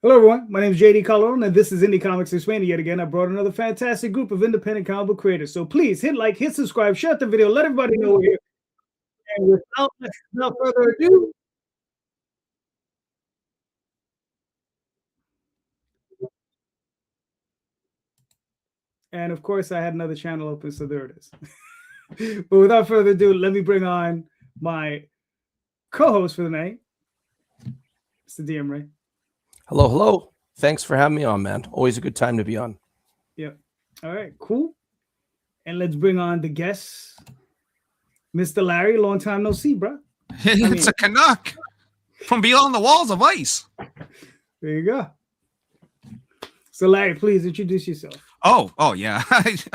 Hello, everyone. My name is JD Calderon, and this is Indy Comics Explained. Yet again, I brought another fantastic group of independent comic book creators. So please hit like, hit subscribe, share the video, let everybody know we're here. And without further ado, and of course, I had another channel open, so there it is. But without further ado, let me bring on my co-host for the night, Mr. DM Ray. Hello, hello. Thanks for having me on, man. Always a good time to be on. Yep. All right, cool. And let's bring on the guests, Mr. Larry. Long time no see, bro. It's a Canuck from beyond the walls of ice. There you go. So, Larry, please introduce yourself. Oh yeah.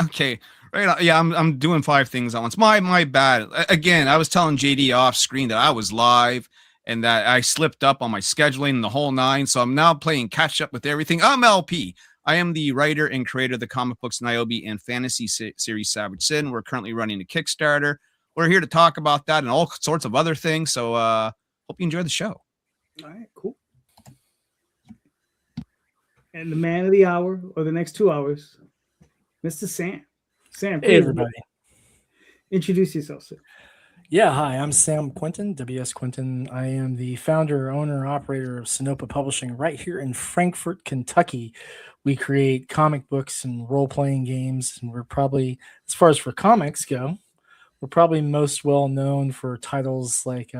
Okay. Right. Yeah, I'm doing 5 things at once. My bad. Again, I was telling JD off screen that I was live and that I slipped up on my scheduling and the whole 9. So I'm now playing catch up with everything. I'm LP. I am the writer and creator of the comic books Niobe and fantasy series Savage Sin. We're currently running a Kickstarter. We're here to talk about that and all sorts of other things. So hope you enjoy the show. All right, cool. And the man of the hour, or the next 2 hours, Mr. Sam. Sam, hey everybody. Introduce yourself, sir. Yeah, hi, I'm Sam Quinton, WS Quinton. I am the founder, owner, operator of Sinopa Publishing right here in Frankfort, Kentucky. We create comic books and role-playing games, and we're probably, as far as for comics go, we're probably most well known for titles like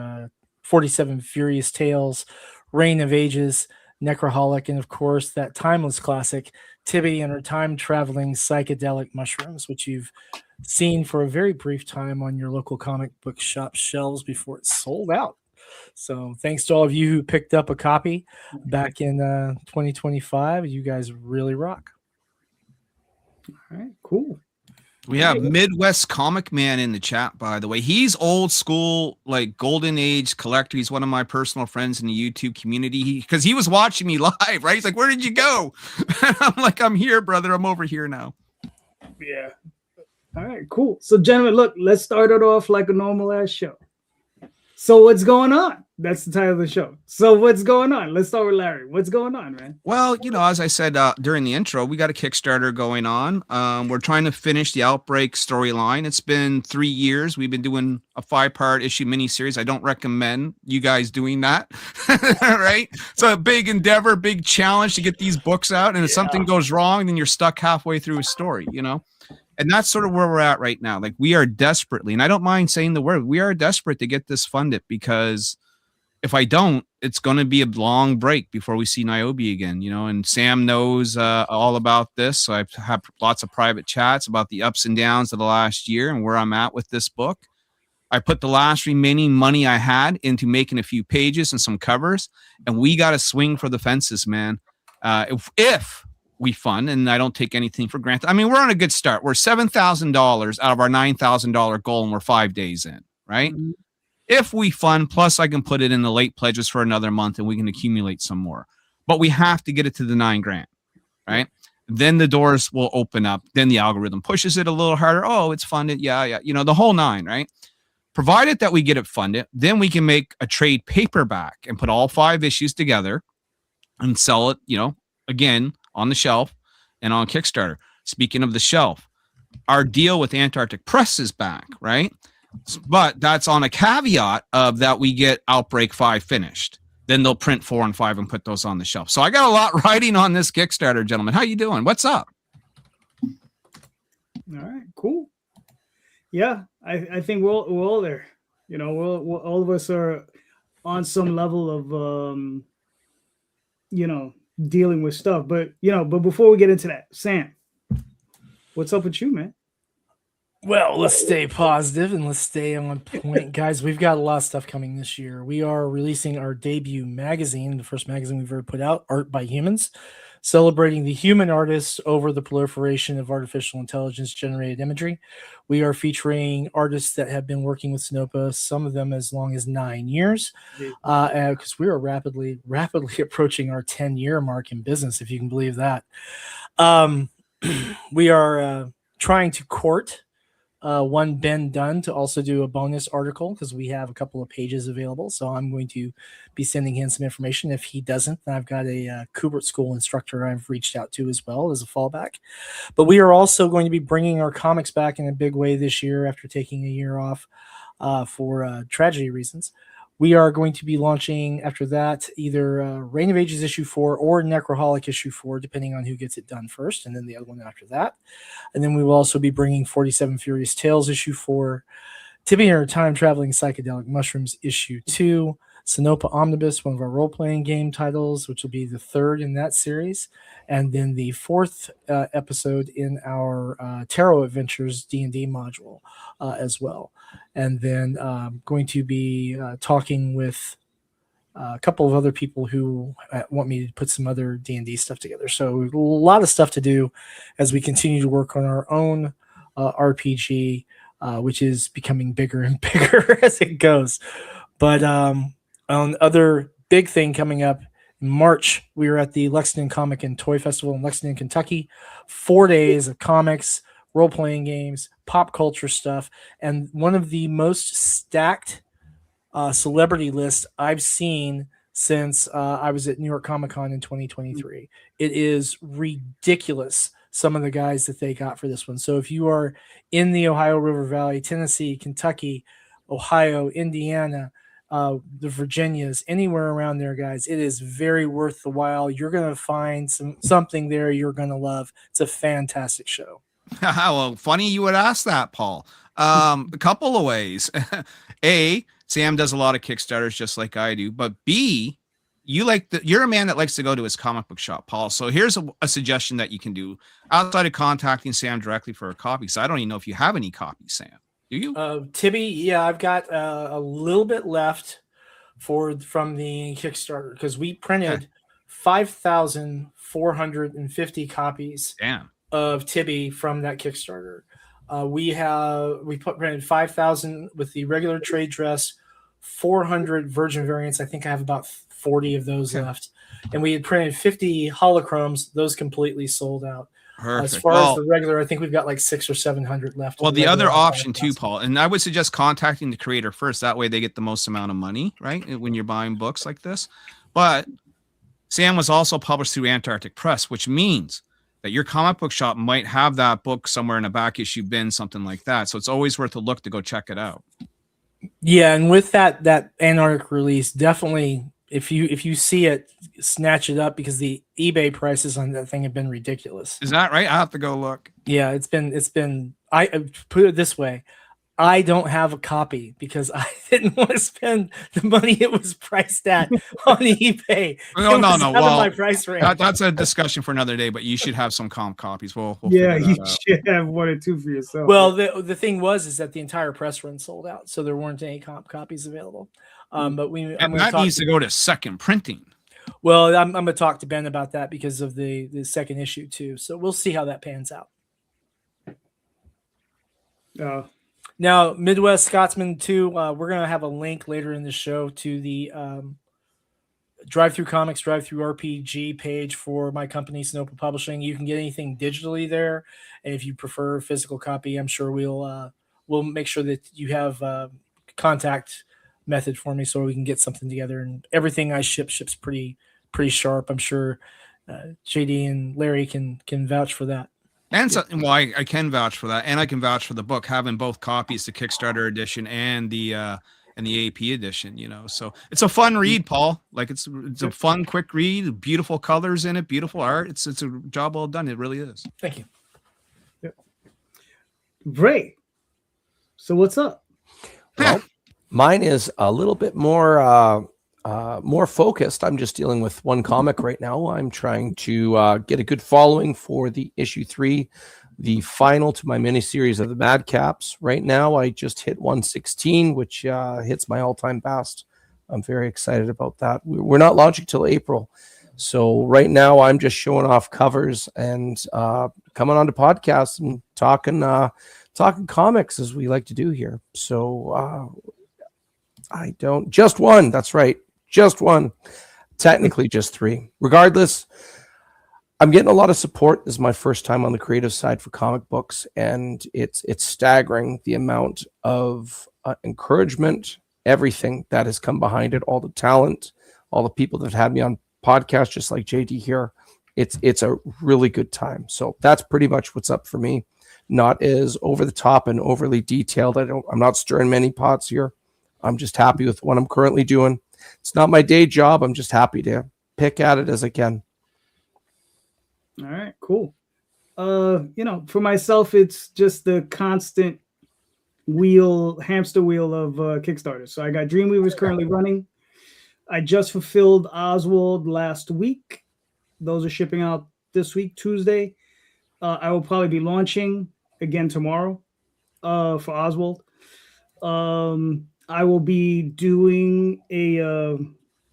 47 Furious Tales, Reign of Ages, Necroholic, and of course that timeless classic, Tibby and her time-traveling psychedelic mushrooms, which you've seen for a very brief time on your local comic book shop shelves before it's sold out. So thanks to all of you who picked up a copy back in 2025. You guys really rock. All right, cool. We have Midwest Comic Man in the chat, by the way. He's old school, like golden age collector. He's one of my personal friends in the YouTube community because he was watching me live, right? He's like, "Where did you go?" And I'm like, "I'm here, brother. I'm over here now." Yeah. All right, cool. So, gentlemen, look, let's start it off like a normal ass show. So, what's going on? That's the title of the show. So, what's going on? Let's start with Larry. What's going on, man? Well, as I said during the intro, we got a Kickstarter going on. We're trying to finish the Outbreak storyline. It's been 3 years. We've been doing a 5-part issue miniseries. I don't recommend you guys doing that. Right? It's a big endeavor, big challenge to get these books out. And if something goes wrong, then you're stuck halfway through a story, And that's sort of where we're at right now. Like, we are desperately, and I don't mind saying the word, we are desperate to get this funded, because if I don't, it's going to be a long break before we see Niobe again, and Sam knows all about this. So I've had lots of private chats about the ups and downs of the last year and where I'm at with this book. I put the last remaining money I had into making a few pages and some covers, and we got to swing for the fences, man. If we fund, and I don't take anything for granted. I mean, we're on a good start. We're $7,000 out of our $9,000 goal, and we're 5 days in, right? Mm-hmm. If we fund, plus I can put it in the late pledges for another month, and we can accumulate some more. But we have to get it to the $9,000, right? Then the doors will open up. Then the algorithm pushes it a little harder. Oh, it's funded. Yeah. The whole 9, right? Provided that we get it funded, then we can make a trade paperback and put all 5 issues together and sell it, again, on the shelf and on Kickstarter. Speaking of the shelf, our deal with Antarctic Press is back, right? But that's on a caveat of that we get Outbreak 5 finished. Then they'll print 4 and 5 and put those on the shelf. So I got a lot riding on this Kickstarter, gentlemen. How you doing? What's up? All right, cool. Yeah, I think we're all there. We're all of us are on some level of dealing with stuff. But before we get into that, Sam, what's up with you, man? Well, let's stay positive and let's stay on point. Guys, we've got a lot of stuff coming this year. We are releasing our debut magazine, the first magazine we've ever put out, Art by Humans, celebrating the human artists over the proliferation of artificial intelligence-generated imagery. We are featuring artists that have been working with Sinopa, some of them as long as 9 years, because we are rapidly approaching our 10-year mark in business, if you can believe that. We are trying to court one Ben Dunn to also do a bonus article because we have a couple of pages available. So I'm going to be sending him some information. If he doesn't, then I've got a Kubert School instructor I've reached out to as well as a fallback. But we are also going to be bringing our comics back in a big way this year after taking a year off for tragedy reasons. We are going to be launching after that either Reign of Ages issue 4 or Necroholic issue 4, depending on who gets it done first, and then the other one after that. And then we will also be bringing 47 Furious Tales issue 4, Tibby and Her Time Traveling Psychedelic Mushrooms issue 2, Sinopa Omnibus, one of our role-playing game titles, which will be the third in that series, and then the fourth episode in our Tarot Adventures D&D module as well. And then going to be talking with a couple of other people who want me to put some other D&D stuff together. So a lot of stuff to do as we continue to work on our own RPG, which is becoming bigger and bigger as it goes. But on other big thing coming up in March, we are at the Lexington Comic and Toy Festival in Lexington, Kentucky. 4 days of comics, role-playing games, pop culture stuff, and one of the most stacked celebrity lists I've seen since I was at New York Comic Con in 2023. It is ridiculous, some of the guys that they got for this one. So if you are in the Ohio River Valley, Tennessee, Kentucky, Ohio, Indiana, the Virginias, anywhere around there, guys, it is very worth the while. You're going to find something there you're going to love. It's a fantastic show. Well, funny you would ask that, Paul. A couple of ways. A, Sam does a lot of Kickstarters just like I do, but B, you're a man that likes to go to his comic book shop, Paul. So here's a suggestion that you can do outside of contacting Sam directly for a copy. So I don't even know if you have any copies, Sam. Do you? Tibby, yeah, I've got a little bit left from the Kickstarter because we printed 5,450 copies. Damn. Of Tibby from that Kickstarter. We printed 5,000 with the regular trade dress, 400 Virgin variants. I think I have about 40 of those left. And we had printed 50 holochromes. Those completely sold out. Perfect. As far as the regular, I think we've got like 600 or 700 left. Well, the other option too, Paul, and I would suggest contacting the creator first. That way they get the most amount of money, right? When you're buying books like this. But Sam was also published through Antarctic Press, which means that your comic book shop might have that book somewhere in a back issue bin, something like that. So it's always worth a look to go check it out. Yeah, and with that Antarctic release, definitely if you see it, snatch it up because the eBay prices on that thing have been ridiculous. Is that right? I have to go look. Yeah, it's been. I put it this way. I don't have a copy because I didn't want to spend the money it was priced at on eBay. No. Well, my price range. That's a discussion for another day, but you should have some comp copies. We'll yeah, you should have 1 or 2 for yourself. Well, the thing is that the entire press run sold out, so there weren't any comp copies available. But that needs to go to second printing. Well, I'm going to talk to Ben about that because of the second issue too. So we'll see how that pans out. Now, Midwest Scotsman 2, we're going to have a link later in the show to the Drive-Thru Comics, Drive-Thru RPG page for my company, Sinopa Publishing. You can get anything digitally there. And if you prefer a physical copy, I'm sure we'll make sure that you have contact method for me so we can get something together. And everything I ships pretty sharp. I'm sure JD and Larry can vouch for that. And so, well, I can vouch for that, and I can vouch for the book, having both copies, the Kickstarter edition and the AP edition. So it's a fun read, Paul. Like it's a fun, quick read. Beautiful colors in it, beautiful art. It's a job well done. It really is. Thank you. Yep. Great. So what's up? Well, mine is a little bit more focused. I'm just dealing with one comic right now. I'm trying to get a good following for the issue 3, the final to my miniseries of the Madcaps. Right now, I just hit 116, which hits my all-time best. I'm very excited about that. We're not launching till April. So right now, I'm just showing off covers and coming on to podcasts and talking comics as we like to do here. So just one. That's right. Just one. Technically just 3. Regardless, I'm getting a lot of support. This is my first time on the creative side for comic books, and it's staggering the amount of encouragement, everything that has come behind it, all the talent, all the people that have had me on podcasts, just like JD here. It's a really good time. So that's pretty much what's up for me. Not as over the top and overly detailed. I'm not stirring many pots here. I'm just happy with what I'm currently doing. It's not my day job. I'm just happy to pick at it as I can. All right, cool. For myself, it's just the constant hamster wheel of Kickstarters. So I got Dreamweavers currently running. I just fulfilled Oswald last week. Those are shipping out this week, Tuesday. I will probably be launching again tomorrow for Oswald. I will be doing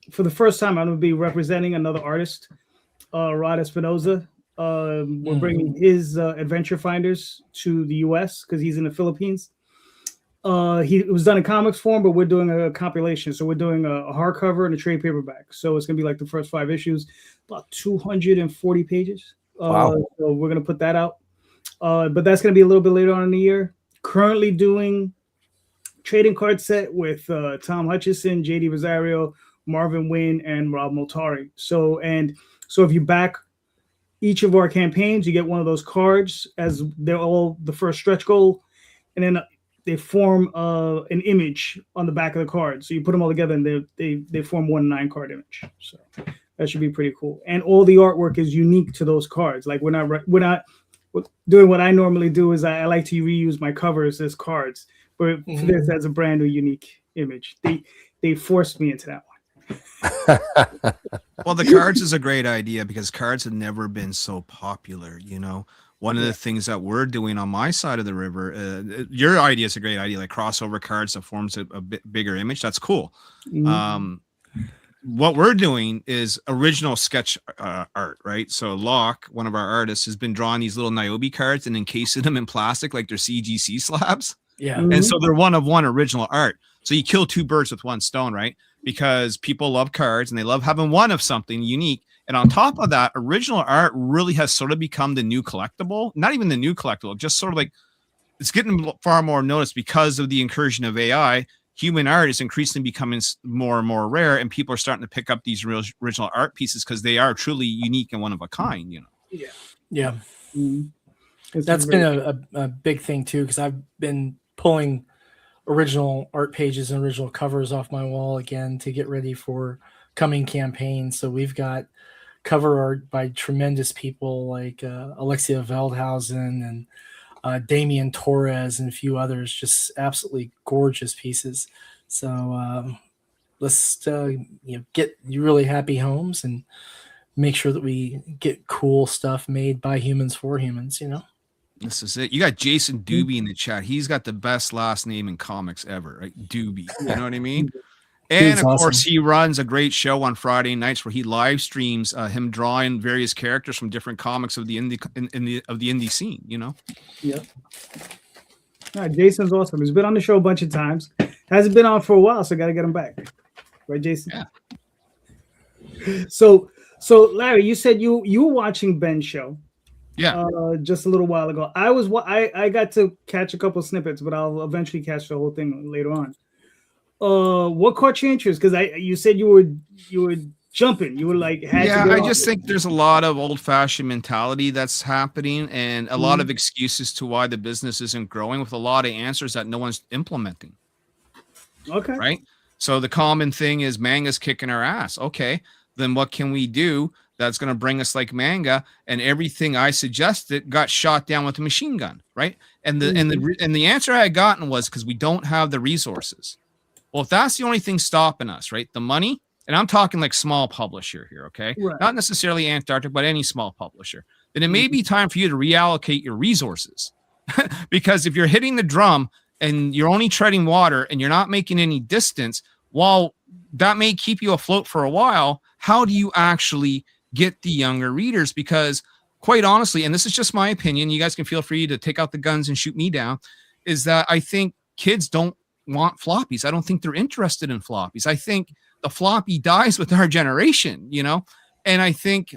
for the first time, I'm going to be representing another artist, Rod Espinoza. We're bringing his Adventure Finders to the U.S. because he's in the Philippines. It was done in comics form, but we're doing a compilation. So we're doing a hardcover and a trade paperback. So it's going to be like the first 5 issues, about 240 pages. Wow. So we're going to put that out. But that's going to be a little bit later on in the year. Currently doing trading card set with Tom Hutchison, JD Rosario, Marvin Wynn, and Rob Moltari. So if you back each of our campaigns, you get one of those cards, as they're all the first stretch goal, and then they form an image on the back of the card. So you put them all together, and they form one 9-card image. So that should be pretty cool. And all the artwork is unique to those cards. Like we're not doing what I normally do. Is I like to reuse my covers as cards, but this has a brand new unique image. They forced me into that one. Well, the cards is a great idea because cards have never been so popular. One of the things that we're doing on my side of the river, your idea is a great idea, like crossover cards that forms a bit bigger image. That's cool. What we're doing is original sketch art, right? So Locke, one of our artists, has been drawing these little Niobe cards and encasing them in plastic like they're CGC slabs. Yeah. And so they're one of one original art. So you kill 2 birds with one stone, right? Because people love cards and they love having one of something unique. And on top of that, original art really has sort of become the new collectible. Not even the new collectible, just sort of like it's getting far more noticed because of the incursion of AI. Human art is increasingly becoming more and more rare, and people are starting to pick up these real original art pieces because they are truly unique and one of a kind. Yeah. That's been a big thing too, because I've been pulling original art pages and original covers off my wall again to get ready for coming campaigns. So we've got cover art by tremendous people like Alexia Veldhausen and Damian Torres and a few others, just absolutely gorgeous pieces. So let's get you really happy homes and make sure that we get cool stuff made by humans for humans, This is it. You got Jason Doobie in the chat. He's got the best last name in comics ever, right? Doobie. You know what I mean? And of course, he runs a great show on Friday nights where he live streams him drawing various characters from different comics of the indie scene. Yeah. All right, Jason's awesome. He's been on the show a bunch of times. Hasn't been on for a while, so got to get him back. Right, Jason? Yeah. So Larry, you said you were watching Ben's show. Yeah. Just a little while ago. I got to catch a couple snippets, but I'll eventually catch the whole thing later on. What caught your interest? Because you said you were jumping. You were like, I just think there's a lot of old-fashioned mentality that's happening, and a lot of excuses to why the business isn't growing, with a lot of answers that no one's implementing. Okay. Right. So the common thing is manga's kicking our ass. Okay, then what can we do that's going to bring us like manga? And everything I suggested got shot down with a machine gun, right? And the answer I had gotten was because we don't have the resources. Well, if that's the only thing stopping us, right? The money, and I'm talking like small publisher here, okay? Right. Not necessarily Antarctic, but any small publisher. Then it may be time for you to reallocate your resources. Because if you're hitting the drum and you're only treading water and you're not making any distance, while that may keep you afloat for a while, how do you actually get the younger readers? Because quite honestly, and this is just my opinion, you guys can feel free to take out the guns and shoot me down, is that I think kids don't want floppies. I don't think they're interested in floppies. I think the floppy dies with our generation, And I think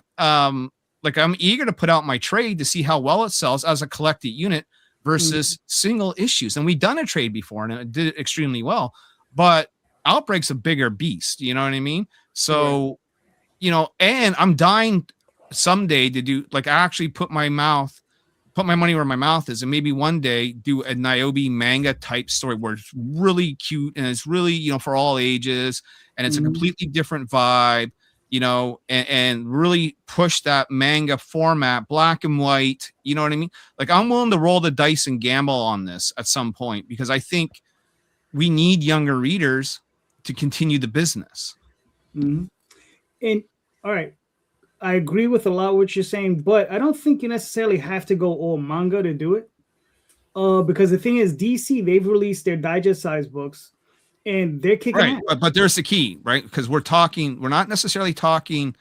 like I'm eager to put out my trade to see how well it sells as a collected unit versus single issues. And we've done a trade before and it did it extremely well, but Outbreak's a bigger beast. You know what I mean? So, you know, and I'm dying someday to do, like, I actually put my money where my mouth is, and maybe one day do a Niobe manga type story where it's really cute and it's really, you know, for all ages, and it's a completely different vibe, you know, and really push that manga format, black and white. You know what I mean? Like, I'm willing to roll the dice and gamble on this at some point, because I think we need younger readers to continue the business. And all right, I agree with a lot of what you're saying, but I don't think you necessarily have to go all manga to do it. Because the thing is, DC, they've released their digest size books and they're kicking right. ass. But there's the key, right? Because we're not necessarily talking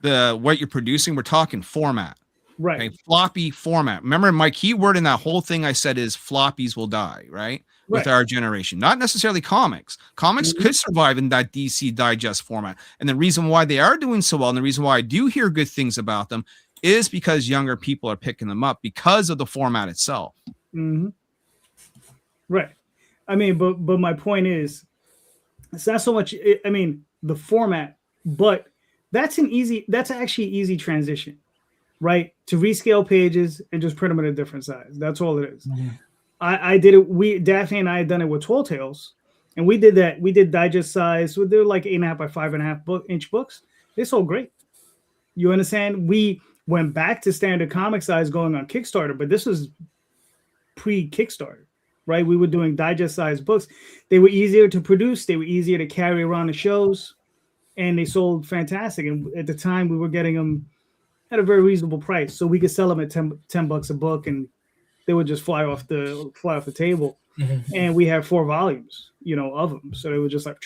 what you're producing, we're talking format. Right. Okay? Floppy format. Remember, my key word in that whole thing I said is floppies will die, right? With our generation, not necessarily comics. Comics could survive in that DC digest format. And the reason why they are doing so well, and the reason why I do hear good things about them, is because younger people are picking them up because of the format itself. Right. I mean, but my point is, it's not so much, I mean, the format, but that's actually easy transition, right? To rescale pages and just print them at a different size. That's all it is. I did it. Daphne and I had done it with Tall Tales, and we did that. We did digest size. So they're like 8.5 by 5.5 inch books. They sold great. You understand? We went back to standard comic size going on Kickstarter, but this was pre-Kickstarter, right? We were doing digest size books. They were easier to produce. They were easier to carry around the shows, and they sold fantastic. And at the time, we were getting them at a very reasonable price, so we could sell them at $10 a book, and they would just fly off the table. And we have 4 volumes, you know, of them. So they were just like.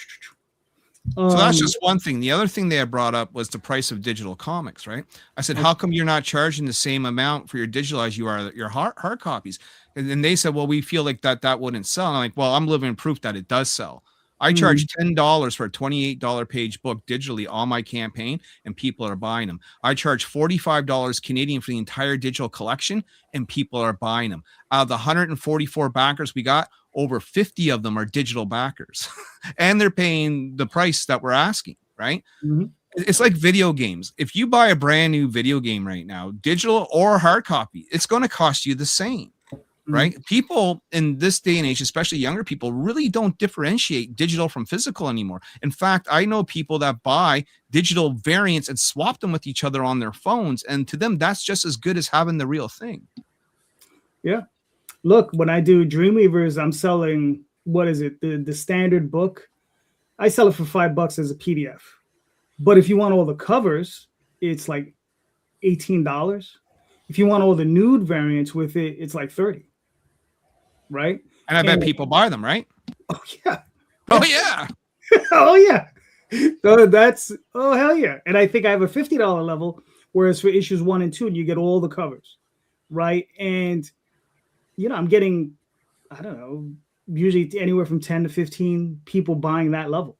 So that's just one thing. The other thing they had brought up was the price of digital comics, right? I said, how come you're not charging the same amount for your digital as you are your hard copies? And then they said, well, we feel like that wouldn't sell. And I'm like, well, I'm living proof that it does sell. I charge $10 for a $28 page book digitally on my campaign, and people are buying them. I charge $45 Canadian for the entire digital collection, and people are buying them. Out of the 144 backers we got, over 50 of them are digital backers, and they're paying the price that we're asking, right? It's like video games. If you buy a brand new video game right now, digital or hard copy, it's going to cost you the same. Right? People in this day and age, especially younger people, really don't differentiate digital from physical anymore. In fact, I know people that buy digital variants and swap them with each other on their phones. And to them, that's just as good as having the real thing. Yeah. Look, when I do Dreamweavers, I'm selling, what is it? The standard book. I sell it for $5 as a PDF. But if you want all the covers, it's like $18. If you want all the nude variants with it, it's like $30. Right? And I bet people buy them, right? Oh yeah. Oh yeah. Oh yeah. So that's, oh hell yeah. And I think I have a $50 level, whereas for issues 1 and 2, you get all the covers, right? And you know, I'm getting, I don't know, usually anywhere from 10 to 15 people buying that level.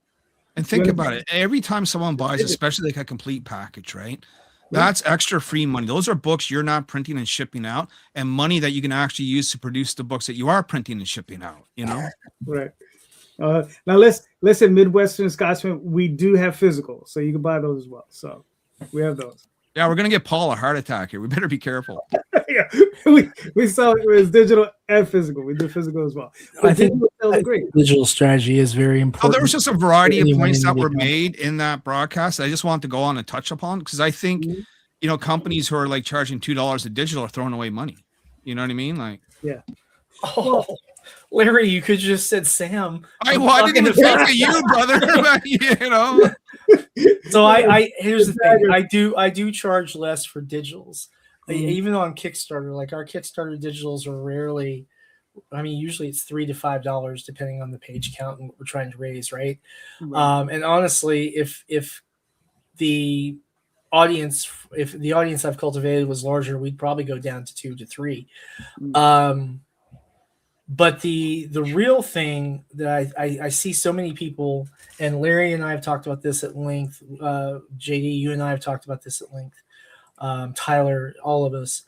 And think about it. Every time someone buys, especially like a complete package, right? That's extra free money. Those are books you're not printing and shipping out, and money that you can actually use to produce the books that you are printing and shipping out, you know? Right. Now listen, Midwestern Scotsman, we do have physical, so you can buy those as well. So we have those. Yeah, we're gonna get Paul a heart attack here. We better be careful. Yeah, we sell it as digital and physical. We do physical as well. But I think digital strategy is very important. Oh, there was just a variety of points that were made in that broadcast I just wanted to go on and touch upon, because I think you know, companies who are like charging $2 a digital are throwing away money. You know what I mean? Like, yeah. Oh, Larry, you could just said Sam. I didn't even think of you, brother. You know. So here's the thing. I do charge less for digitals, even on Kickstarter. Like our Kickstarter digitals are rarely, I mean, usually it's $3 to $5 depending on the page count and what we're trying to raise, right? And honestly, if the audience I've cultivated was larger, we'd probably go down to 2 to 3. But the real thing that I see so many people, and Larry and I have talked about this at length, JD, you and I have talked about this at length. Tyler, all of us.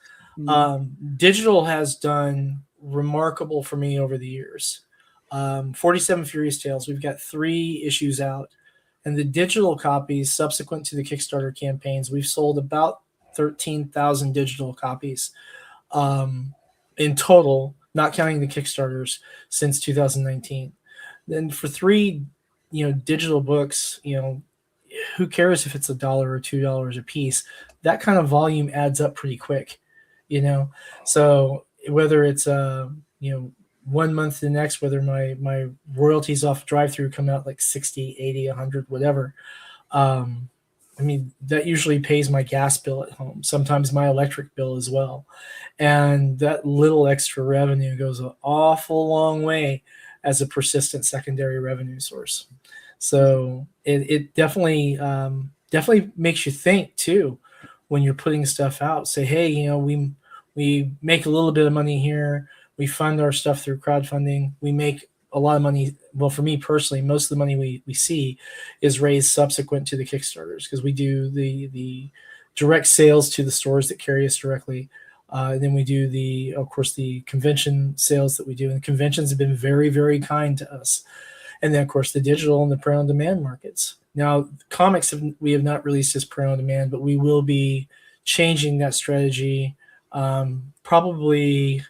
Digital has done remarkable for me over the years. 47 Furious Tales, we've got 3 issues out, and the digital copies subsequent to the Kickstarter campaigns, we've sold about 13,000 digital copies in total, not counting the Kickstarters, since 2019. Then for 3 digital books, who cares if it's $1 or $2 a piece? That kind of volume adds up pretty quick, so whether it's 1 month to the next, whether my royalties off drive-through come out like 60, 80, 100, whatever, that usually pays my gas bill at home, sometimes my electric bill as well. And that little extra revenue goes an awful long way as a persistent secondary revenue source. So it definitely makes you think too when you're putting stuff out. Say, hey, we make a little bit of money here. We fund our stuff through crowdfunding. We make a lot of money. Well, for me personally, most of the money we see is raised subsequent to the Kickstarters, because we do the direct sales to the stores that carry us directly. And then we do of course, the convention sales that we do. And conventions have been very, very kind to us. And then, of course, the digital and the print-on-demand markets. Now, comics we have not released as print-on-demand, but we will be changing that strategy probably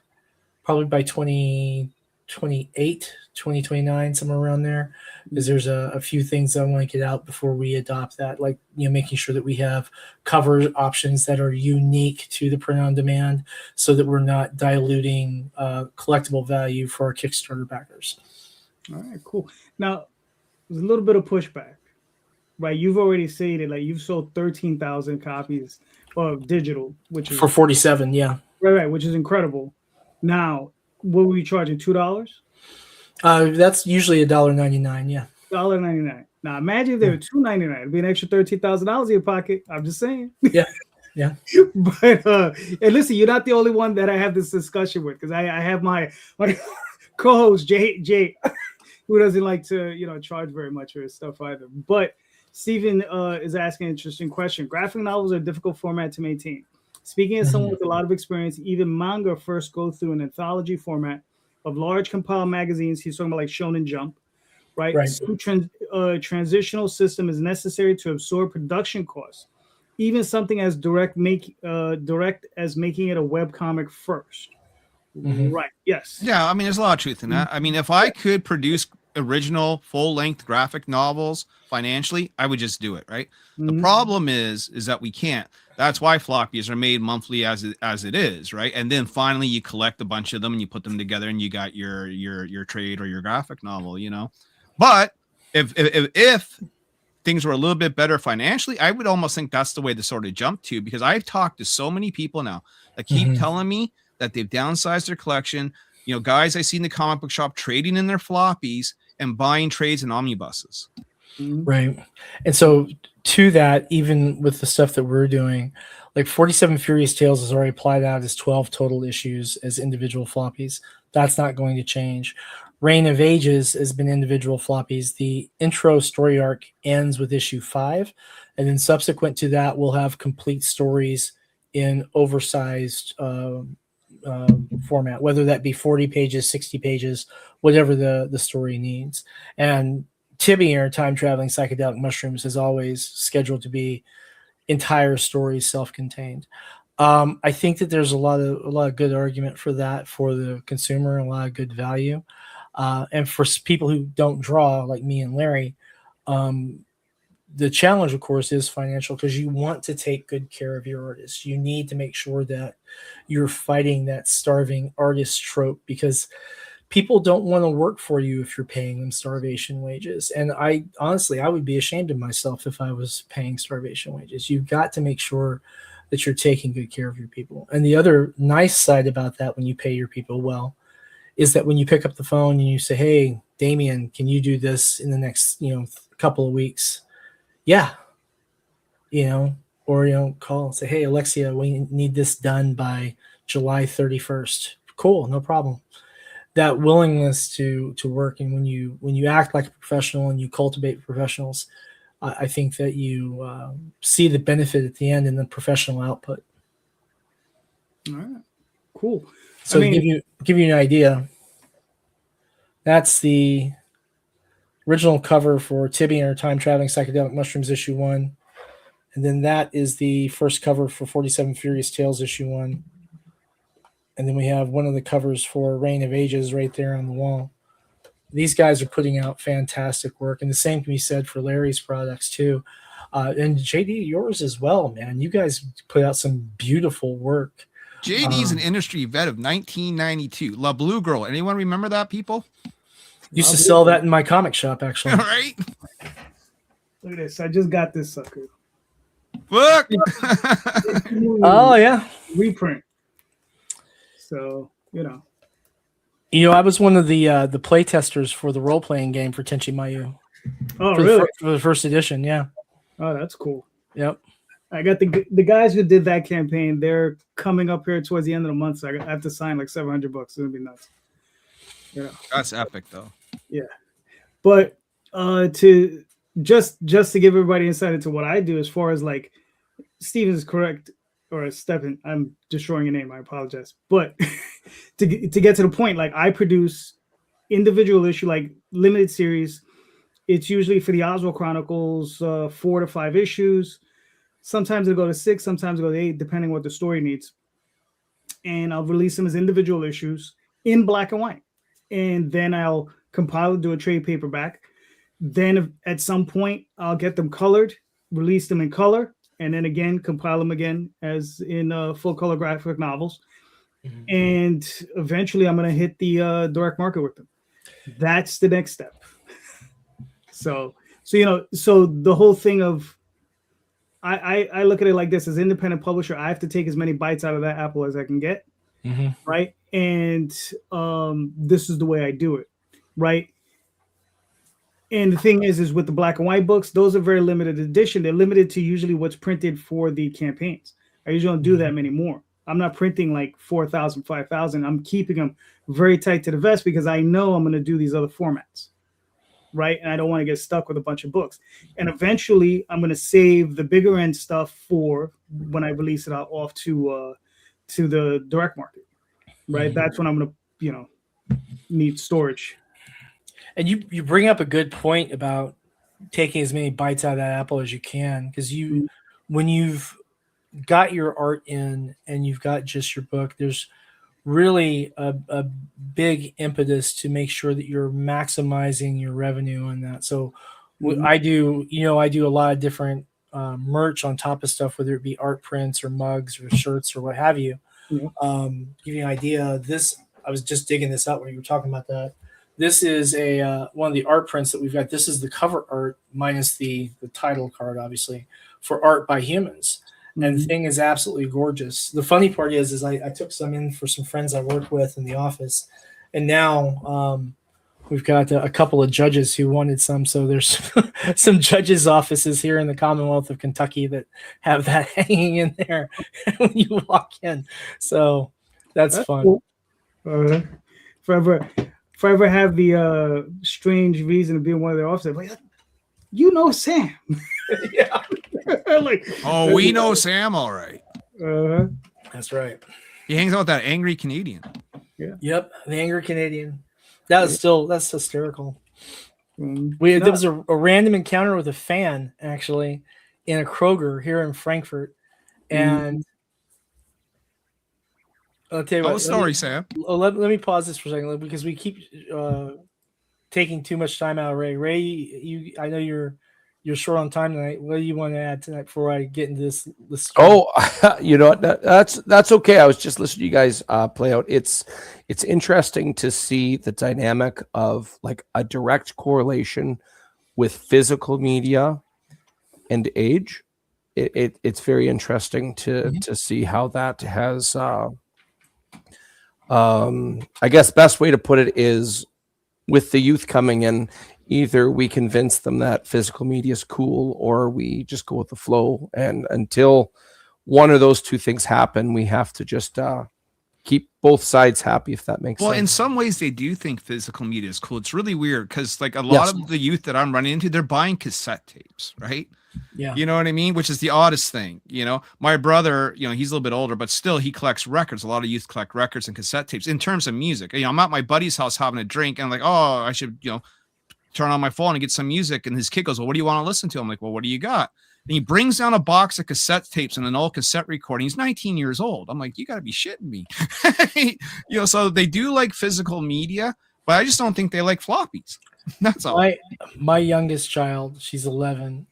by 2028, 2029, somewhere around there, because there's a few things I want to get out before we adopt that, like making sure that we have cover options that are unique to the print-on-demand, so that we're not diluting collectible value for our Kickstarter backers. All right, cool. Now, there's a little bit of pushback, right? You've already stated like you've sold 13,000 copies of digital, which is for 47, yeah. Right, which is incredible. Now, what were you charging? $2? That's usually $1.99, yeah. $1.99. Now, imagine if they were $2.99. It'd be an extra $13,000 in your pocket. I'm just saying. Yeah. But and listen, you're not the only one that I have this discussion with, because I have my co-host Jay, who doesn't like to charge very much for his stuff either. But Stephen is asking an interesting question. Graphic novels are a difficult format to maintain. Speaking as someone with a lot of experience, even manga first go through an anthology format of large compiled magazines. He's talking about like Shonen Jump, right? Some transitional system is necessary to absorb production costs. Even something as direct as making it a webcomic first. Right. Yes. Yeah. I mean, there's a lot of truth in that. I mean, if I could produce original full-length graphic novels financially, I would just do it. Right. The problem is that we can't. That's why floppies are made monthly as it is. Right. And then finally you collect a bunch of them and you put them together and you got your trade or your graphic novel, But if things were a little bit better financially, I would almost think that's the way to sort of jump to, because I've talked to so many people now that keep telling me that they've downsized their collection. Guys I see in the comic book shop trading in their floppies and buying trades and omnibuses. Right. And so to that, even with the stuff that we're doing, like 47 Furious Tales is already applied out as 12 total issues as individual floppies. That's not going to change. Reign of Ages has been individual floppies. The intro story arc ends with issue 5. And then subsequent to that, we'll have complete stories in oversized format, whether that be 40 pages, 60 pages, whatever the story needs. And Tibby, or Time Traveling Psychedelic Mushrooms, is always scheduled to be entire stories self-contained. I think that there's a lot of good argument for that for the consumer, and a lot of good value. And for people who don't draw, like me and Larry, the challenge, of course, is financial, because you want to take good care of your artists. You need to make sure that you're fighting that starving artist trope, because people don't want to work for you if you're paying them starvation wages. And I would be ashamed of myself if I was paying starvation wages. You've got to make sure that you're taking good care of your people. And the other nice side about that, when you pay your people well, is that when you pick up the phone and you say, hey, Damien, can you do this in the next, couple of weeks? Yeah. Or, call and say, hey, Alexia, we need this done by July 31st. Cool. No problem. That willingness to work, and when you act like a professional and you cultivate professionals, I think that you see the benefit at the end in the professional output. All right, cool. So to give you an idea, that's the original cover for Tibian or Time Traveling Psychedelic Mushrooms issue 1. And then that is the first cover for 47 Furious Tales issue 1. And then we have one of the covers for Reign of Ages right there on the wall. These guys are putting out fantastic work. And the same can be said for Larry's products too. And JD, yours as well, man. You guys put out some beautiful work. JD's an industry vet of 1992. La Blue Girl. Anyone remember that, people? Used to sell that in my comic shop, actually. All right. Look at this. I just got this sucker. Look. Oh, yeah. Reprint. So, you know. I was one of the play testers for the role-playing game for Tenchi Mayu. Oh, really? For the first edition, yeah. Oh, that's cool. Yep. I got the guys who did that campaign. They're coming up here towards the end of the month, so I have to sign like $700. It's gonna be nuts. Yeah, That's epic, though. yeah. But to just to give everybody insight into what I do, as far as like Steven is correct, or Stephen, I'm destroying your name. I apologize. But to get to the point, like I produce individual issue, like limited series. It's usually for the Oswald Chronicles, 4 to 5 issues. Sometimes it'll go to 6, sometimes it'll go to 8, depending what the story needs. And I'll release them as individual issues in black and white. And then I'll compile it, do a trade paperback. Then at some point, I'll get them colored, release them in color, and then again, compile them again as in full color graphic novels. Mm-hmm. And eventually I'm going to hit the direct market with them. That's the next step. So the whole thing of, I look at it like this: as independent publisher, I have to take as many bites out of that apple as I can get, mm-hmm. right? And this is the way I do it, right? And the thing is with the black and white books, those are very limited edition. They're limited to usually what's printed for the campaigns. I usually don't do that many more. I'm not printing like 4,000, 5,000. I'm keeping them very tight to the vest because I know I'm going to do these other formats. Right. And I don't want to get stuck with a bunch of books. And eventually I'm going to save the bigger end stuff for when I release it out off to the direct market. Right. Mm-hmm. That's when I'm going to, need storage. And you bring up a good point about taking as many bites out of that apple as you can. Because when you've got your art in and you've got just your book, there's really a big impetus to make sure that you're maximizing your revenue on that. So mm-hmm. I do a lot of different merch on top of stuff, whether it be art prints or mugs or shirts or what have you. Mm-hmm. Give you an idea. I was just digging this out when you were talking about that. This is one of the art prints that we've got. This is the cover art minus the title card, obviously, for Art by Humans. And the thing is absolutely gorgeous. The funny part is I took some in for some friends I work with in the office. And now we've got a couple of judges who wanted some. So there's some judges' offices here in the Commonwealth of Kentucky that have that hanging in there when you walk in. So that's fun. Cool. If I ever have the strange reason to be in one of their offices, like, Sam. Yeah. We know Sam, all right. That's right. He hangs out with that angry Canadian. Yeah. Yep, the angry Canadian. That's hysterical. There was a random encounter with a fan actually in a Kroger here in Frankfurt, and I'll tell you what. Story, Sam. Let me pause this for a second because we keep taking too much time out of Ray. Ray, I know you're short on time tonight. What do you want to add tonight before I get into this story? Oh, you know what? That's okay. I was just listening to you guys play out. It's interesting to see the dynamic of like a direct correlation with physical media and age. It's very interesting to see how that has. I guess best way to put it is with the youth coming in. Either we convince them that physical media is cool or we just go with the flow. And until one of those two things happen, we have to just keep both sides happy, if that makes Well, sense. in some ways, they do think physical media is cool. It's really weird because, like, a lot of the youth that I'm running into, they're buying cassette tapes, right? Yeah. You know what I mean? Which is the oddest thing. You know, my brother, you know, he's a little bit older, but still he collects records. A lot of youth collect records and cassette tapes in terms of music. You know, I'm at my buddy's house having a drink and I'm like, oh, I should, you know, turn on my phone and get some music. And his kid goes, well, what do you want to listen to? I'm like, well, what do you got? And he brings down a box of cassette tapes and an old cassette recording. He's 19 years old. I'm like, you got to be shitting me. You know, so they do like physical media, but I just don't think they like floppies. That's all. My youngest child, she's 11.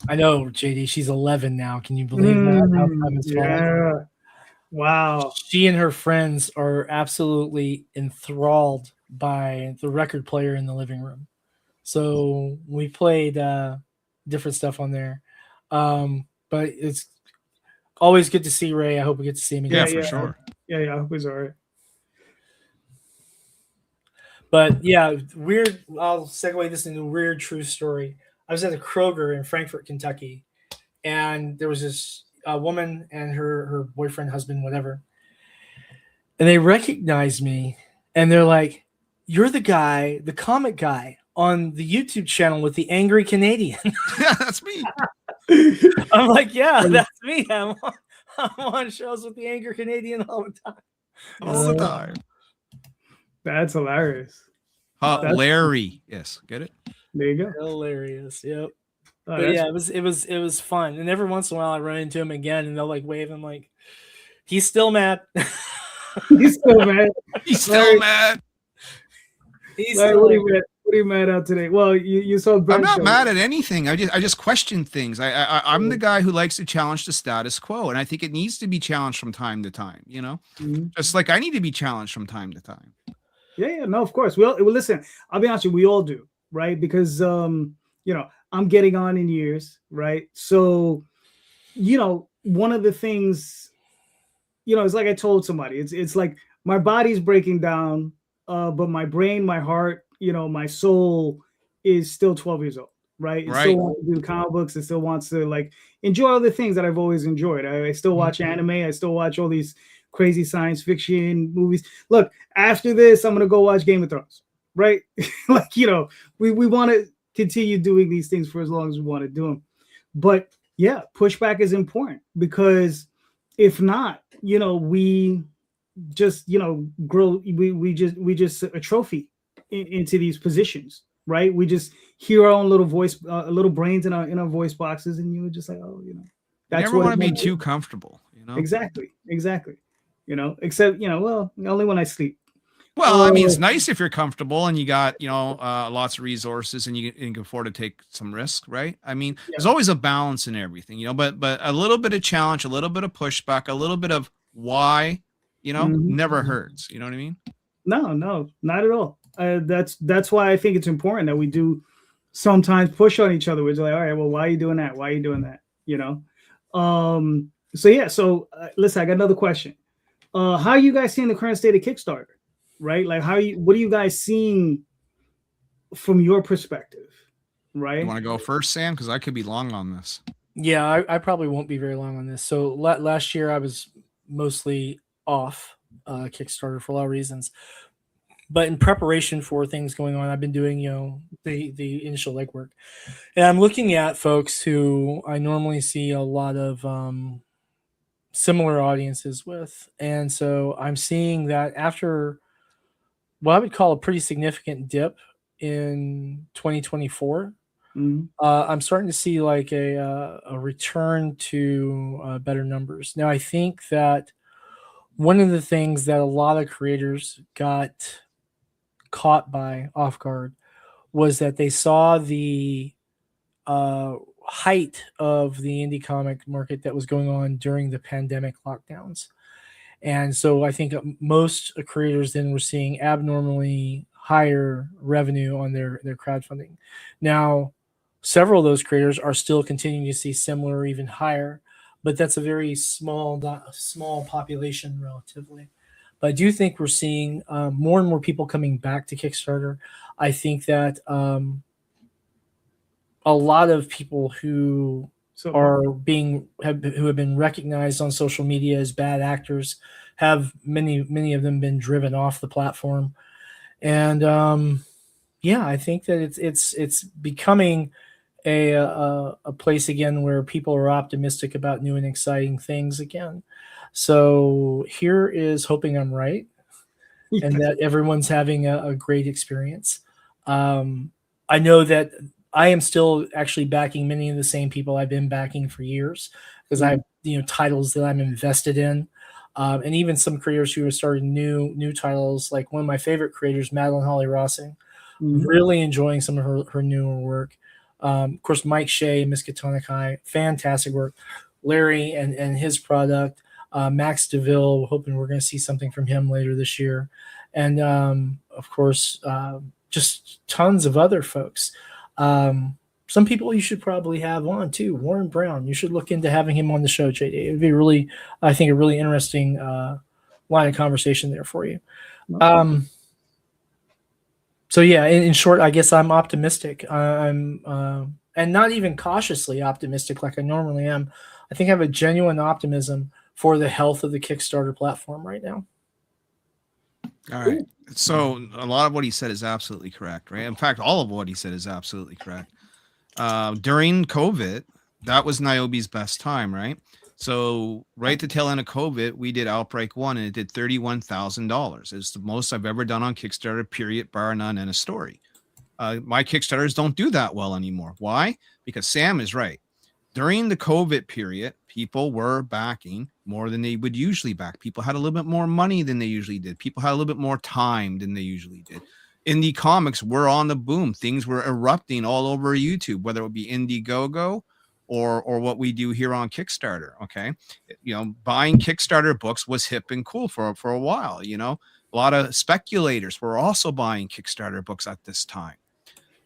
I know, JD, she's 11 now. Can you believe that? How time has flown? Yeah. Wow. She and her friends are absolutely enthralled by the record player in the living room. So we played different stuff on there. But it's always good to see Ray. I hope we get to see him again. Yeah, for sure. Yeah, I hope he's all right. But yeah, weird. I'll segue this into a weird true story. I was at a Kroger in Frankfort, Kentucky, and there was this woman and her boyfriend, husband, whatever. And they recognized me, and they're like, "You're the guy, the comic guy on the YouTube channel with the angry Canadian." Yeah, that's me. I'm like, "Yeah, that's me. I'm on shows with the angry Canadian all the time." All the time. That's hilarious. Larry. Yes, get it? There you go. Hilarious. Yep. Oh, But yeah, it was fun. And every once in a while I run into him again and they'll like wave him like he's still mad. He's still mad. He's still mad. He's Larry, still what are you mad at today? Well, you saw I'm Brent not show. mad at anything. I just question things. I'm the guy who likes to challenge the status quo, and I think it needs to be challenged from time to time, you know? Mhm. Just like I need to be challenged from time to time. Yeah, no, of course. Well, listen, I'll be honest with you, we all do, right? Because you know, I'm getting on in years, right? So, you know, one of the things, you know, it's like I told somebody, it's like my body's breaking down, but my brain, my heart, you know, my soul is still 12 years old, right? It still wants to do comic books. It still wants to like enjoy all the things that I've always enjoyed. I still watch anime. I still watch all these crazy science fiction movies. Look, after this, I'm gonna go watch Game of Thrones, right? Like, you know, we want to continue doing these things for as long as we want to do them. But yeah, pushback is important because if not, you know, we just, you know, grow. We just a trophy into these positions, right? We just hear our own little voice, little brains in our voice boxes, and you were just like, oh, you know, You never want to be too comfortable, you know. Exactly. You know, except, you know, well, only when I sleep. Well, I mean, it's nice if you're comfortable and you got, you know, lots of resources and you can afford to take some risk, right? I mean, there's always a balance in everything, you know, but a little bit of challenge, a little bit of pushback, a little bit of why, you know, never hurts. You know what I mean? No, not at all. That's why I think it's important that we do sometimes push on each other. We're just like, all right, well, why are you doing that? Why are you doing that? You know? So yeah, listen, I got another question. How are you guys seeing the current state of Kickstarter? Right? Like what are you guys seeing from your perspective? Right? You want to go first, Sam? Because I could be long on this. Yeah, I probably won't be very long on this. So last year I was mostly off Kickstarter for a lot of reasons. But in preparation for things going on, I've been doing, you know, the initial legwork. And I'm looking at folks who I normally see a lot of similar audiences with. And so I'm seeing that after what I would call a pretty significant dip in 2024, I'm starting to see like a return to better numbers. Now, I think that one of the things that a lot of creators got caught by off guard was that they saw the height of the indie comic market that was going on during the pandemic lockdowns. And so I think most creators then were seeing abnormally higher revenue on their crowdfunding. Now, several of those creators are still continuing to see similar or even higher, but that's a very small population relatively. But I do think we're seeing more and more people coming back to Kickstarter. I think that a lot of people who have been recognized on social media as bad actors have many of them been driven off the platform. And yeah, I think that it's becoming a place again where people are optimistic about new and exciting things again. So here is hoping I'm right and that everyone's having a great experience. I know that I am still actually backing many of the same people I've been backing for years because I have titles that I'm invested in. And even some creators who are starting new titles, like one of my favorite creators, Madeline Holly Rossing. Really enjoying some of her newer work. Of course, Mike Shea, Miskatonic High, fantastic work. Larry and his product. Max DeVille, hoping we're going to see something from him later this year. And of course, just tons of other folks. Some people you should probably have on too. Warren Brown, you should look into having him on the show, JD. It would be really, I think, a really interesting line of conversation there for you. So yeah, in short, I guess I'm optimistic. I'm and not even cautiously optimistic like I normally am. I think I have a genuine optimism for the health of the Kickstarter platform right now. All right. So a lot of what he said is absolutely correct, right? In fact, all of what he said is absolutely correct. During COVID, that was Niobe's best time, right? So right at the tail end of COVID, we did Outbreak 1 and it did $31,000. It's the most I've ever done on Kickstarter, period, bar none, and a story. My Kickstarters don't do that well anymore. Why? Because Sam is right. During the COVID period, people were backing more than they would usually back. People had a little bit more money than they usually did. People had a little bit more time than they usually did. Indie comics were on the boom. Things were erupting all over YouTube, whether it would be Indiegogo or what we do here on Kickstarter. Okay. Buying Kickstarter books was hip and cool for a while. A lot of speculators were also buying Kickstarter books at this time.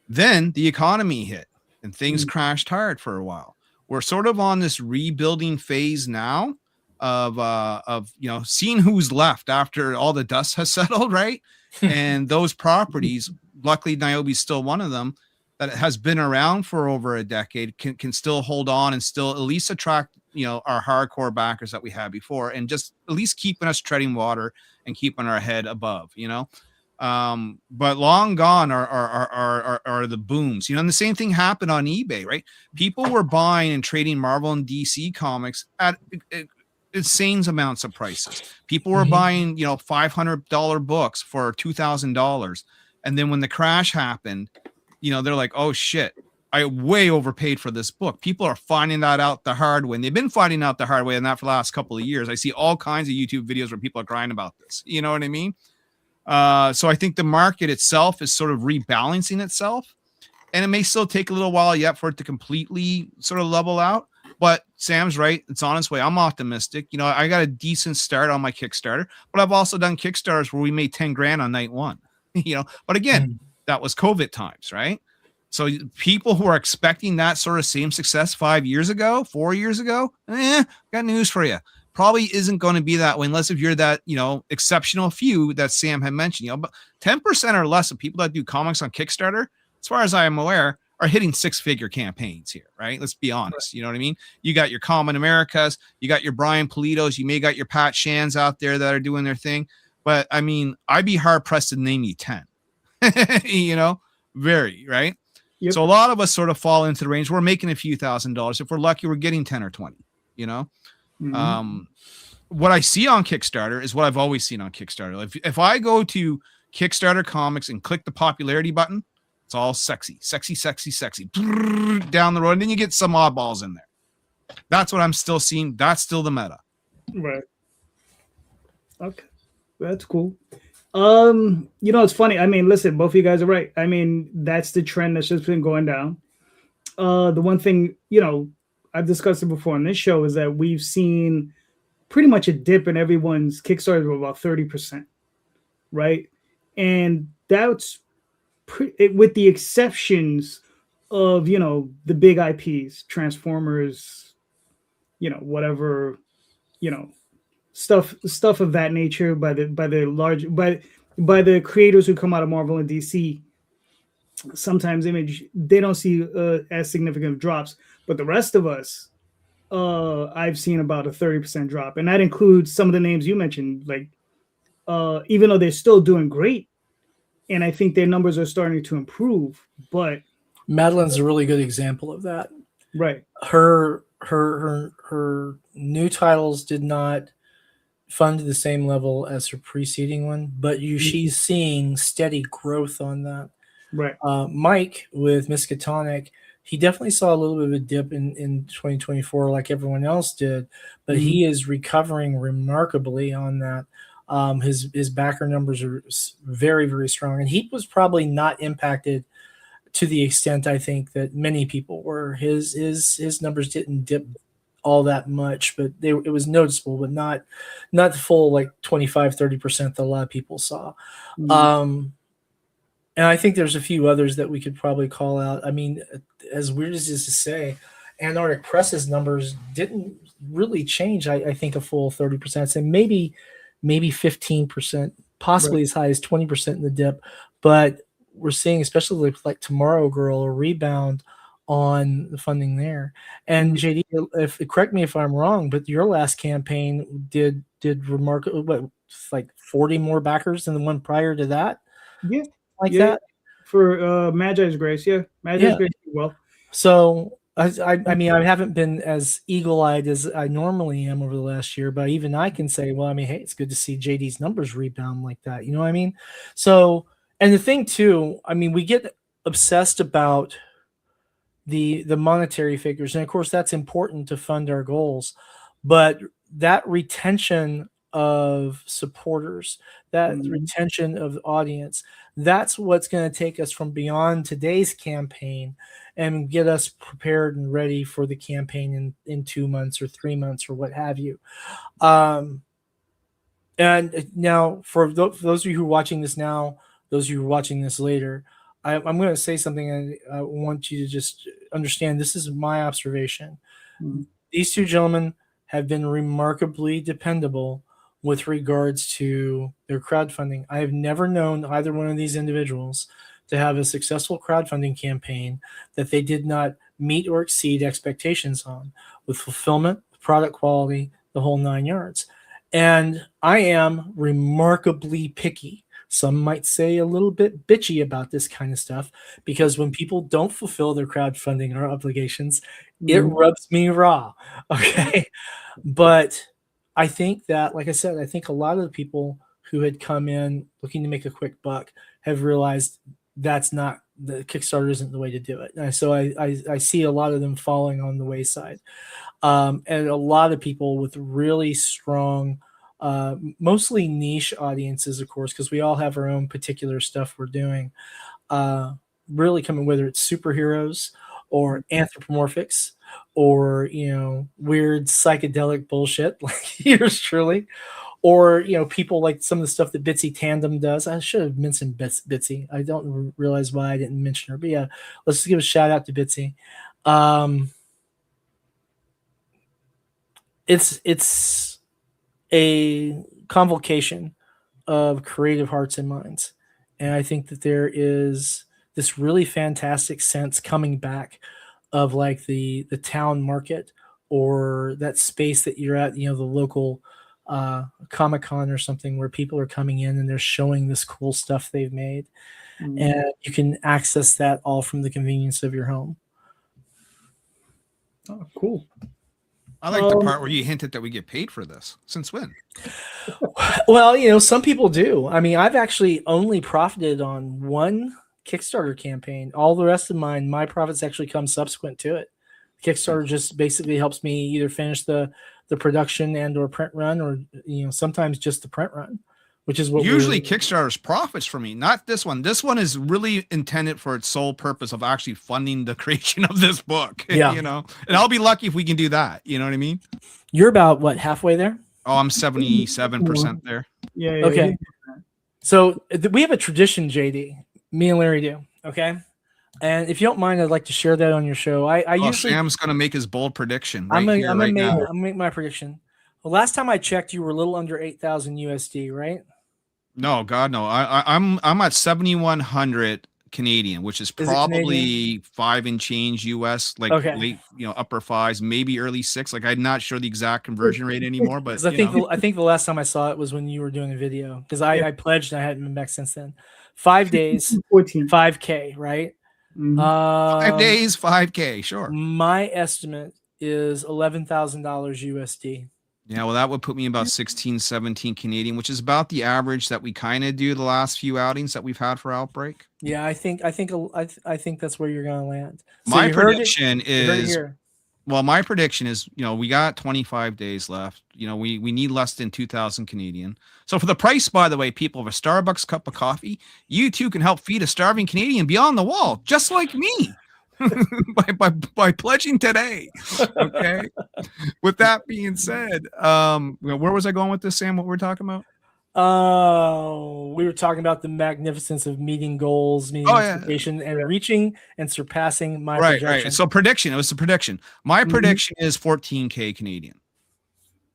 Then the economy hit and things crashed hard for a while. We're sort of on this rebuilding phase now of seeing who's left after all the dust has settled, right? And those properties, luckily Niobe's still one of them, that has been around for over a decade, can still hold on and still at least attract our hardcore backers that we had before, and just at least keeping us treading water and keeping our head above. But long gone are the booms. And the same thing happened on eBay, right? People were buying and trading Marvel and DC comics at insane amounts of prices. People were buying $500 books for $2,000, and then when the crash happened, they're like, oh shit, I way overpaid for this book. People are finding that out the hard way, and they've been finding out the hard way, and that for the last couple of years. I see all kinds of YouTube videos where people are crying about this. You know what I mean? So I think the market itself is sort of rebalancing itself, and it may still take a little while yet for it to completely sort of level out. But Sam's right. It's on its way. I'm optimistic. I got a decent start on my Kickstarter, but I've also done Kickstarters where we made 10 grand on night one, but again, that was COVID times, right? So people who are expecting that sort of same success 5 years ago, 4 years ago, got news for you. Probably isn't going to be that way unless if you're that, exceptional few that Sam had mentioned, but 10% or less of people that do comics on Kickstarter, as far as I am aware, are hitting 6-figure campaigns here, right? Let's be honest. You know what I mean? You got your Common Americas, you got your Brian Politos, you may got your Pat Shans out there that are doing their thing. But I mean, I'd be hard pressed to name you 10, very, right? Yep. So a lot of us sort of fall into the range. We're making a few $1,000s. If we're lucky, we're getting 10 or 20, What I see on Kickstarter is what I've always seen on Kickstarter. If I go to Kickstarter comics and click the popularity button, it's all sexy down the road. And then you get some oddballs in there. That's what I'm still seeing. That's still the meta. Right. Okay. That's cool. It's funny. I mean, listen, both of you guys are right. I mean, that's the trend that's just been going down. The one thing, I've discussed it before on this show is that we've seen pretty much a dip in everyone's Kickstarter of about 30%, right? And that's with the exceptions of, the big IPs, Transformers, whatever, stuff of that nature by the creators who come out of Marvel and DC. Sometimes Image, they don't see as significant drops, but the rest of us, I've seen about a 30% drop, and that includes some of the names you mentioned. Like, even though they're still doing great, and I think their numbers are starting to improve, but Madeline's a really good example of that. right, Her new titles did not fund to the same level as her preceding one, but she's seeing steady growth on that. right, Mike with Miskatonic, he definitely saw a little bit of a dip in 2024 like everyone else did, but he is recovering remarkably on that. His backer numbers are very, very strong, and he was probably not impacted to the extent I think that many people were. His numbers didn't dip all that much, but it was noticeable, but not the full like 25-30% that a lot of people saw. And I think there's a few others that we could probably call out. I mean, as weird as it is to say, Antarctic Press's numbers didn't really change. I think a full 30%, so maybe 15%, possibly as high as 20% in the dip. But we're seeing, especially like Tomorrow Girl, a rebound on the funding there. And JD, correct me if I'm wrong, but your last campaign did remarkable. What, like 40 more backers than the one prior to that? Yeah. Like that for Magi's Grace, Magi's Grace. Well, so I mean, I haven't been as eagle-eyed as I normally am over the last year, but even I can say, well, I mean, hey, it's good to see JD's numbers rebound like that. You know what I mean? So, and the thing too, I mean, we get obsessed about the monetary figures, and of course, that's important to fund our goals, but that retention of supporters, that retention of the audience, that's what's going to take us from beyond today's campaign and get us prepared and ready for the campaign in 2 months or 3 months or what have you. And now for those of you who are watching this now, those of you who are watching this later, I'm going to say something I want you to just understand. This is my observation. These two gentlemen have been remarkably dependable with regards to their crowdfunding. I have never known either one of these individuals to have a successful crowdfunding campaign that they did not meet or exceed expectations on, with fulfillment, product quality, the whole 9 yards. And I am remarkably picky. Some might say a little bit bitchy about this kind of stuff, because when people don't fulfill their crowdfunding or obligations, it rubs me raw. Okay. But I think that, like I said, I think a lot of the people who had come in looking to make a quick buck have realized that's not, the Kickstarter isn't the way to do it. And so I see a lot of them falling on the wayside. And a lot of people with really strong, mostly niche audiences, of course, because we all have our own particular stuff we're doing, really coming, whether it's superheroes or anthropomorphics, or, you know, weird psychedelic bullshit like yours truly, or, you know, people like some of the stuff that Bitsy Tandem does. I should have mentioned Bitsy. I don't realize why I didn't mention her, but yeah, let's just give a shout out to Bitsy. It's a convocation of creative hearts and minds, and I think that there is this really fantastic sense coming back of like the town market, or that space that you're at, you know, the local Comic-Con or something, where people are coming in and they're showing this cool stuff they've made, and you can access that all from the convenience of your home. Oh, cool. I like the part where you hinted that we get paid for this. Since when? Well, you know, some people do. I mean, I've actually only profited on one Kickstarter campaign. All the rest of my profits actually come subsequent to it. Kickstarter just basically helps me either finish the production and or print run, or, you know, sometimes just the print run, which is what usually Kickstarter's profits for me, not this one. This one is really intended for its sole purpose of actually funding the creation of this book. Yeah. You know, and I'll be lucky if we can do that. You know what I mean? You're about what, halfway there? Oh, I'm 77% there. Yeah. Okay. So we have a tradition, JD. Me and Larry do. Okay. And if you don't mind, I'd like to share that on your show. I usually, Sam's going to make his bold prediction. I'm gonna make my prediction. Well, last time I checked, you were a little under 8,000 USD, right? No, God, no. I'm at 7,100 Canadian, which is Is it probably 5 and change US, like Okay. late, upper 5s, maybe early 6. Like I'm not sure the exact conversion rate anymore, but 'Cause I think the last time I saw it was when you were doing a video, because I pledged and I hadn't been back since then. 5 days, 14. 5K, right? Mhm. 5 days, 5K, sure. My estimate is $11,000 USD. Yeah, well, that would put me about 16, 17 Canadian, which is about the average that we kind of do the last few outings that we've had for Outbreak. Yeah, I think that's where you're gonna land. So My you heard prediction you heard it is, here. well, my prediction is, we got 25 days left. We need less than 2,000 Canadian. So for the price, by the way, people, of a Starbucks cup of coffee, you too can help feed a starving Canadian beyond the wall, just like me. by pledging today. Okay. With that being said, where was I going with this, Sam? What we're talking about? We were talking about the magnificence of meeting goals, meeting expectation, and reaching and surpassing my projection. Right. So prediction. It was the prediction. My prediction is 14K Canadian.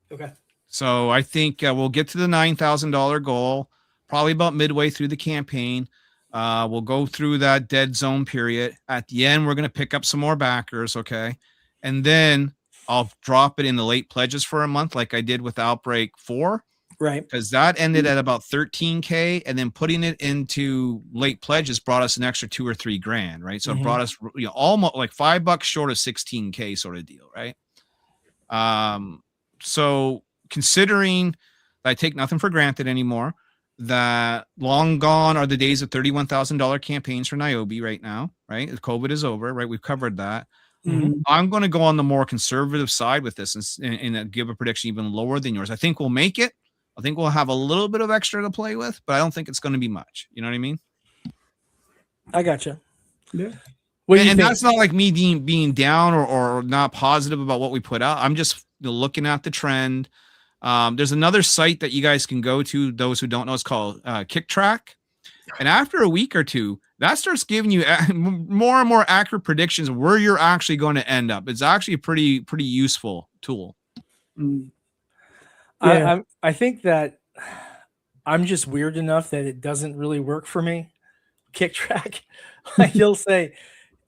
Okay. So I think we'll get to the $9,000 goal probably about midway through the campaign. We'll go through that dead zone period. At the end, we're going to pick up some more backers, okay? And then I'll drop it in the late pledges for a month like I did with Outbreak 4. Right. Because that ended at about 13K, and then putting it into late pledges brought us an extra $2 or $3 grand, right? So it brought us almost like $5 short of 16K sort of deal, right? So considering that I take nothing for granted anymore, that long gone are the days of $31,000 campaigns for Niobe right now, right? COVID is over, right? We've covered that. I'm going to go on the more conservative side with this and give a prediction even lower than yours. I think we'll make it. I think we'll have a little bit of extra to play with, but I don't think it's going to be much. You know what I mean? I gotcha. Yeah. And that's not like me being down or not positive about what we put out. I'm just looking at the trend. There's another site that you guys can go to. Those who don't know, it's called KickTrack. And after a week or two, that starts giving you more and more accurate predictions of where you're actually going to end up. It's actually a pretty useful tool. Yeah. I think that I'm just weird enough that it doesn't really work for me. KickTrack, like you'll say,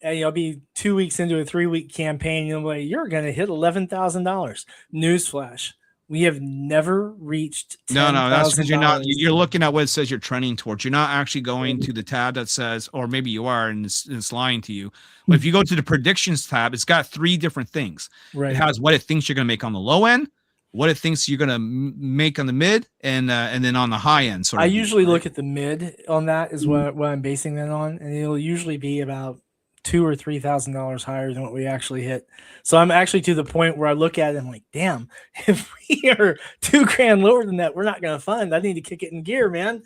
I'll be 2 weeks into a 3-week campaign. You'll be like, you're going to hit $11,000. Newsflash. We have never reached $10,000. No, that's because you're looking at what it says you're trending towards. You're not actually going to the tab that says, or maybe you are and it's lying to you. But if you go to the predictions tab, it's got 3 different things. Right. It has what it thinks you're going to make on the low end, what it thinks you're going to make on the mid, and then on the high end. I usually look at the mid on that is what I'm basing that on. And it'll usually be about $2,000 or $3,000 higher than what we actually hit. So I'm actually to the point where I look at it and I'm like, damn, if we are $2,000 lower than that, we're not going to fund. I need to kick it in gear, man.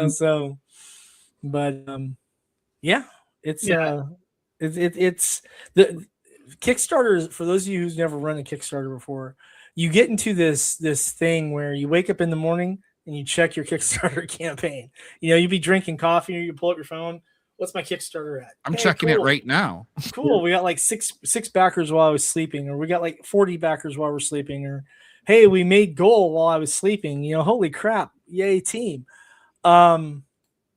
So, but it's the Kickstarter. For those of you who's never run a Kickstarter before, you get into this thing where you wake up in the morning and you check your Kickstarter campaign. You'd be drinking coffee or you pull up your phone. What's my Kickstarter at? I'm checking it right now. Cool. We got like six backers while I was sleeping, or we got like 40 backers while we're sleeping, or hey, we made goal while I was sleeping. Holy crap. Yay, team. And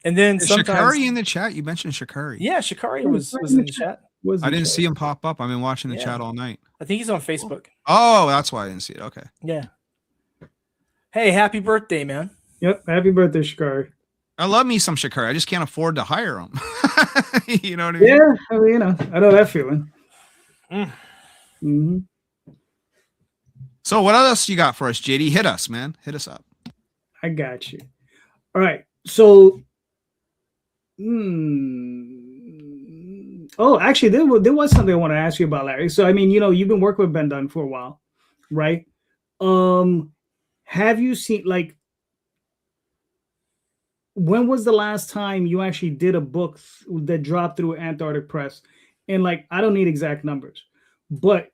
then Is sometimes Shikari in the chat? You mentioned Shikari. Yeah, Shikari was in the chat. I didn't see him pop up. I've been watching the chat all night. I think he's on Facebook. Oh, that's why I didn't see it. Okay. Yeah. Hey, happy birthday, man. Yep. Happy birthday, Shikari. I love me some Shikari. I just can't afford to hire him. You know what I mean? Yeah, I know that feeling. So what else you got for us, JD? Hit us, man. Hit us up. I got you. All right. So, actually, there was something I want to ask you about, Larry. So, you've been working with Ben Dunn for a while, right? Have you seen, when was the last time you actually did a book that dropped through Antarctic Press? And I don't need exact numbers, but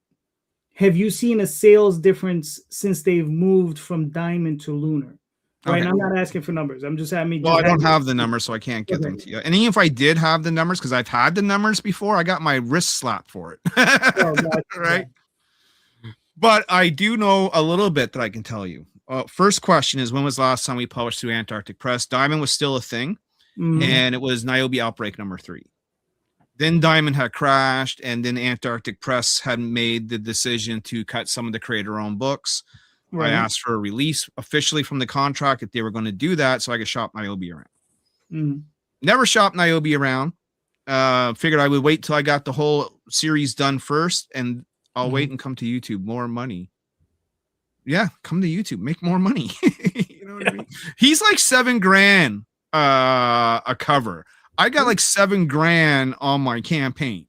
have you seen a sales difference since they've moved from Diamond to Lunar? Right. Okay. I'm not asking for numbers. I'm just having. Well, I don't have the numbers, so I can't get them to you. And even if I did have the numbers, because I've had the numbers before, I got my wrist slapped for it. Right. But I do know a little bit that I can tell you. First question is, when was the last time we published through Antarctic Press? Diamond was still a thing. and it was Niobe Outbreak number 3. Then Diamond had crashed, and then Antarctic Press had made the decision to cut some of the creator-owned books. Right. I asked for a release officially from the contract if they were going to do that, so I could shop Niobe around. Never shopped Niobe around. Figured I would wait till I got the whole series done first, and I'll wait and come to YouTube. More money. Yeah, come to YouTube, make more money. You know what I mean? He's like $7,000 a cover. I got like $7,000 on my campaign.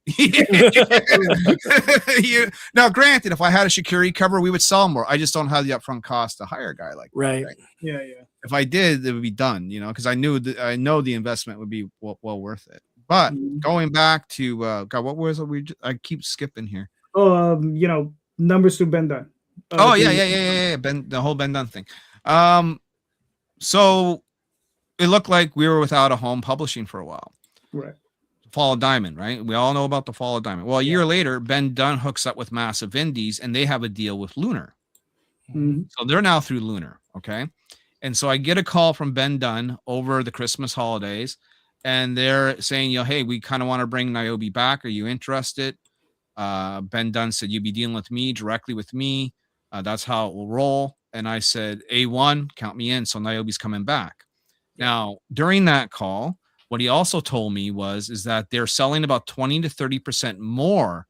Now, granted, if I had a Shikiri cover, we would sell more. I just don't have the upfront cost to hire a guy like that, right? Yeah. If I did, it would be done, because I know the investment would be well worth it. But going back to God, what was it? I keep skipping here. Numbers to Ben Dunn. Ben, the whole Ben Dunn thing. So it looked like we were without a home publishing for a while. Right. Fall of Diamond, right? We all know about the Fall of Diamond. Well, a year later, Ben Dunn hooks up with Massive Indies, and they have a deal with Lunar. So they're now through Lunar, okay? And so I get a call from Ben Dunn over the Christmas holidays, and they're saying, hey, we kind of want to bring Niobe back. Are you interested? Ben Dunn said, you'd be dealing with me, directly with me. That's how it will roll. And I said, A1, count me in. So Niobe's coming back. Now, during that call, what he also told me is that they're selling about 20 to 30% more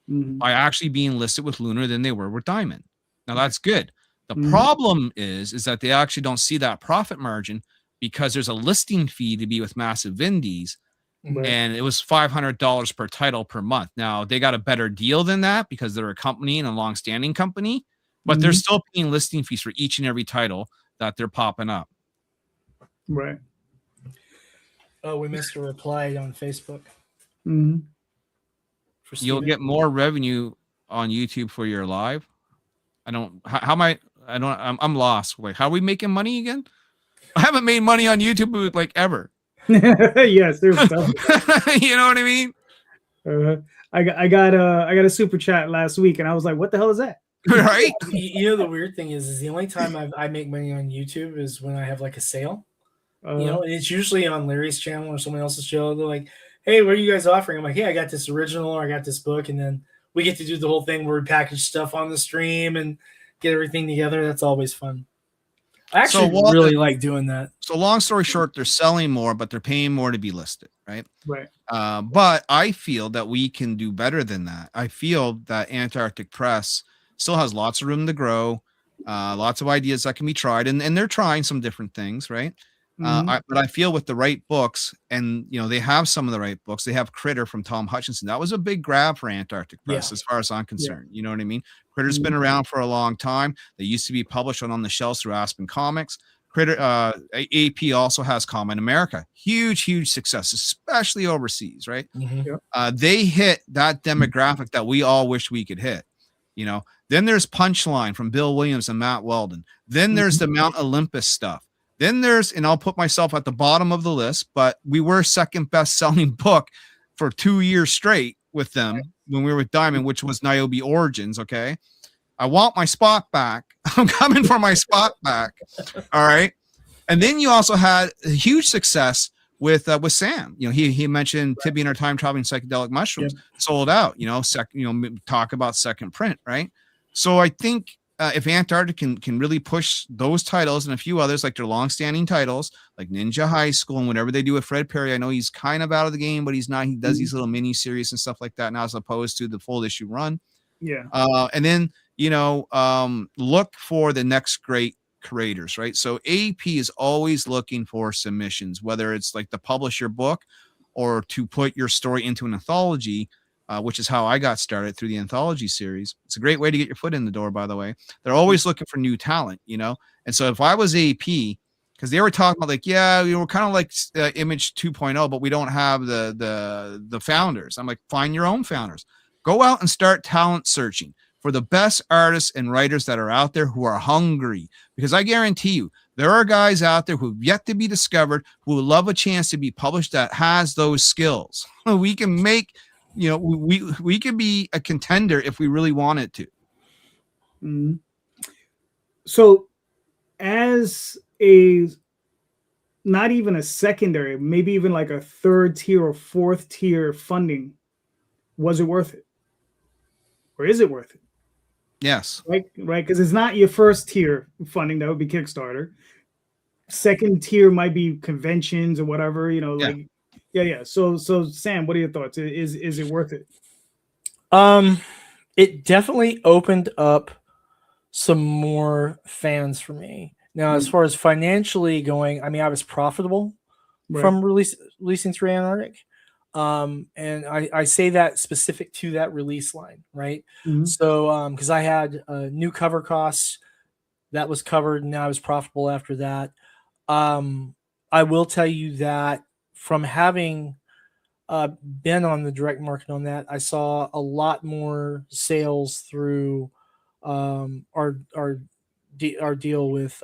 by actually being listed with Lunar than they were with Diamond. Now, that's good. The problem is that they actually don't see that profit margin because there's a listing fee to be with Massive Indies, and it was $500 per title per month. Now, they got a better deal than that because they're a company and a long-standing company, but they're still paying listing fees for each and every title that they're popping up. Right. Oh, we missed a reply on Facebook. You'll get more revenue on YouTube for your live. I'm lost. Wait, how are we making money again? I haven't made money on YouTube like ever. Yes, there's stuff. You know what I mean? I got a super chat last week, and I was like, "What the hell is that?" Right? The weird thing is the only time I make money on YouTube is when I have like a sale. And it's usually on Larry's channel or someone else's channel. They're like, "Hey, what are you guys offering?" I'm like, "Hey, I got this original, or I got this book," and then we get to do the whole thing where we package stuff on the stream and get everything together. That's always fun. I actually really like doing that. So long story short, they're selling more, but they're paying more to be listed, right? Right. But I feel that we can do better than that. I feel that Antarctic Press still has lots of room to grow, lots of ideas that can be tried, and they're trying some different things, right? But I feel with the right books, and they have some of the right books. They have Critter from Tom Hutchinson. That was a big grab for Antarctic Press, as far as I'm concerned. You know what I mean? Critter's been around for a long time. They used to be published on the shelves through Aspen Comics. Critter AP also has Common America. Huge success, especially overseas, right? They hit that demographic that we all wish we could hit. Then there's Punchline from Bill Williams and Matt Weldon. Then there's the Mount Olympus stuff. Then there's, and I'll put myself at the bottom of the list, but we were second best selling book for 2 years straight with them when we were with Diamond, which was Niobe Origins. Okay. I want my spot back. I'm coming for my spot back. All right. And then you also had a huge success with Sam. He mentioned Tibby and Our Time Traveling Psychedelic Mushrooms sold out, talk about second print. Right. So I think, if Antarctic can really push those titles and a few others, like their long-standing titles, like Ninja High School and whatever they do with Fred Perry, I know he's kind of out of the game, but he's not. He does these little mini series and stuff like that now, as opposed to the full issue run. Yeah. And then look for the next great creators, right? So AP is always looking for submissions, whether it's like to publish your book or to put your story into an anthology. Which is how I got started through the anthology series. It's a great way to get your foot in the door, by the way. They're always looking for new talent, And so if I was AP, because they were talking about like, we're kind of like Image 2.0, but we don't have the founders. I'm like, find your own founders. Go out and start talent searching for the best artists and writers that are out there who are hungry. Because I guarantee you, there are guys out there who've yet to be discovered who would love a chance to be published that has those skills. We can make... we could be a contender if we really wanted to. So as a not even a secondary, maybe even like a third tier or fourth tier funding, was it worth it? Or is it worth it? Yes. Right? Because it's not your first tier funding, that would be Kickstarter. Second tier might be conventions or whatever, yeah. So Sam, what are your thoughts? Is it worth it? It definitely opened up some more fans for me. Now, as far as financially going, I mean, I was profitable from releasing 3 Antarctic. And I say that specific to that release line, right? So, because I had new cover costs that was covered, and now I was profitable after that. I will tell you that from having been on the direct market on that, I saw a lot more sales through our deal with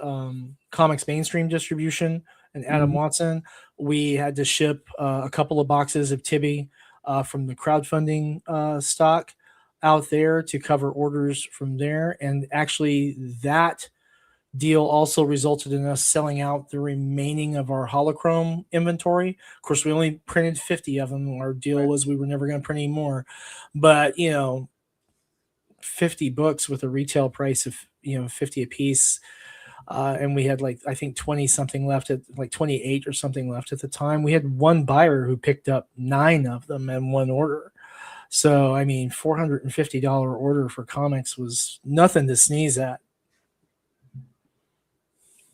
Comics Mainstream Distribution and Adam Watson. We had to ship a couple of boxes of Tibby from the crowdfunding stock out there to cover orders from there. And actually that deal also resulted in us selling out the remaining of our holochrome inventory. Of course, we only printed 50 of them. Our deal was we were never going to print any more. But, 50 books with a retail price of, 50 a piece. And we had I think 20 something left at 28 or something left at the time. We had one buyer who picked up 9 of them in one order. So, I mean, $450 order for comics was nothing to sneeze at.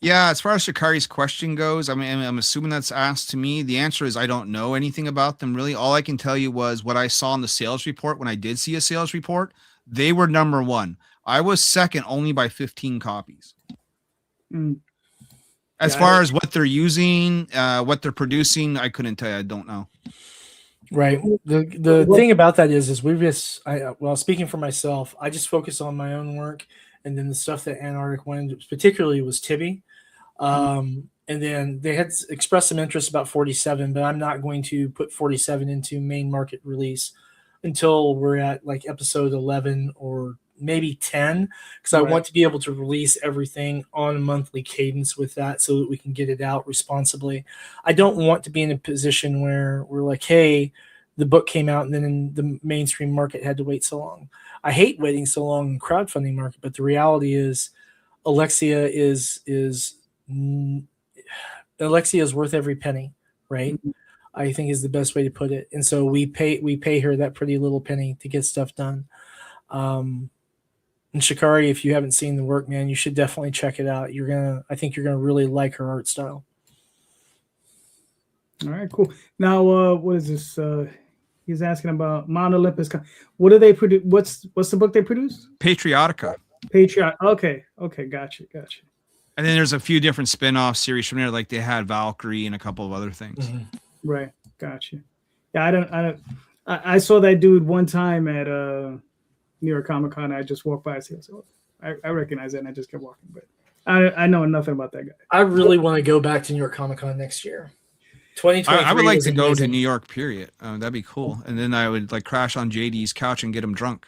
Yeah, as far as Shikari's question goes, I mean, I'm assuming that's asked to me. The answer is I don't know anything about them, really. All I can tell you was what I saw in the sales report. When I did see a sales report, they were number 1. I was second only by 15 copies. As far as what they're using, what they're producing, I couldn't tell you. I don't know. Right. The thing about that is we've just, speaking for myself, I just focus on my own work. And then the stuff that Antarctic wanted, particularly, was Tibby. And then they had expressed some interest about 47, but I'm not going to put 47 into main market release until we're at episode 11 or maybe 10, because I want to be able to release everything on a monthly cadence with that so that we can get it out responsibly. I don't want to be in a position where we're like, hey, the book came out and then the mainstream market had to wait so long. I hate waiting so long in crowdfunding market, but the reality is Alexia is worth every penny, right? I think is the best way to put it. And so we pay her that pretty little penny to get stuff done. And Shikari, if you haven't seen the work, man, you should definitely check it out. I think you're gonna really like her art style. All right, cool. Now, what is this? He's asking about Mount Olympus. What do they produce? What's the book they produce? Patriotica. Okay, gotcha. And then there's a few different spin-off series from there, like they had Valkyrie and a couple of other things. Right, gotcha. Yeah, I saw that dude one time at New York Comic Con. I just walked by. So I recognize that, and I just kept walking. But I know nothing about that guy. I really want to go back to New York Comic Con next year. 2023. I would like to go to New York, period. That'd be cool. And then I would crash on JD's couch and get him drunk.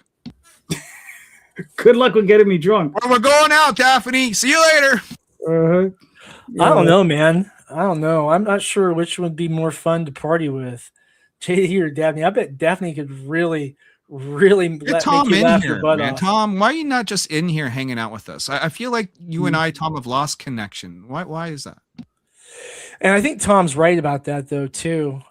Good luck with getting me drunk. Well, we're going out, Daphne. See you later. Yeah. I don't know, man. I don't know. I'm not sure which would be more fun to party with, JD or Daphne. I bet Daphne could really Get Tom make you in laugh your here, butt man. off. Tom, why are you not just in here hanging out with us? I feel like you and I, Tom, have lost connection. Why is that? And I think Tom's right about that, though, too.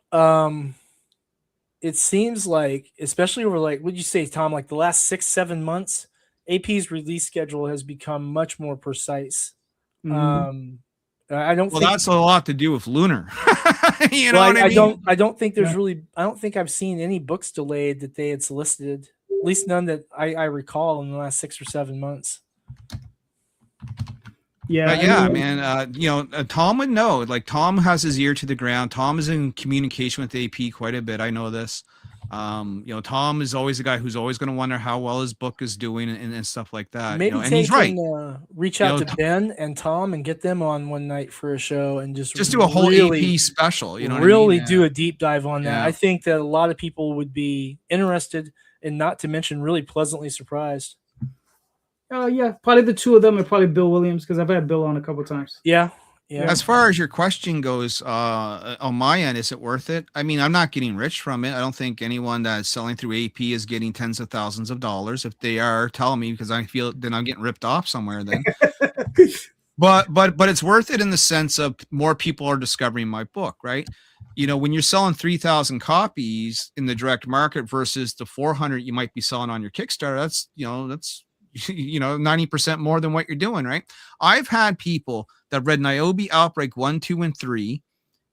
It seems like, especially over what'd you say, Tom, the last 6-7 months, AP's release schedule has become much more precise. I don't think that's a lot to do with Lunar. You know what I mean? I don't think there's I don't think I've seen any books delayed that they had solicited, at least none that I recall in the last 6 or 7 months. Yeah, man. Tom would know. Tom has his ear to the ground. Tom is in communication with AP quite a bit. I know this. Tom is always the guy who's always going to wonder how well his book is doing and stuff like that. Maybe and he's right. Reach out to Ben and Tom and get them on one night for a show and just do a whole AP special. Do a deep dive on that. I think that a lot of people would be interested and not to mention really pleasantly surprised. Yeah, probably the two of them and probably Bill Williams, because I've had Bill on a couple of times. Yeah. Yeah. As far as your question goes, on my end, is it worth it? I mean, I'm not getting rich from it. I don't think anyone that's selling through AP is getting tens of thousands of dollars. If they are, tell me, because I feel then I'm getting ripped off somewhere then. But it's worth it in the sense of more people are discovering my book, right? You know, when you're selling 3,000 copies in the direct market versus the 400 you might be selling on your Kickstarter, that's 90% more than what you're doing, right? I've had people that read Niobe Outbreak 1, 2, and 3,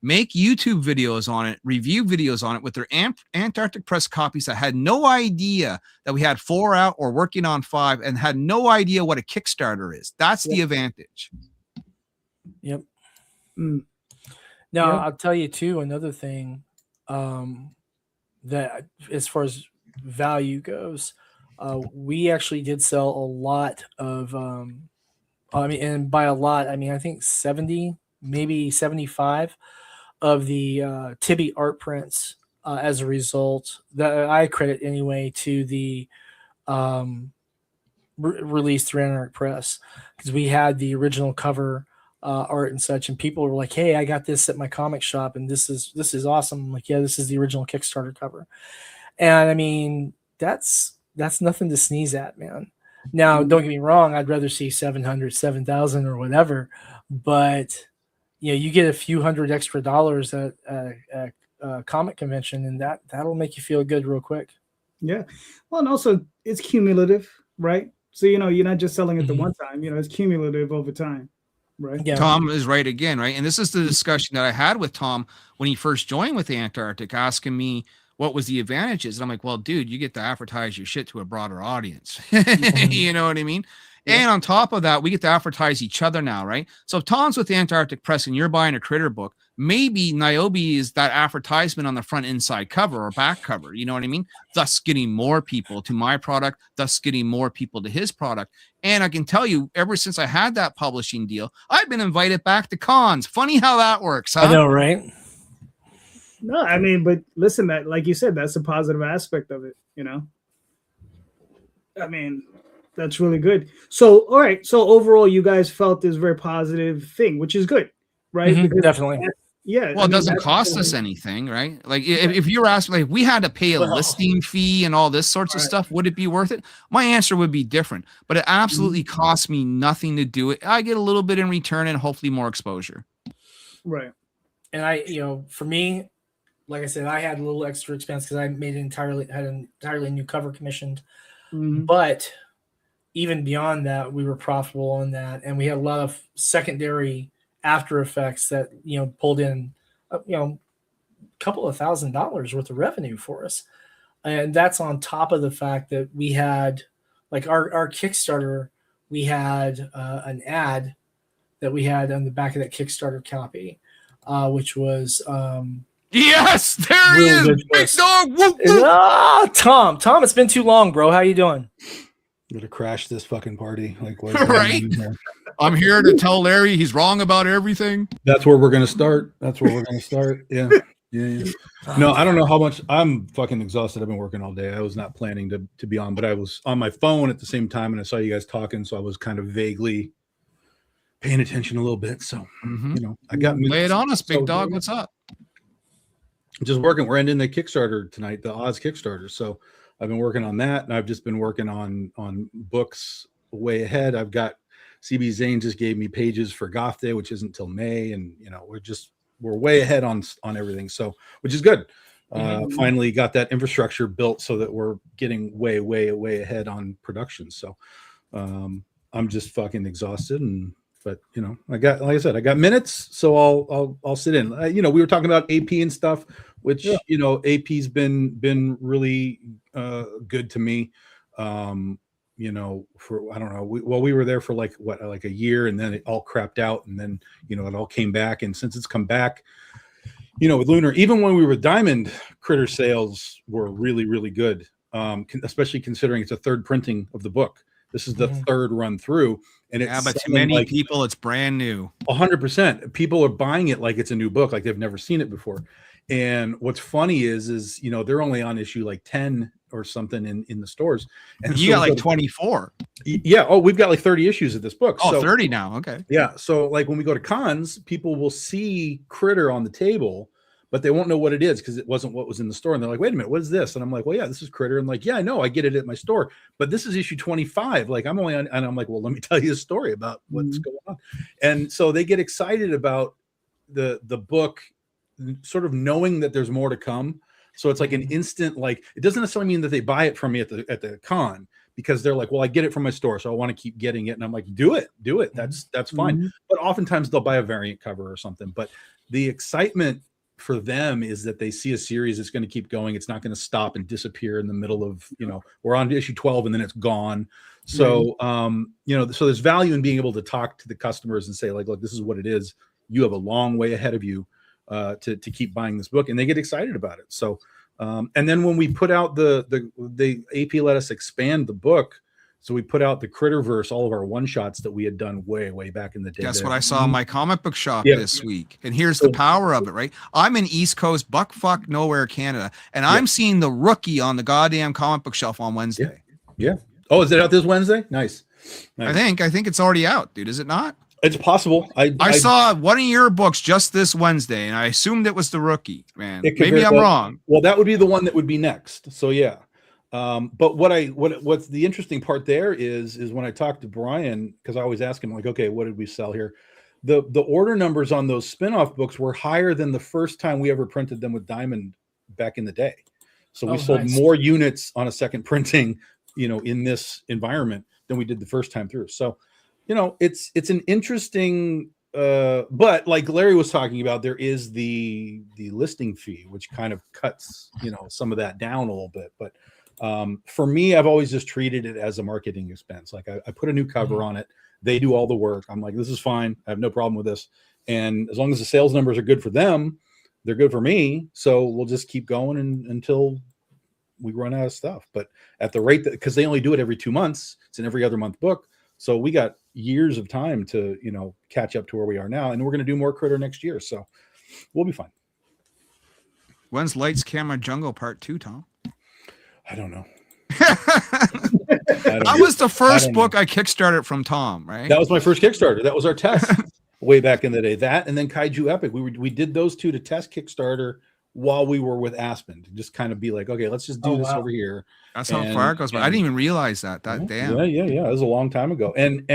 make YouTube videos on it, review videos on it with their Antarctic Press copies that had no idea that we had 4 out or working on 5 and had no idea what a Kickstarter is. That's the advantage. Yep. Mm. Now, Yeah. I'll tell you too, another thing that as far as value goes, we actually did sell a lot of, and by a lot, I mean, I think 70, maybe 75 of the Tibby art prints as a result that I credit anyway to the release through Antarctic Press, because we had the original cover art and such, and people were like, "Hey, I got this at my comic shop, and this is awesome." I'm like, yeah, this is the original Kickstarter cover, and I mean that's nothing to sneeze at, man. Now, don't get me wrong, I'd rather see 700, 7,000 or whatever, but you get a few hundred extra dollars at a comic convention, and that'll make you feel good real quick. Yeah. Well, and also it's cumulative, right? So, you're not just selling it the one time, it's cumulative over time, right? Yeah. Tom is right again, right? And this is the discussion that I had with Tom when he first joined with the Antarctic, asking me what was the advantages. And I'm like, well, dude, you get to advertise your shit to a broader audience. You know what I mean? Yeah. And on top of that, we get to advertise each other now, right? So if Tom's with the Antarctic Press and you're buying a Critter book, maybe Niobe is that advertisement on the front inside cover or back cover. You know what I mean? Thus getting more people to my product, thus getting more people to his product. And I can tell you, ever since I had that publishing deal, I've been invited back to cons. Funny how that works, huh? I know, right? No, I mean, but listen, that, like you said, that's a positive aspect of it, I mean, that's really good. So, all right. So overall, you guys felt this very positive thing, which is good, right? Mm-hmm, definitely. Yeah. Well, it doesn't cost us anything, right? Like if you're asking, like, we had to pay a listing fee and all this sorts of stuff, would it be worth it? My answer would be different, but it absolutely costs me nothing to do it. I get a little bit in return and hopefully more exposure. Right. And for me, like I said, I had a little extra expense because I made an entirely new cover commissioned. But even beyond that, we were profitable on that, and we had a lot of secondary after effects that pulled in a couple of $1,000s worth of revenue for us, and that's on top of the fact that we had, like, our Kickstarter, we had an ad that we had on the back of that Kickstarter copy, which was yes, there he is, big dog. Whoop, whoop. Tom, it's been too long, bro. How you doing? I'm gonna crash this fucking party. Like, what? Right? I'm here to tell Larry he's wrong about everything. That's where we're gonna start. Yeah. No, I don't know how much. I'm fucking exhausted. I've been working all day. I was not planning to be on, but I was on my phone at the same time, and I saw you guys talking, so I was kind of vaguely paying attention a little bit. So I got lay it on us, big dog. What's up? Just working. We're ending the Kickstarter tonight, the Oz Kickstarter. So I've been working on that, and I've just been working on books way ahead. I've got CB Zane just gave me pages for Goth Day, which isn't till May, and we're way ahead on everything. So, which is good. Finally got that infrastructure built so that we're getting way ahead on production. So I'm just fucking exhausted, but I got, like I said, I got minutes, so I'll sit in. We were talking about AP and stuff, which AP's been really good to me. For I don't know, we were there for like a year, and then it all crapped out, and then it all came back, and since it's come back, with Lunar, even when we were Diamond, Critter sales were really good, especially considering it's a third printing of the book. This is the third run through, and it's but to many people, it's brand new. 100%. People are buying it like it's a new book, like they've never seen it before. And what's funny is they're only on issue like 10 or something in the stores. And You so got like 24. Yeah. Oh, we've got like 30 issues of this book. Oh, So 30 now. Okay. yeah. So like when we go to cons, people will see Critter on the table, but they won't know what it is because it wasn't what was in the store. And they're like, wait a minute, what is this? And I'm like, well, yeah, this is Critter. And like, yeah, I know, I get it at my store, but this is issue 25. Like I'm only on, and I'm like, well, let me tell you a story about what's going on. And so they get excited about the book, sort of knowing that there's more to come. So it's like an instant, like, it doesn't necessarily mean that they buy it from me at the con, because they're like, well, I get it from my store, so I want to keep getting it. And I'm like, do it. That's fine. But oftentimes they'll buy a variant cover or something. But the excitement for them is that they see a series that's going to keep going. It's not going to stop and disappear in the middle of, we're on to issue 12 and then it's gone. So, so there's value in being able to talk to the customers and say, like, look, this is what it is. You have a long way ahead of you to keep buying this book, and they get excited about it. So, and then when we put out the AP let us expand the book, so we put out the Critterverse, all of our one shots that we had done way back in the day. Guess what I saw in my comic book shop this week, and here's the power of it, right? I'm in East Coast, buckfuck nowhere, Canada, and I'm seeing the Rookie on the goddamn comic book shelf on Wednesday. Yeah. Oh, is it out this Wednesday? Nice. I think it's already out, dude. Is it not? It's possible. I saw one of your books just this Wednesday, and I assumed it was the Rookie. Man, maybe I'm wrong. Well, that would be the one that would be next. So yeah. But what's the interesting part there is when I talked to Brian, because I always ask him, like, okay, what did we sell here? The order numbers on those spin-off books were higher than the first time we ever printed them with Diamond back in the day. So we sold more units on a second printing, in this environment than we did the first time through. So, it's an interesting, but like Larry was talking about, there is the listing fee, which kind of cuts, some of that down a little bit. But for me, I've always just treated it as a marketing expense. Like I put a new cover on it. They do all the work. I'm like, this is fine. I have no problem with this. And as long as the sales numbers are good for them, they're good for me. So we'll just keep going until we run out of stuff. But at the rate that, because they only do it every 2 months, it's an every other month book. So we got years of time to, catch up to where we are now. And we're going to do more Critter next year. So we'll be fine. When's Lights, Camera, Jungle Part 2, Tom? I don't know. That was the first book I kickstarted from Tom, right? That was my first Kickstarter. That was our test way back in the day. That and then Kaiju Epic. We did those two to test Kickstarter while we were with Aspen, to just kind of be like, okay, let's just do this over here. That's how far it goes. But I didn't even realize that. Damn. Yeah. It was a long time ago. And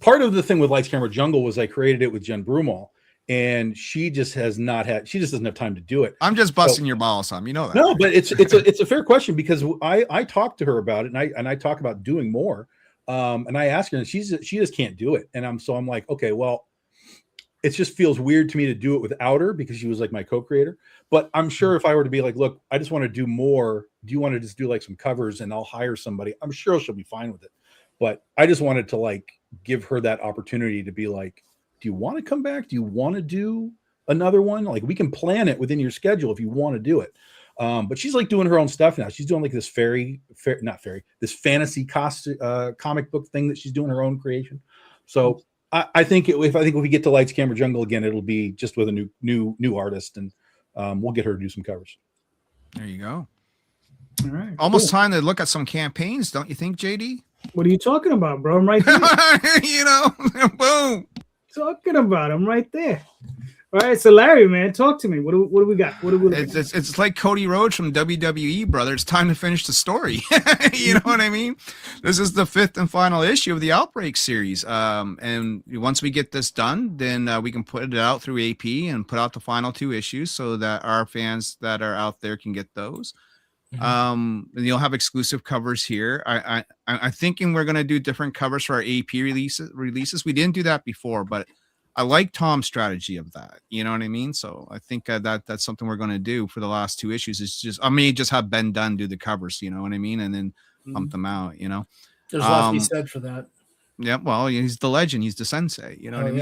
part of the thing with Lights, Camera, Jungle was I created it with Jen Broomall. And she just doesn't have time to do it. I'm just busting your balls, Tom. You know that. No, but it's a fair question, because I talked to her about it, and I talk about doing more. And I asked her, and she just can't do it. And I'm like, okay, well, it just feels weird to me to do it without her, because she was like my co-creator. But I'm sure if I were to be like, look, I just want to do more. Do you want to just do like some covers and I'll hire somebody? I'm sure she'll be fine with it. But I just wanted to like give her that opportunity to be like, do you want to come back? Do you want to do another one? Like, we can plan it within your schedule if you want to do it. But she's like doing her own stuff now. She's doing like this this fantasy comic book thing that she's doing her own creation. So I think if we get to Lights, Camera, Jungle again, it'll be just with a new artist, and we'll get her to do some covers. There you go. All right. Almost time to look at some campaigns, don't you think, JD? What are you talking about, bro? I'm right there. Boom. Talking about him right there. All right, so Larry, man, talk to me. What do we got? It's like Cody Rhodes from WWE, brother. It's time to finish the story. You know what I mean? This is the 5th and final issue of the Outbreak series. And once we get this done, then we can put it out through AP and put out the final 2 issues so that our fans that are out there can get those. And you'll have exclusive covers here. I'm thinking we're going to do different covers for our AP releases. We didn't do that before, but I like Tom's strategy of that. You know what I mean? So I think that's something we're going to do for the last 2 issues. It's just, I mean, just have Ben Dunn do the covers, you know what I mean? And then pump them out, There's a lot to be said for that. Yeah. Well, he's the legend. He's the sensei, you know what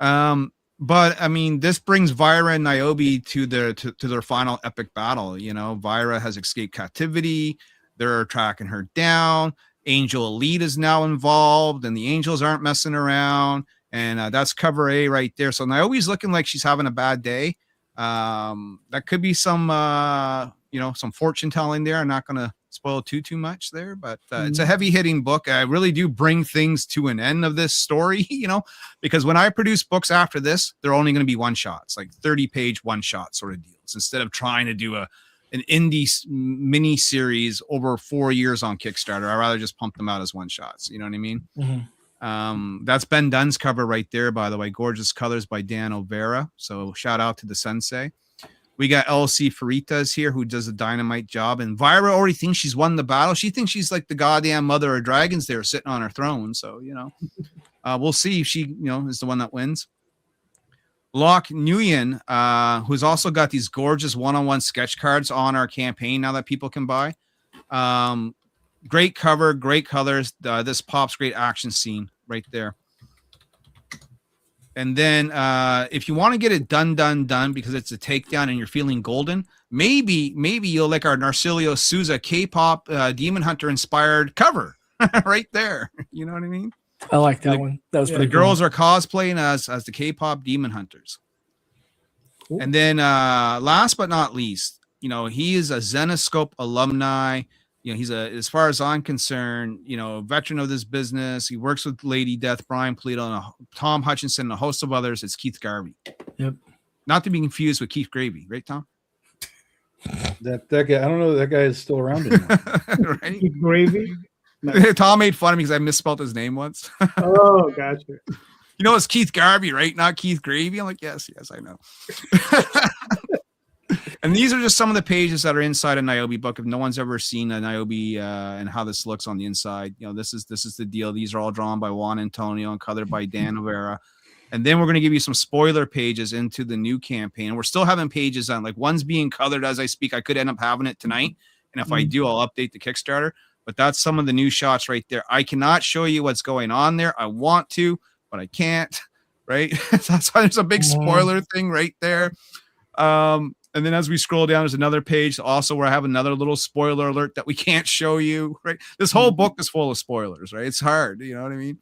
I mean? But I mean, this brings Vira and Niobe to their final epic battle. Vira has escaped captivity. They're tracking her down. Angel Elite is now involved, and the Angels aren't messing around. And that's cover A right there. So Niobe's looking like she's having a bad day. That could be some some fortune telling there. I'm not going to spoil too much there, but it's a heavy hitting book. I really do bring things to an end of this story, because when I produce books after this, they're only going to be one shots, like 30-page one shot sort of deals, instead of trying to do an indie mini series over 4 years on Kickstarter. I'd rather just pump them out as one shots. You know what I mean? Mm-hmm. That's Ben Dunn's cover right there, by the way. Gorgeous colors by Dan O'Vera. So shout out to the sensei. We got LC Faritas here, who does a dynamite job. And Vyra already thinks she's won the battle. She thinks she's like the goddamn mother of dragons there, sitting on her throne. So, we'll see if she, is the one that wins. Locke Nguyen, who's also got these gorgeous one-on-one sketch cards on our campaign now that people can buy. Great cover, great colors. This pops great action scene right there. And then if you want to get it done because it's a takedown and you're feeling golden, maybe you'll like our Narcilio Souza K-pop Demon Hunter inspired cover right there. You know what I mean? I like that one. That was the girls are cosplaying as the K-pop Demon Hunters. Cool. And then last but not least, he is a Zenoscope alumni. He's as far as I'm concerned, veteran of this business. He works with Lady Death, Brian Polito, and Tom Hutchinson, and a host of others. It's Keith Garvey. Yep. Not to be confused with Keith Gravy, right, Tom? That guy, I don't know. That guy is still around anymore. Right? Keith Gravy. No. Tom made fun of me because I misspelled his name once. Oh, gotcha. It's Keith Garvey, right? Not Keith Gravy. I'm like, yes, I know. And these are just some of the pages that are inside a Niobe book. If no one's ever seen a Niobe and how this looks on the inside, this is the deal. These are all drawn by Juan Antonio and colored by Dan O'Vera. And then we're going to give you some spoiler pages into the new campaign. We're still having pages on, like, one's being colored as I speak. I could end up having it tonight. And if I do, I'll update the Kickstarter. But that's some of the new shots right there. I cannot show you what's going on there. I want to, but I can't, right? That's why there's a big spoiler thing right there. And then as we scroll down, there's another page also where I have another little spoiler alert that we can't show you, right? This whole book is full of spoilers, right? It's hard, you know what I mean?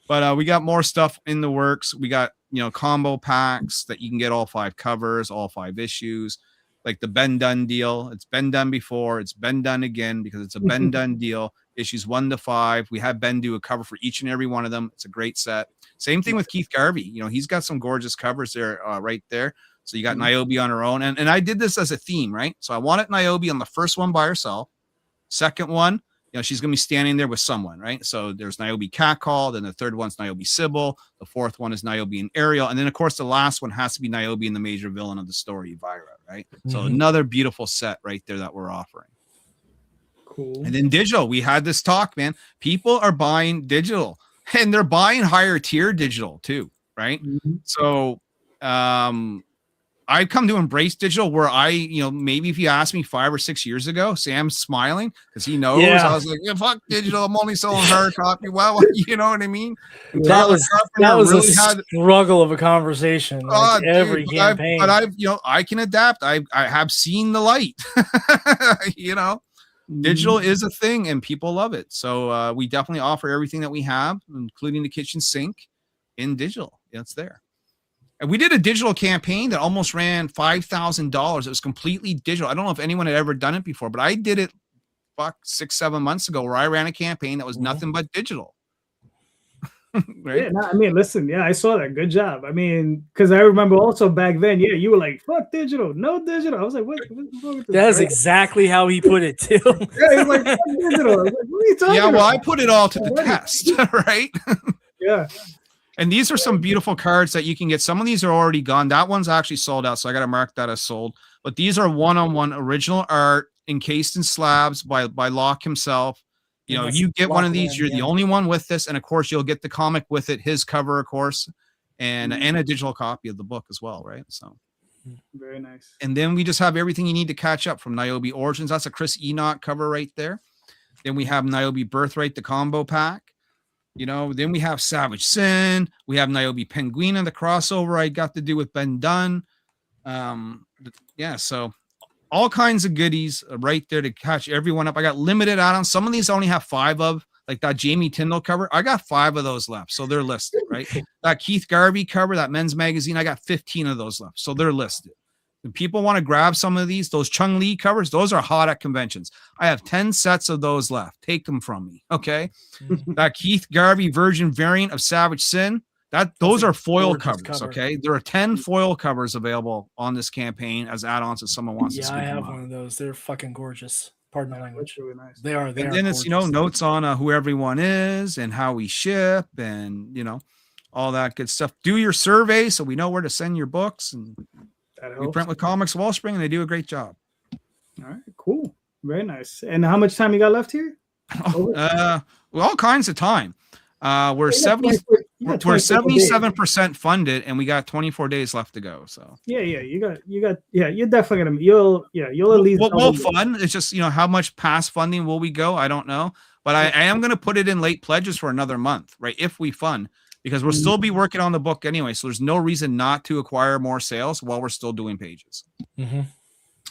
But we got more stuff in the works. We got, combo packs that you can get all 5 covers, all 5 issues, like the Ben Dunn deal. It's been done before. It's been done again because it's a Ben Dunn deal. Issues 1 to 5. We had Ben do a cover for each and every one of them. It's a great set. Same thing with Keith Garvey. He's got some gorgeous covers there, right there. So you got Niobe on her own. And I did this as a theme, right? So I wanted Niobe on the first one by herself. Second one, she's going to be standing there with someone, right? So there's Niobe Catcall. Then the third one's Niobe Sybil. The fourth one is Niobe and Ariel. And then, of course, the last one has to be Niobe and the major villain of the story, Vyra, right? So another beautiful set right there that we're offering. Cool. And then digital. We had this talk, man. People are buying digital. And they're buying higher tier digital too, right? So I've come to embrace digital where maybe if you asked me 5 or 6 years ago, Sam's smiling because he knows. I was like, yeah, fuck digital. I'm only selling hard copy. Well, you know what I mean? That was really a struggle of a conversation. Every campaign. But I can adapt. I have seen the light. Digital is a thing and people love it. So we definitely offer everything that we have, including the kitchen sink, in digital. It's there. And we did a digital campaign that almost ran $5,000. It was completely digital. I don't know if anyone had ever done it before, but I did it 6-7 months ago where I ran a campaign that was nothing but digital. Right? Yeah, no, I mean, listen, yeah, I saw that. Good job. I mean, because I remember also back then, yeah, you were like, fuck digital, no digital. I was like, what's wrong with this? That is exactly how he put it, too. Yeah, he's like, fuck digital. I was like, what are you talking about? Well, I put it all to the test, right? Yeah. And these are some beautiful cards that you can get. Some of these are already gone. That one's actually sold out, so I got to mark that as sold. But these are one-on-one original art encased in slabs by Locke himself. You get one of these, you're the only one with this, and of course you'll get the comic with it, his cover, of course, and a digital copy of the book as well, right? So very nice. And then we just have everything you need to catch up from Niobe Origins. That's a Chris Enoch cover right there. Then we have Niobe Birthright, the combo pack. Then we have Savage Sin. We have Niobe Penguina, the crossover I got to do with Ben Dunn. So all kinds of goodies right there to catch everyone up. I got limited add-ons. Some of these I only have 5 of, like that Jamie Tyndall cover. I got 5 of those left, so they're listed, right? That Keith Garvey cover, that men's magazine, I got 15 of those left, so they're listed. If people want to grab some of those Chung Lee covers, those are hot at conventions. I have 10 sets of those left. Take them from me. Okay. That Keith Garvey version variant of Savage Sin, those are foil covers. Cover. Okay. There are 10 foil covers available on this campaign as add-ons if someone wants to. Yeah, I have one of those. They're fucking gorgeous. Pardon my language. Really nice. They are. And then it's, notes on who everyone is and how we ship and, all that good stuff. Do your survey so we know where to send your books. And we print with Comics Wellspring, and they do a great job. All right, cool. Very nice. And how much time you got left here? All kinds of time. We're 77% funded, and we got 24 days left to go. So you're definitely gonna you'll at least we'll fund. It's just how much past funding will we go? I don't know, but I am gonna put it in late pledges for another month, right? If we fund, because we'll still be working on the book anyway, so there's no reason not to acquire more sales while we're still doing pages. Mm-hmm.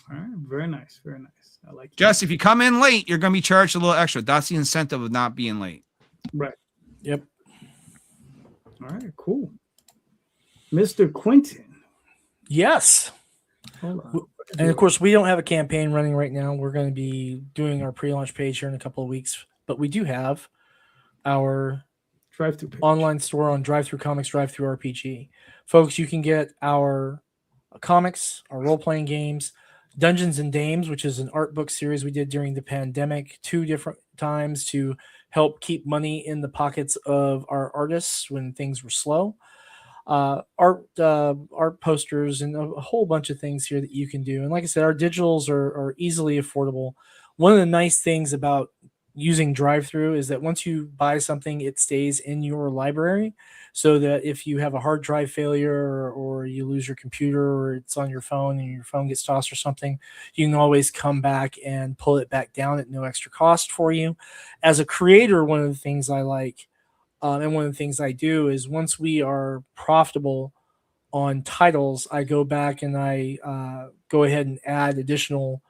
All right, very nice, very nice. I like. Jess, if you come in late, you're gonna be charged a little extra. That's the incentive of not being late. Right. Yep. All right, cool. Mr. Quinton. Yes. Hold on. And of course, we don't have a campaign running right now. We're going to be doing our pre-launch page here in a couple of weeks, but we do have our drive-through page. Online store on Drive-Thru Comics, Drive-Thru RPG. Folks, you can get our comics, our role-playing games, Dungeons and Dames, which is an art book series we did during the pandemic 2 different times to help keep money in the pockets of our artists when things were slow. Art posters, and a whole bunch of things here that you can do. And like I said, our digitals are easily affordable. One of the nice things about using drive-through is that once you buy something, it stays in your library, so that if you have a hard drive failure or you lose your computer or it's on your phone and your phone gets tossed or something, you can always come back and pull it back down at no extra cost for you. As a creator, one of the things I like and one of the things I do is once we are profitable on titles, I go back and I go ahead and add additional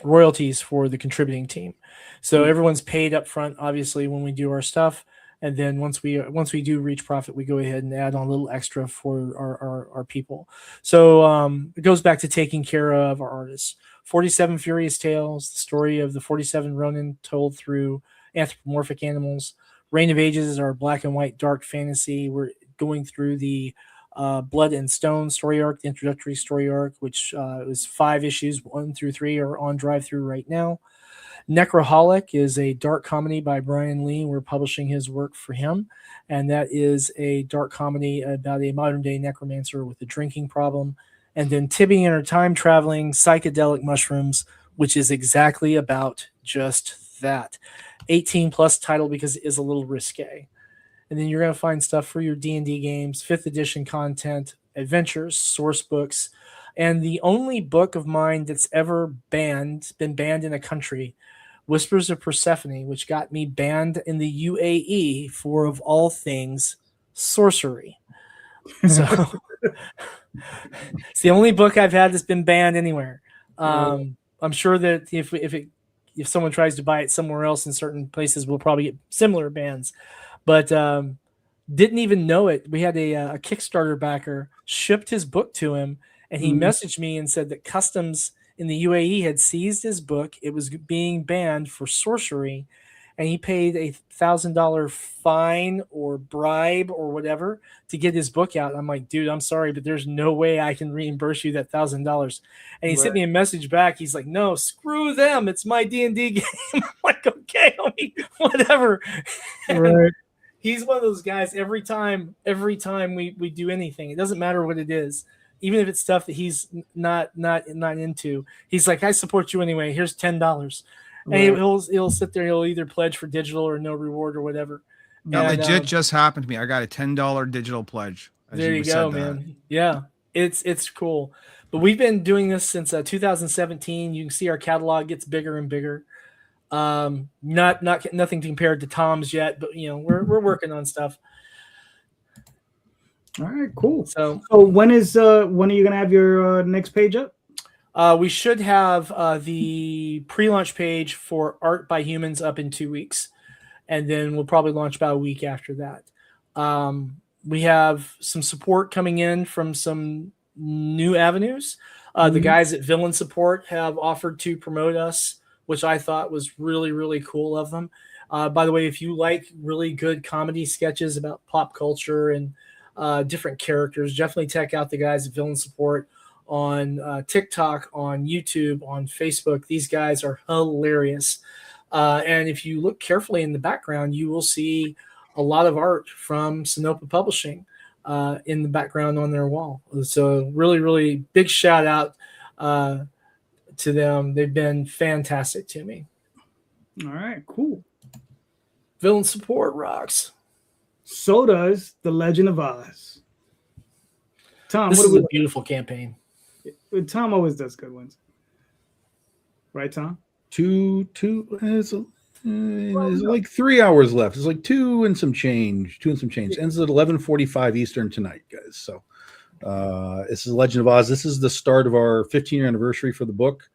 royalties for the contributing team. So everyone's paid up front, obviously, when we do our stuff. And then once we do reach profit, we go ahead and add on a little extra for our people. So it goes back to taking care of our artists. 47 Furious Tales, the story of the 47 Ronin told through anthropomorphic animals. Reign of Ages is our black and white dark fantasy. We're going through the Blood and Stone story arc, the introductory story arc, which was 5 issues, 1 through 3 are on drive-through right now. Necroholic is a dark comedy by Brian Lee. We're publishing his work for him, and that is a dark comedy about a modern-day necromancer with a drinking problem. And then Tibbing and Her Time-Traveling Psychedelic Mushrooms, which is exactly about just that. 18-plus title because it is a little risque. And then you're going to find stuff for your D&D games, 5th edition content, adventures, source books, and the only book of mine that's ever been banned in a country, Whispers of Persephone, which got me banned in the UAE for, of all things, sorcery. So it's the only book I've had that's been banned anywhere. I'm sure that if someone tries to buy it somewhere else in certain places, we'll probably get similar bans. But didn't even know it. We had a Kickstarter backer shipped his book to him, and he messaged me and said that customs in the UAE had seized his book. It was being banned for sorcery, and he paid $1,000 fine or bribe or whatever to get his book out. I'm like, dude, I'm sorry, but there's no way I can reimburse you that $1,000. And he sent me a message back. He's like, no, screw them. It's my D&D game. I'm like, okay, homie, whatever. Right. He's one of those guys. Every time we do anything, it doesn't matter what it is. Even if it's stuff that he's not into, he's like, I support you anyway. Here's $10. And he'll sit there. He'll either pledge for digital or no reward or whatever. That legit just happened to me. I got a $10 digital pledge. There you go, man. Yeah, it's cool. But we've been doing this since 2017. You can see our catalog gets bigger and bigger. Nothing compared to Tom's yet, but we're working on stuff. All right, cool. So when are you gonna have your next page up? We should have the pre-launch page for Art by Humans up in 2 weeks, and then we'll probably launch about a week after that. We have some support coming in from some new avenues. The guys at Villain Support have offered to promote us, which I thought was really, really cool of them. By the way, if you like really good comedy sketches about pop culture and different characters, definitely check out the guys at Villain Support on TikTok, on YouTube, on Facebook. These guys are hilarious. And if you look carefully in the background, you will see a lot of art from Sinopa Publishing in the background on their wall. So really, really big shout out to them. They've been fantastic to me. All right, cool. Villain Support rocks. So does The Legend of Oz. Tom, This what is do a beautiful campaign. Tom always does good ones. Right, Tom? There's like 3 hours left. It's like 2 and some change. Ends at 11:45 Eastern tonight, guys. So this is Legend of Oz. This is the start of our 15-year anniversary for the book.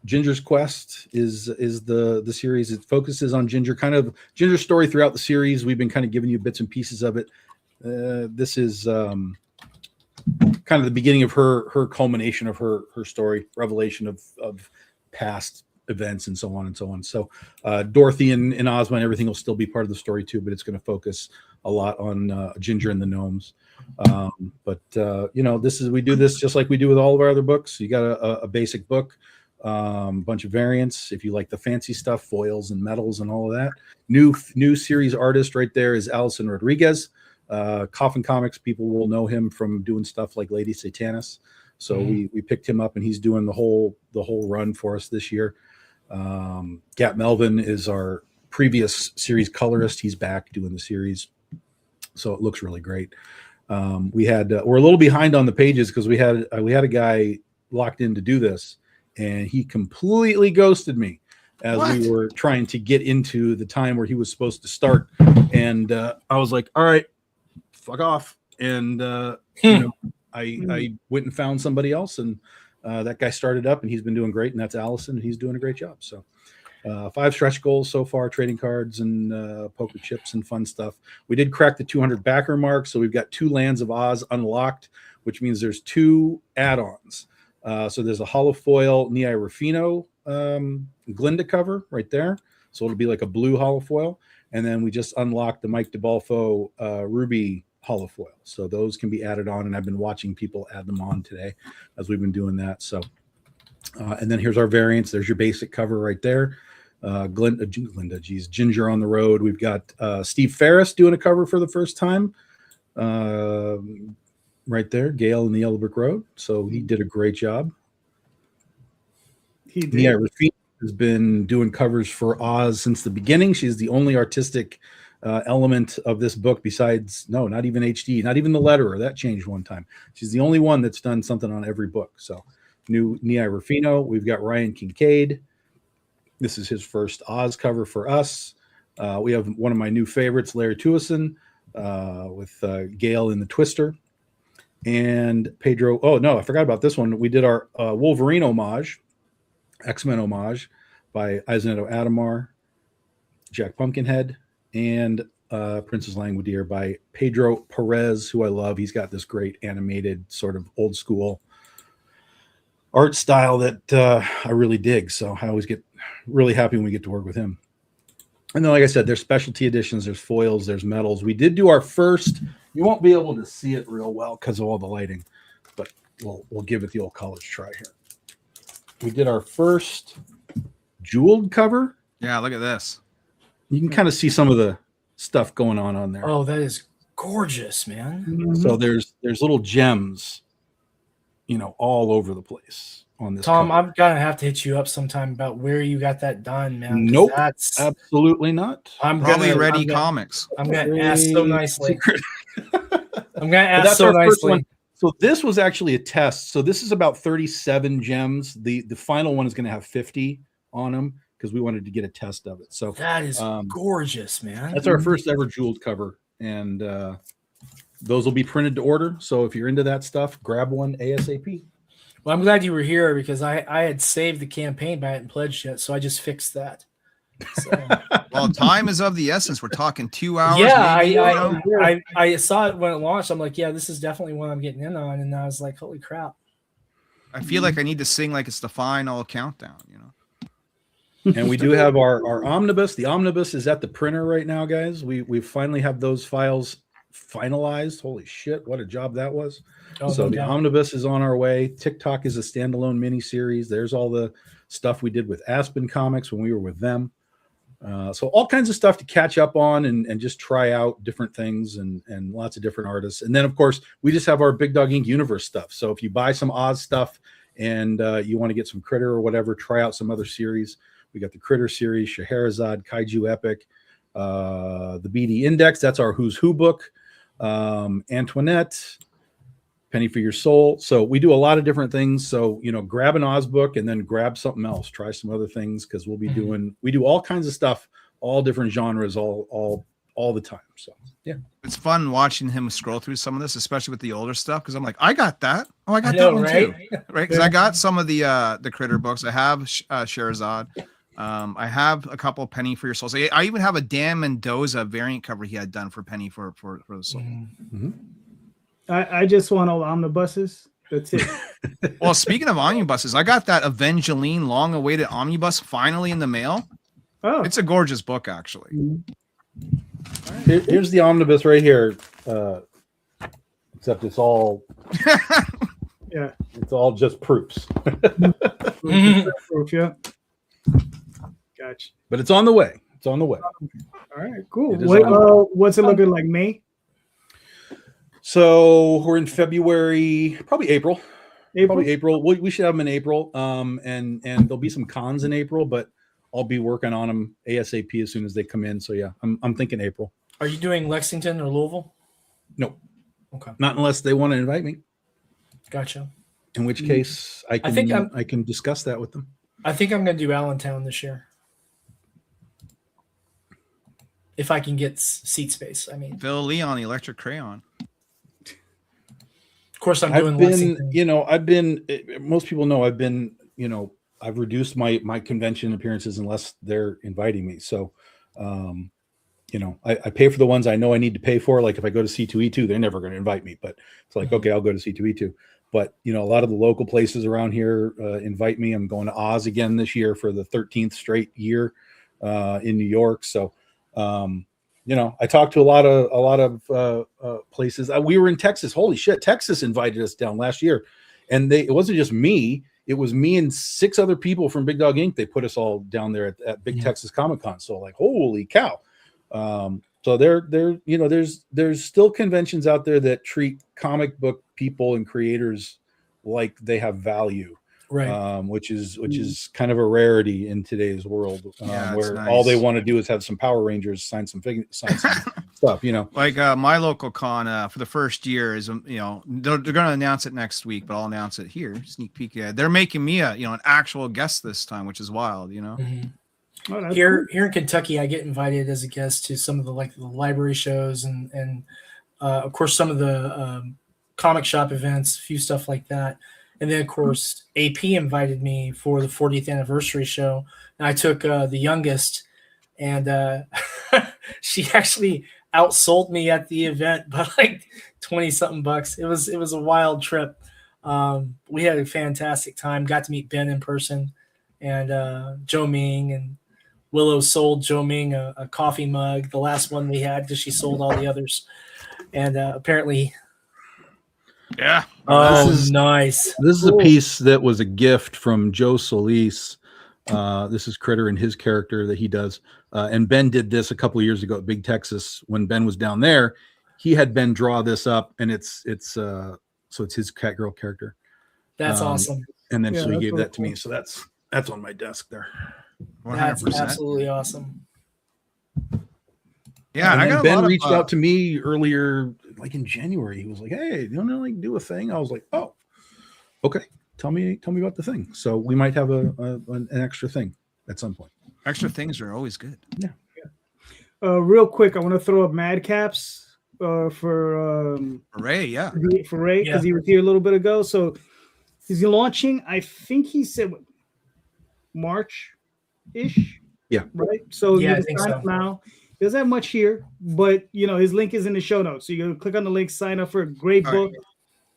Ginger's Quest is the series. It focuses on Ginger, kind of Ginger's story throughout the series. We've been kind of giving you bits and pieces of it. This is kind of the beginning of her culmination of her story, revelation of past events and so on and so on. So Dorothy and Ozma and everything will still be part of the story too, but it's going to focus a lot on Ginger and the gnomes. We do this just like we do with all of our other books. You got a basic book, bunch of variants. If you like the fancy stuff, foils and metals and all of that. New series artist right there is Allison Rodriguez. Coffin Comics people will know him from doing stuff like Lady Satanis. So we picked him up and he's doing the whole run for us this year. Gat Melvin is our previous series colorist. He's back doing the series. So it looks really great. We're a little behind on the pages because we had a guy locked in to do this and he completely ghosted me as we were trying to get into the time where he was supposed to start. And I was like, all right, fuck off. And I went and found somebody else, and that guy started up, and he's been doing great. And that's Allison, and he's doing a great job. So 5 stretch goals so far, trading cards and poker chips and fun stuff. We did crack the 200 backer mark, so we've got 2 Lands of Oz unlocked, which means there's 2 add-ons. So there's a holofoil Nia Rufino Glinda cover right there. So it'll be like a blue holofoil. And then we just unlocked the Mike DeBalfo Ruby holofoil. So those can be added on. And I've been watching people add them on today as we've been doing that. So, and then here's our variants. There's your basic cover right there. Ginger on the Road. We've got Steve Ferris doing a cover for the first time. Right there, Gale in the Yellow Brick Road. So he did a great job. He did. Yeah, Rafik has been doing covers for Oz since the beginning. She's the only artistic element of this book besides, not even HD, not even the letterer. That changed one time. She's the only one that's done something on every book. So new Nia Rufino. We've got Ryan Kincaid. This is his first Oz cover for us. We have one of my new favorites, Larry Tuason, with Gale in the Twister. And Pedro. Oh, no, I forgot about this one. We did our Wolverine homage, X-Men homage by Eisenetto Adamar, Jack Pumpkinhead, and Princess Langwedier by Pedro Perez, who I love. He's got this great animated sort of old school art style that I really dig. So I always get really happy when we get to work with him. And then, like I said, there's specialty editions, there's foils, there's metals. We did do our first. You won't be able to see it real well because of all the lighting, but we'll give it the old college try here. We did our first jeweled cover. Yeah, look at this. You can kind of see some of the stuff going on there. Oh, that is gorgeous, man. Mm-hmm. So there's little gems, all over the place on this. Tom, cover. I'm gonna have to hit you up sometime about where you got that done, man. Nope, that's absolutely not. Probably Ready Comics. I'm gonna ask so nicely. I'm gonna ask that's so our first nicely. one. So this was actually a test. So this is about 37 gems. The final one is going to have 50 on them because we wanted to get a test of it. So That is gorgeous, man. that's our first ever jeweled cover, and those will be printed to order. So if you're into that stuff, grab one ASAP. Well, I'm glad you were here because I had saved the campaign but I hadn't pledged yet, so I just fixed that. So, Well, time is of the essence. We're talking 2 hours. yeah, maybe, you know? I saw it when it launched. I'm like, yeah, this is definitely one I'm getting in on. And I was like, holy crap. I feel like I need to sing like it's the final countdown, you know. And we do have our omnibus. The omnibus is at the printer right now, guys. We finally have those files finalized. Holy shit, what a job that was. Oh, So no the doubt. omnibus is on our way. TikTok is a standalone mini series. There's all the stuff we did with Aspen Comics when we were with them. So all kinds of stuff to catch up on and just try out different things and lots of different artists. And then, of course, we just have our Big Dog Ink universe stuff. So if you buy some Oz stuff and you want to get some Critter or whatever, try out some other series. We got the Critter series, Scheherazade, Kaiju Epic, the BD Index. That's our Who's Who book. Antoinette, Penny for Your Soul. So we do a lot of different things. So, you know, grab an Oz book and then grab something else. Try some other things because we do all kinds of stuff, all different genres, all the time. So yeah, it's fun watching him scroll through some of this, especially with the older stuff. Because I'm like, I got that. Oh, I got that one too, right? Because I got some of the Critter books. I have Scheherazade. I have a couple of Penny for Your Soul. So I even have a Dan Mendoza variant cover he had done for Penny for the Soul. Mm-hmm. I just want all omnibuses. That's it. Well, speaking of omnibuses, I got that Evangeline long-awaited omnibus finally in the mail. Oh, It's a gorgeous book, actually. Here's the omnibus right here. Except it's all yeah. it's all just proofs. Proof, yeah. Gotcha. But it's on the way. It's on the way. All right, cool. It is What's it looking like, May? So we're in February, probably April. April? Probably April. We should have them in April. And there'll be some cons in April, but I'll be working on them ASAP as soon as they come in. So yeah, I'm thinking April. Are you doing Lexington or Louisville? No. Okay. Not unless they want to invite me. Gotcha. In which case I can discuss that with them. I think I'm going to do Allentown this year. If I can get seat space, I mean. Phil Leon, the Electric Crayon. Of course, I'm doing Lexington. Most people know I've reduced my convention appearances unless they're inviting me. So, I pay for the ones I know I need to pay for. Like if I go to C2E2, they're never going to invite me, but it's like, okay, I'll go to C2E2. But, a lot of the local places around here invite me. I'm going to Oz again this year for the 13th straight year in New York. So, I talked to a lot of places. We were in Texas. Holy shit. Texas invited us down last year. And it wasn't just me. It was me and 6 other people from Big Dog Ink. They put us all down there at Big Texas Comic Con. So like, holy cow. So there's still conventions out there that treat comic book people and creators like they have value. Right. Which is kind of a rarity in today's world, where nice. all they want to do is have some Power Rangers, sign some stuff, Like my local con for the first year is, they're going to announce it next week, but I'll announce it here. Sneak peek. They're making me an actual guest this time, which is wild, Mm-hmm. Oh, here in Kentucky, I get invited as a guest to some of the library shows and of course some of the comic shop events, a few stuff like that. And then, of course, AP invited me for the 40th anniversary show. And I took the youngest, and she actually outsold me at the event by like 20-something bucks. It was a wild trip. We had a fantastic time. Got to meet Ben in person, and Joe Ming, and Willow sold Joe Ming a coffee mug, the last one we had, because she sold all the others. And apparently... Yeah. Nice. This is a piece that was a gift from Joe Solis. This is Critter and his character that he does. And Ben did this a couple of years ago at Big Texas when Ben was down there. He had Ben draw this up, and it's his Catgirl character. That's awesome. And then so he gave really that to me. So that's on my desk there. 100%. That's absolutely awesome. Yeah, and I then got Ben reached out to me earlier, like in January. He was like, "Hey, you want to do a thing?" I was like, "Oh, okay. Tell me about the thing." So we might have an extra thing at some point. Extra things are always good. Yeah. Real quick, I want to throw up Madcaps for Ray, yeah. for Ray, because he was here a little bit ago. So he's launching. I think he said March-ish. Yeah. Right. So Yeah, you I can think sign so. up now. He doesn't have much here, but his link is in the show notes. So you can click on the link, sign up for a great All right. book.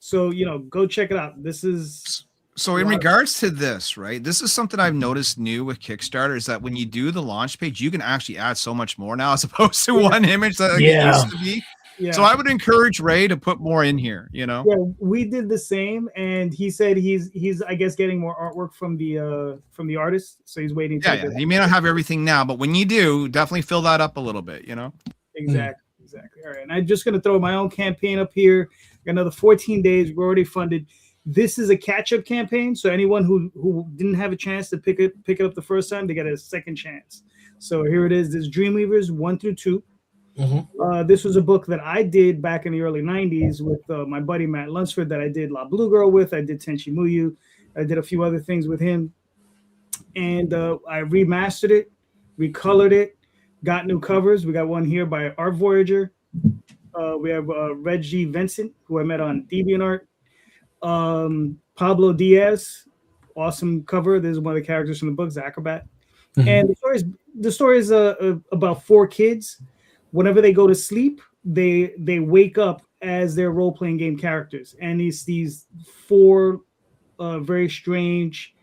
So go check it out. This is So in regards to this, right? This is something I've noticed new with Kickstarter is that when you do the launch page, you can actually add so much more now as opposed to one image that it used to be. yeah. So I would encourage Ray to put more in here, Yeah, we did the same, and he said he's I guess getting more artwork from the artist, so he's waiting. Yeah. You may not have everything now, but when you do, definitely fill that up a little bit, Exactly. All right, and I'm just gonna throw my own campaign up here. Got another 14 days. We're already funded. This is a catch-up campaign, so anyone who didn't have a chance to pick it up the first time, they get a second chance. So here it is. This Dreamweavers 1 through 2. Mm-hmm. This was a book that I did back in the early 90s with my buddy Matt Lunsford that I did La Blue Girl with. I did Tenchi Muyu. I did a few other things with him. And I remastered it, recolored it, got new covers. We got one here by Art Voyager. We have Reggie Vincent, who I met on DeviantArt. Pablo Diaz, awesome cover. This is one of the characters from the book, Acrobat. Mm-hmm. And the story is about 4 kids. Whenever they go to sleep, they wake up as their role-playing game characters, and it's these 4 very strange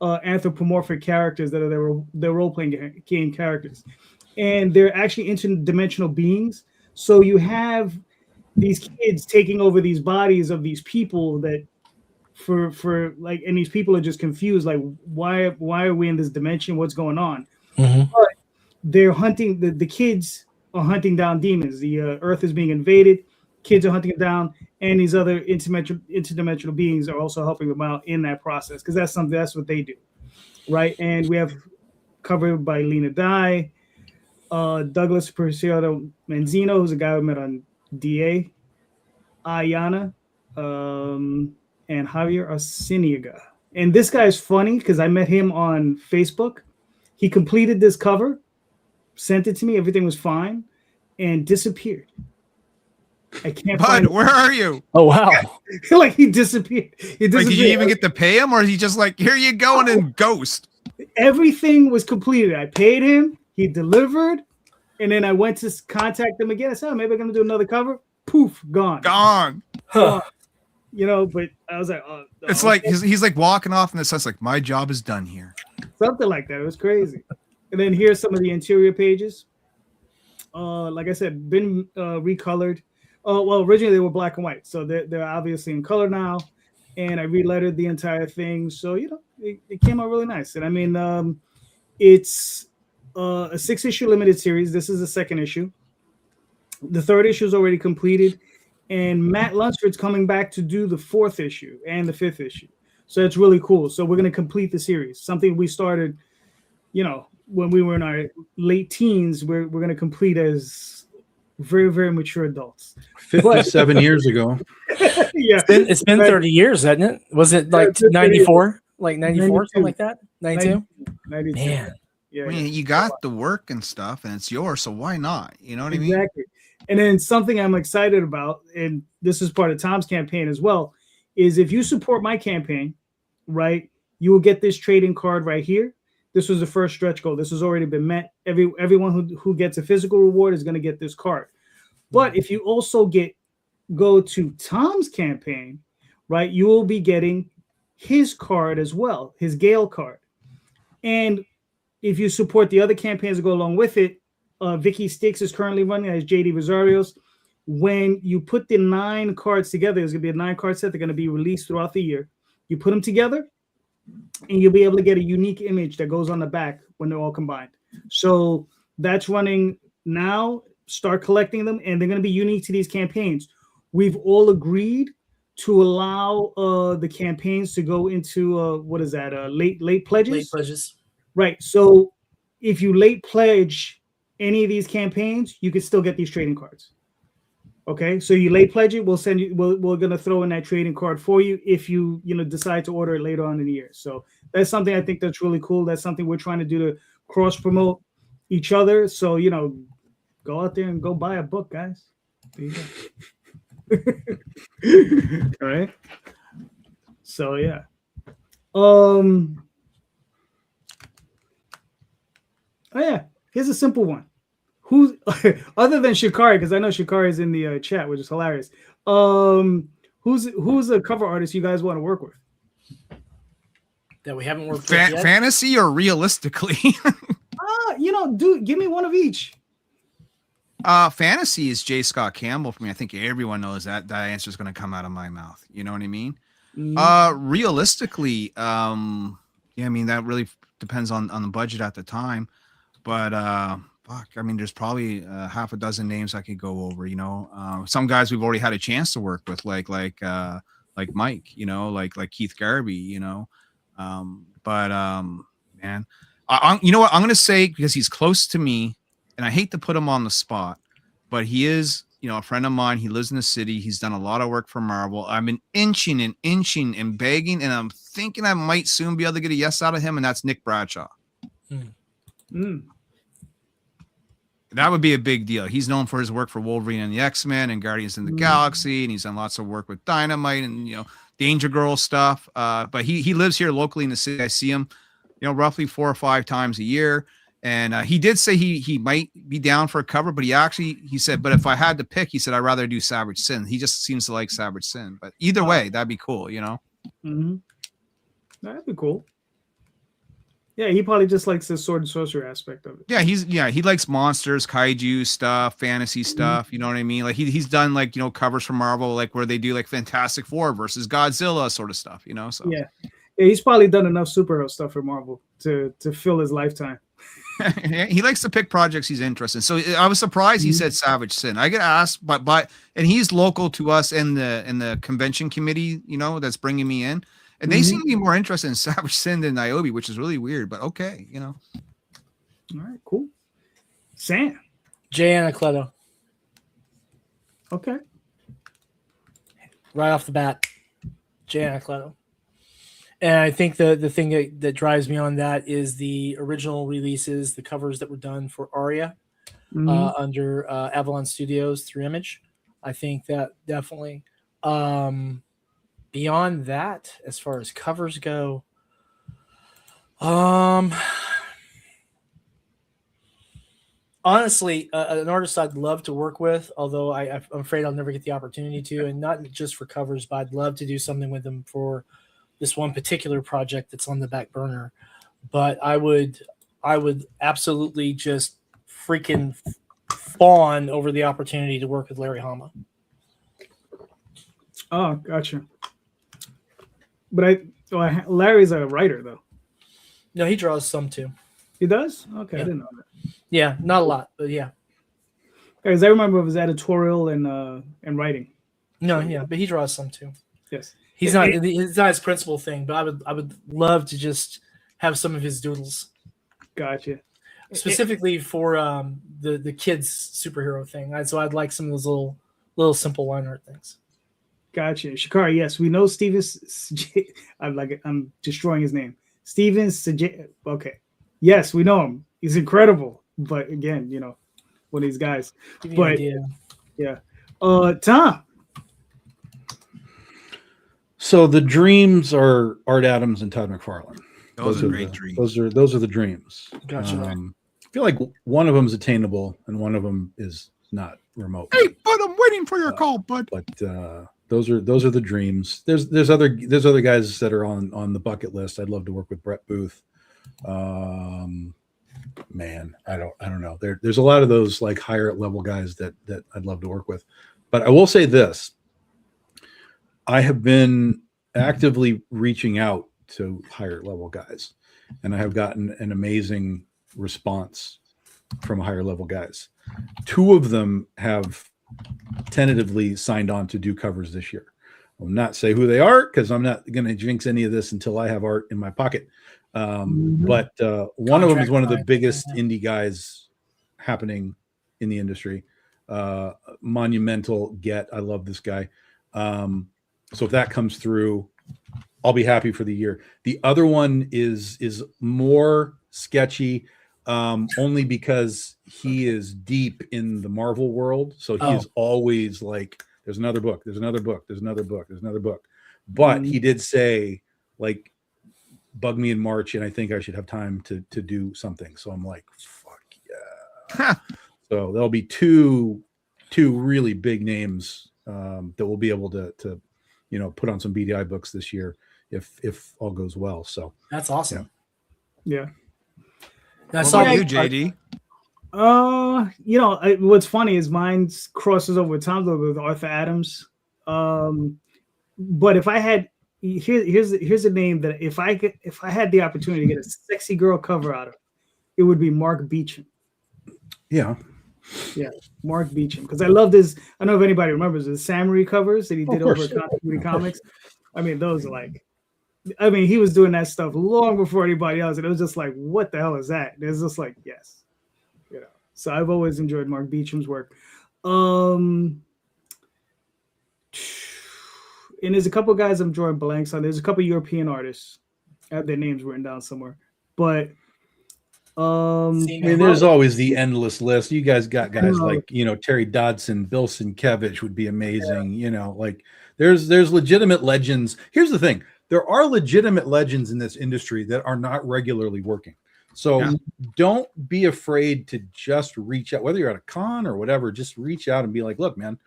anthropomorphic characters that are their role-playing game characters, and they're actually interdimensional beings. So you have these kids taking over these bodies of these people that for like, and these people are just confused, like why are we in this dimension? What's going on? Mm-hmm. But they're hunting the kids are hunting down demons. The Earth is being invaded. Kids are hunting them down, and these other interdimensional beings are also helping them out in that process, because that's what they do, right? And we have covered by Lena Dye, Douglas Preciado Menzino, who's a guy we met on DA, Ayana, and Javier Arciniaga. And this guy is funny because I met him on Facebook. He completed this cover, sent it to me, everything was fine, and disappeared. I can't find Bud, where are you? Oh wow! like he disappeared. Like, did you even get to pay him, or is he just like, here you go, and then ghost? Everything was completed. I paid him. He delivered, and then I went to contact him again. I said, maybe I'm gonna do another cover. Poof, gone. Huh. But I was like, It's like he's like walking off in the sense like, my job is done here. Something like that. It was crazy. And then here's some of the interior pages. Like I said, been recolored. Well, originally they were black and white, so they're obviously in color now. And I relettered the entire thing, so it came out really nice. And I mean, it's a 6-issue limited series. This is the 2nd issue. The 3rd issue is already completed, and Matt Lunsford's coming back to do the 4th issue and the 5th issue. So it's really cool. So we're going to complete the series. Something we started, when we were in our late teens. We're going to complete as very, very mature adults. 57 years ago. Yeah, It's been 30 years, hasn't it? Was it like 94? Like 94, something like that? 92? 92. Man. Yeah, I mean, you got the work and stuff, and it's yours, so why not? You know what I mean? Exactly. And then something I'm excited about, and this is part of Tom's campaign as well, is if you support my campaign, right, you will get this trading card right here. This was the first stretch goal. This has already been met. Everyone who gets a physical reward is going to get this card. But if you also go to Tom's campaign, right, you will be getting his card as well, his Gale card. And if you support the other campaigns that go along with it, Vicky Sticks is currently running as JD Rosario's. When you put the 9 cards together, there's going to be a 9-card set. They're going to be released throughout the year. You put them together, and you'll be able to get a unique image that goes on the back when they're all combined. So that's running now. Start collecting them, and they're going to be unique to these campaigns. We've all agreed to allow the campaigns to go into late pledges. Late pledges. Right. So if you late pledge any of these campaigns, you can still get these trading cards. Okay. So you late pledge it, we'll send you. We're gonna throw in that trading card for you if you decide to order it later on in the year. So that's something I think that's really cool. That's something we're trying to do to cross promote each other. So go out there and go buy a book, guys. There you go. All right. So yeah. Oh yeah, here's a simple one. Who's other than Shikari, because I know Shikari is in the chat, which is hilarious. Who's a cover artist you guys want to work with? That we haven't worked with yet. Fantasy or realistically? Dude, give me one of each. Fantasy is J. Scott Campbell for me. I think everyone knows that answer is going to come out of my mouth. You know what I mean? Realistically, I mean, that really depends on the budget at the time, but fuck, I mean, there's probably half a dozen names I could go over. Some guys we've already had a chance to work with, like Mike, like Keith Garvey, man, you know what I'm going to say, because he's close to me, and I hate to put him on the spot, but he is, a friend of mine. He lives in the city. He's done a lot of work for Marvel. I've been inching and begging, and I'm thinking I might soon be able to get a yes out of him, and that's Nick Bradshaw. That would be a big deal. He's known for his work for Wolverine and the X-Men and Guardians of the Galaxy, and he's done lots of work with Dynamite and Danger Girl stuff. But he lives here locally in the city. I see him, roughly 4 or 5 times a year. And he did say he might be down for a cover, but he said, but if I had to pick, he said, I'd rather do Savage Sin. He just seems to like Savage Sin. But either way, that'd be cool, Mm-hmm. That'd be cool. Yeah, he probably just likes the sword and sorcery aspect of it. Yeah, he likes monsters, kaiju stuff, fantasy stuff. You know what I mean? Like he's done like covers for Marvel, like where they do like Fantastic Four versus Godzilla sort of stuff. So yeah, he's probably done enough superhero stuff for Marvel to fill his lifetime. He likes to pick projects he's interested in. So I was surprised he said Savage Sin. I get asked, but and he's local to us in the convention committee, that's bringing me in, and they seem to be more interested in Savage Sin than Niobe, which is really weird. But okay, All right, cool. Sam, Jay Anacleto. Okay. Right off the bat, Jay Anacleto. And I think the thing that drives me on that is the original releases, the covers that were done for Aria under Avalon Studios through Image. I think that definitely. Beyond that, as far as covers go, honestly, an artist I'd love to work with, although I'm afraid I'll never get the opportunity to, and not just for covers, but I'd love to do something with them for this one particular project that's on the back burner. But I would absolutely just freaking fawn over the opportunity to work with Larry Hama. Oh, gotcha. But Larry's a writer though. No, he draws some too. He does? Okay, Yeah. I didn't know that. Yeah, not a lot, but yeah. Guys, I remember of his editorial and writing. No, yeah, but he draws some too. Yes. It's not his principal thing, but I would love to just have some of his doodles. Gotcha. Specifically for the kids superhero thing. So I'd like some of those little simple line art things. Gotcha. Shikari, yes, we know Steven. I'm destroying his name. Steven Saj. Okay. Yes, we know him. He's incredible. But again, one of these guys. Give you an idea. Yeah. Tom. So the dreams are Art Adams and Todd McFarlane. those are great dreams. Those are the dreams. Gotcha. I feel like one of them is attainable and one of them is not remote. Hey, bud, I'm waiting for your call, bud. But those are the dreams. There's other guys that are on the bucket list. I'd love to work with Brett Booth. Man, I don't know. There's a lot of those like higher level guys that I'd love to work with. But I will say this. I have been actively reaching out to higher level guys, and I have gotten an amazing response from higher level guys. 2 of them have tentatively signed on to do covers this year. I will not say who they are because I'm not going to jinx any of this until I have art in my pocket. But one of them is one of the biggest indie guys happening in the industry. Monumental get. I love this guy. So if that comes through, I'll be happy for the year. The other one is more sketchy, only because he is deep in the Marvel world. So he is always like, there's another book, there's another book, there's another book, there's another book. But he did say, like, bug me in March, and I think I should have time to do something. So I'm like, fuck. So there'll be two really big names that we'll be able to put on some BDI books this year if all goes well. So That's awesome. Yeah. I What saw about you, JD? What's funny is mine crosses over with Tom's with Arthur Adams. But if I had here's a name that if I had the opportunity to get a sexy girl cover out of it would be Mark Beecham. yeah, Mark Beecham, because I loved his. I don't know if anybody remembers the Samuel covers that he did over at Continuity Comics. I mean, those are like, he was doing that stuff long before anybody else, and it was just like, what the hell is that? And it's just like, yes, So I've always enjoyed Mark Beecham's work. And there's a couple guys I'm drawing blanks on. There's a couple European artists. I have their names written down somewhere, but. There's always the endless list. You guys got guys like Terry Dodson, Bill Sienkiewicz would be amazing. Like there's legitimate legends. Here's the thing: there are legitimate legends in this industry that are not regularly working. So don't be afraid to just reach out, whether you're at a con or whatever. Just reach out and be like, "Look, man,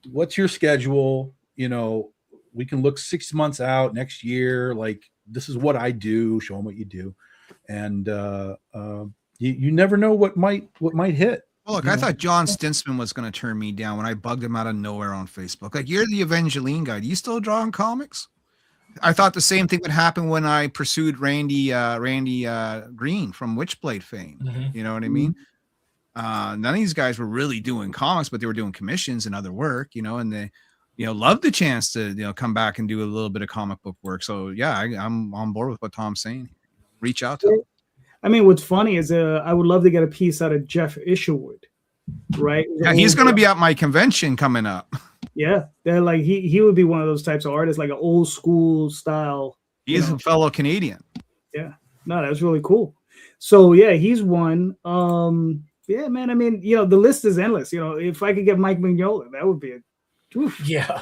what's your schedule? We can look 6 months out next year. Like this is what I do. Show them what you do." And you never know what might hit. Well, look, I thought John Stinsman was going to turn me down when I bugged him out of nowhere on Facebook. Like, you're the Evangeline guy. Do you still draw in comics? I thought the same thing would happen when I pursued Randy Green from Witchblade fame. Mm-hmm. You know what I mean? None of these guys were really doing comics, but they were doing commissions and other work. And they, loved the chance to come back and do a little bit of comic book work. So yeah, I'm on board with what Tom's saying. Reach out to them. What's funny is I would love to get a piece out of Jeff Isherwood, right? Yeah, he's going to be at my convention coming up. Yeah, they're like he would be one of those types of artists, like an old school style. He is a fellow Canadian. Yeah, no, that's really cool. So yeah, he's one. Yeah, man. The list is endless. If I could get Mike Mignola, that would be Yeah.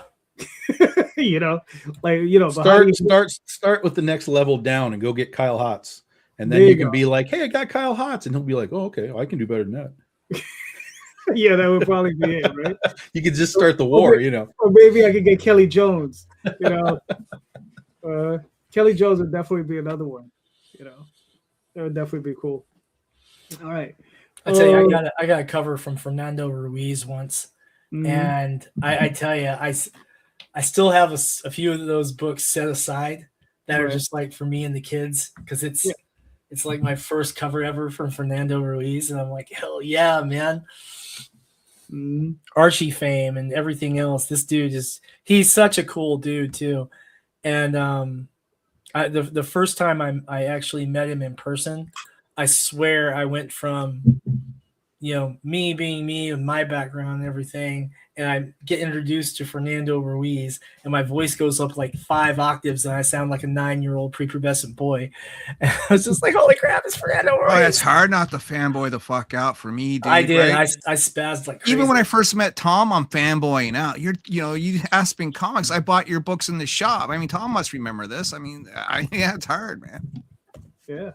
Start with the next level down and go get Kyle Hotz, and then you can be like, hey, I got Kyle Hotz, and he'll be like, oh, okay, I can do better than that. Yeah, that would probably be it, right? You could just start the war, or maybe I could get Kelly Jones. Kelly Jones would definitely be another one. That would definitely be cool. All right, I tell you, I got a cover from Fernando Ruiz once, and I tell you, I still have a few of those books set aside that are just like for me and the kids, because it's like my first cover ever from Fernando Ruiz, and I'm like, hell yeah, man. Archie fame and everything else. This dude he's such a cool dude too. And the first time I actually met him in person, I swear I went from me being me and my background and everything, and I get introduced to Fernando Ruiz, and my voice goes up like 5 octaves, and I sound like a 9-year-old prepubescent boy. And I was just like, "Holy crap, it's Fernando Ruiz!" Oh, it's hard not to fanboy the fuck out for me, dude. I did. Right? I spazzed like crazy. Even when I first met Tom, I'm fanboying out. You Aspen Comics. I bought your books in the shop. Tom must remember this. Yeah, it's hard, man. Yeah.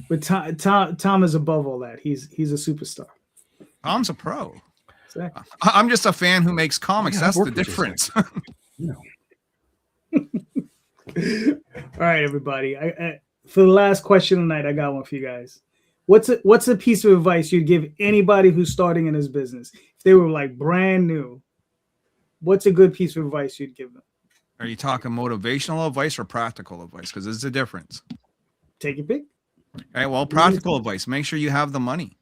But Tom is above all that. He's a superstar. Tom's a pro. Exactly. I'm just a fan who makes comics. Yeah, that's the difference. All right, everybody. I for the last question tonight, I got one for you guys. What's a piece of advice you'd give anybody who's starting in this business? If they were like brand new, what's a good piece of advice you'd give them? Are you talking motivational advice or practical advice? Because there's a difference. Take your pick. All right. Well, practical advice. Make sure you have the money.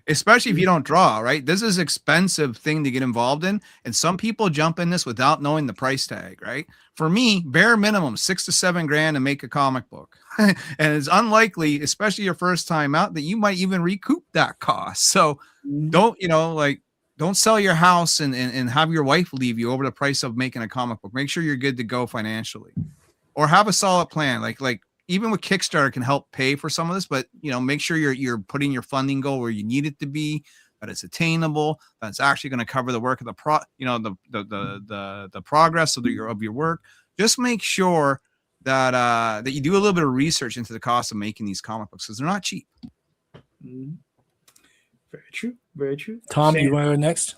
Especially if you don't draw, right? This is an expensive thing to get involved in. And some people jump in this without knowing the price tag, right? For me, bare minimum, $6 to $7 grand to make a comic book. And it's unlikely, especially your first time out, that you might even recoup that cost. So don't sell your house and have your wife leave you over the price of making a comic book. Make sure you're good to go financially, or have a solid plan. Like even with Kickstarter can help pay for some of this, but make sure you're putting your funding goal where you need it to be, that it's attainable, that it's actually going to cover the work of the progress of your work. Just make sure that you do a little bit of research into the cost of making these comic books, because they're not cheap. Mhm. Very true. Very true. Tom, do Sam. you want to go next?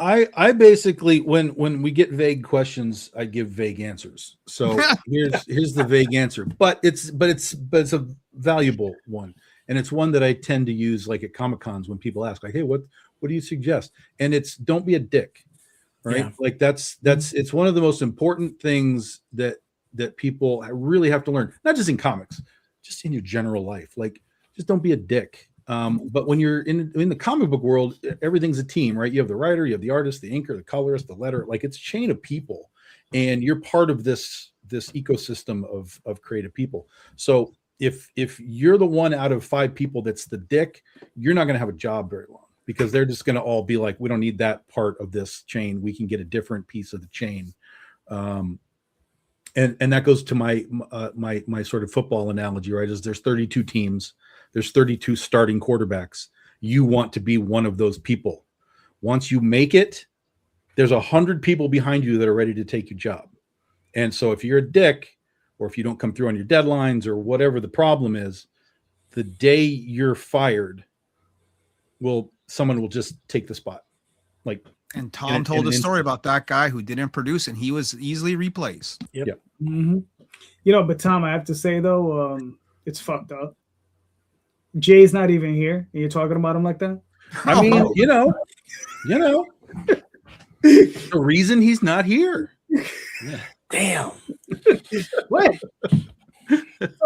I basically, when we get vague questions, I give vague answers. So here's the vague answer, but it's a valuable one, and it's one that I tend to use like at Comic Cons when people ask like, hey, what do you suggest? And it's don't be a dick, right? Yeah. Like that's it's one of the most important things that people really have to learn, not just in comics, just in your general life. Like, just don't be a dick. But when you're in the comic book world, everything's a team, right? You have the writer, you have the artist, the inker, the colorist, the letter. Like, it's a chain of people, and you're part of this ecosystem of creative people. So if you're the one out of 5 people that's the dick, you're not going to have a job very long, because they're just going to all be like, we don't need that part of this chain. We can get a different piece of the chain. And that goes to my sort of football analogy, right? Is there's 32 teams. There's 32 starting quarterbacks. You want to be one of those people. Once you make it, there's 100 people behind you that are ready to take your job. And so if you're a dick, or if you don't come through on your deadlines, or whatever the problem is, the day you're fired, someone will just take the spot. Like, And Tom told a story about that guy who didn't produce, and he was easily replaced. Yep. Mm-hmm. But Tom, I have to say though, it's fucked up. Jay's not even here, and you're talking about him like that. I mean, you know, the reason he's not here. Yeah. Damn. What?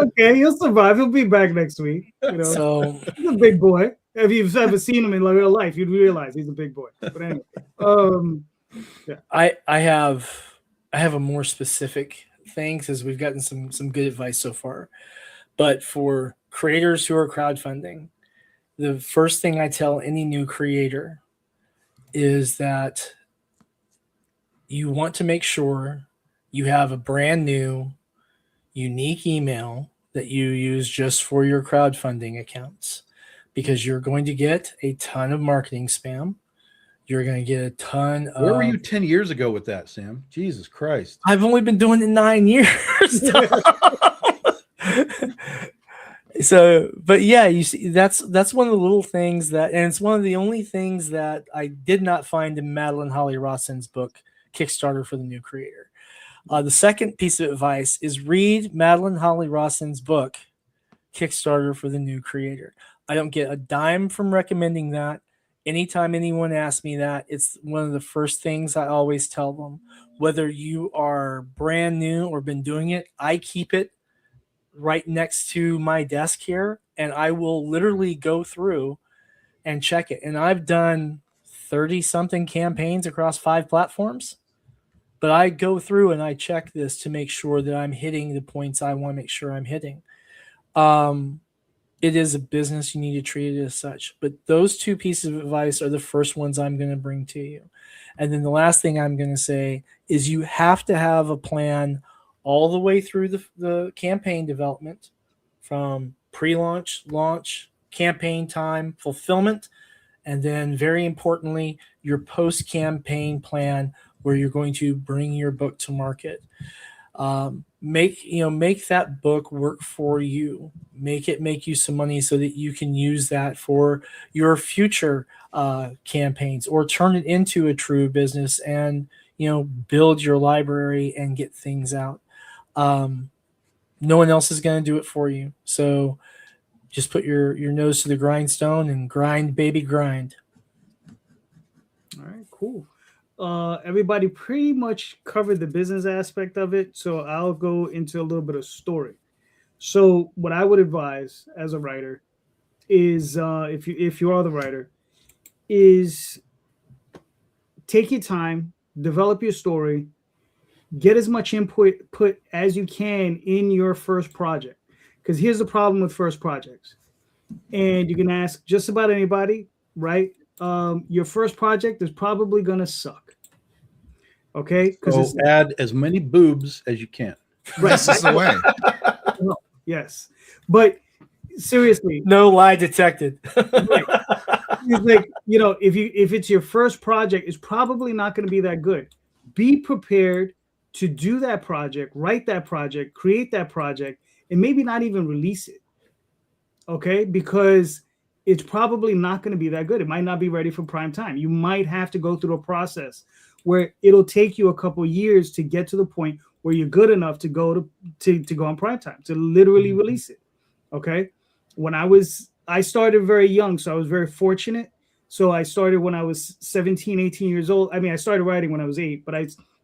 Okay, he'll survive. He'll be back next week. So He's a big boy. If you've ever seen him in real life, you'd realize he's a big boy. But anyway, yeah. I have a more specific thing, because we've gotten some good advice so far. But for creators who are crowdfunding, the first thing I tell any new creator is that you want to make sure you have a brand new, unique email that you use just for your crowdfunding accounts, because you're going to get a ton of marketing spam. You're going to get a ton of... Where were you 10 years ago with that, Sam? Jesus Christ. I've only been doing it 9 years. So, but yeah, you see, that's one of the little things that, and it's one of the only things that I did not find in Madeline Holly Rosson's book, Kickstarter for the New Creator. The second piece of advice is read Madeline Holly Rosson's book, Kickstarter for the New Creator. I don't get a dime from recommending that. Anytime anyone asks me that, it's one of the first things I always tell them. Whether you are brand new or been doing it, I keep it right next to my desk here, and I will literally go through and check it. And I've done 30-something campaigns across 5 platforms, but I go through and I check this to make sure that I'm hitting the points I want to make sure I'm hitting. It is a business. You need to treat it as such. But those 2 pieces of advice are the first ones I'm going to bring to you. And then the last thing I'm going to say is you have to have a plan all the way through the campaign development, from pre-launch, launch, campaign time, fulfillment, and then very importantly, your post-campaign plan where you're going to bring your book to market. Make that book work for you. Make it make you some money so that you can use that for your future campaigns, or turn it into a true business and build your library and get things out. No one else is going to do it for you. So just put your nose to the grindstone and grind, baby, grind. All right, cool. Everybody pretty much covered the business aspect of it, so I'll go into a little bit of story. So what I would advise as a writer is, if you are the writer, is take your time, develop your story, get as much input as you can in your first project. Because here's the problem with first projects, and you can ask just about anybody, right? Your first project is probably going to suck. Okay? So add as many boobs as you can. Right. This is the way. Yes. But seriously. No lie detected. Right. It's like, if it's your first project, it's probably not going to be that good. Be prepared to do that project, write that project, create that project, and maybe not even release it. Okay, because it's probably not going to be that good. It might not be ready for prime time. You might have to go through a process where it'll take you a couple years to get to the point where you're good enough to go to go on prime time, to literally release it. Okay. When I started very young, so I was very fortunate. So I started when I was 17, 18 years old. I mean, I started writing when I was 8, but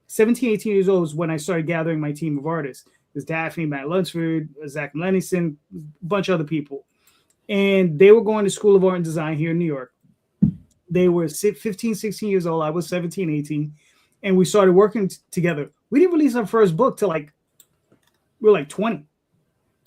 17, 18 years old was when I started gathering my team of artists. There's Daphne, Matt Lunsford, Zach Lenningson, a bunch of other people. And they were going to School of Art and Design here in New York. They were 15, 16 years old. I was 17, 18. And we started working together. We didn't release our first book till we were like 20.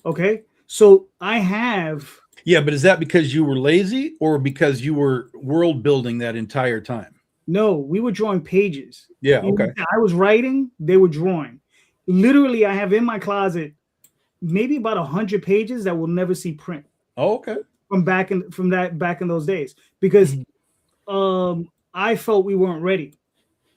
Okay. So I have. Yeah, but is that because you were lazy or because you were world building that entire time? No, we were drawing pages. Yeah. Okay. I was writing. They were drawing. Literally, I have in my closet maybe about 100 pages that will never see print. Oh, okay. Back in those days, because I felt we weren't ready.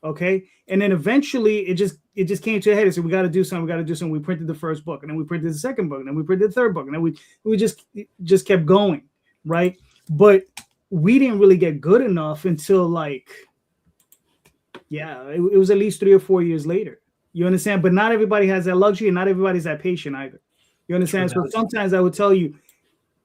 Okay. And then eventually it just came to a head and said, we got to do something. We printed the first book, and then we printed the second book, and then we printed the third book, and then we just kept going. Right. But we didn't really get good enough until it was at least 3 or 4 years later. You understand? But not everybody has that luxury, and not everybody's that patient either. You understand? So sometimes I would tell you,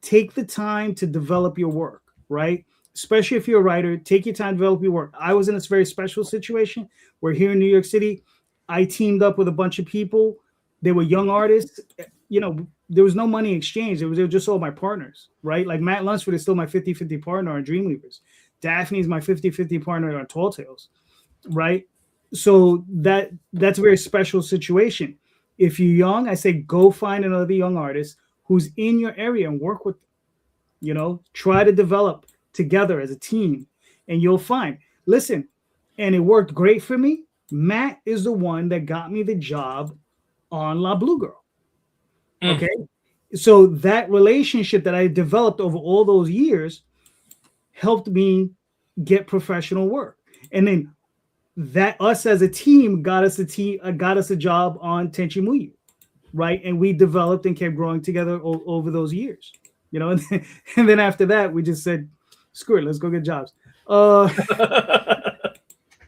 take the time to develop your work, right? Especially if you're a writer, take your time to develop your work. I was in this very special situation where here in New York City, I teamed up with a bunch of people. They were young artists. You know, there was no money exchange. They were just all my partners, right? Like Matt Lunsford is still my 50-50 partner on Dreamweavers. Daphne is my 50-50 partner on Tall Tales, right? So that's a very special situation. If you're young, I say go find another young artist who's in your area and work with them. You know, try to develop together as a team, and you'll find. Listen, and it worked great for me. Matt is the one that got me the job on La Blue Girl. Okay, so that relationship that I developed over all those years helped me get professional work, and then that us as a team got us a job on Tenchi Muyu. Right. And we developed and kept growing together over those years, you know, and then after that, we just said, screw it, let's go get jobs. But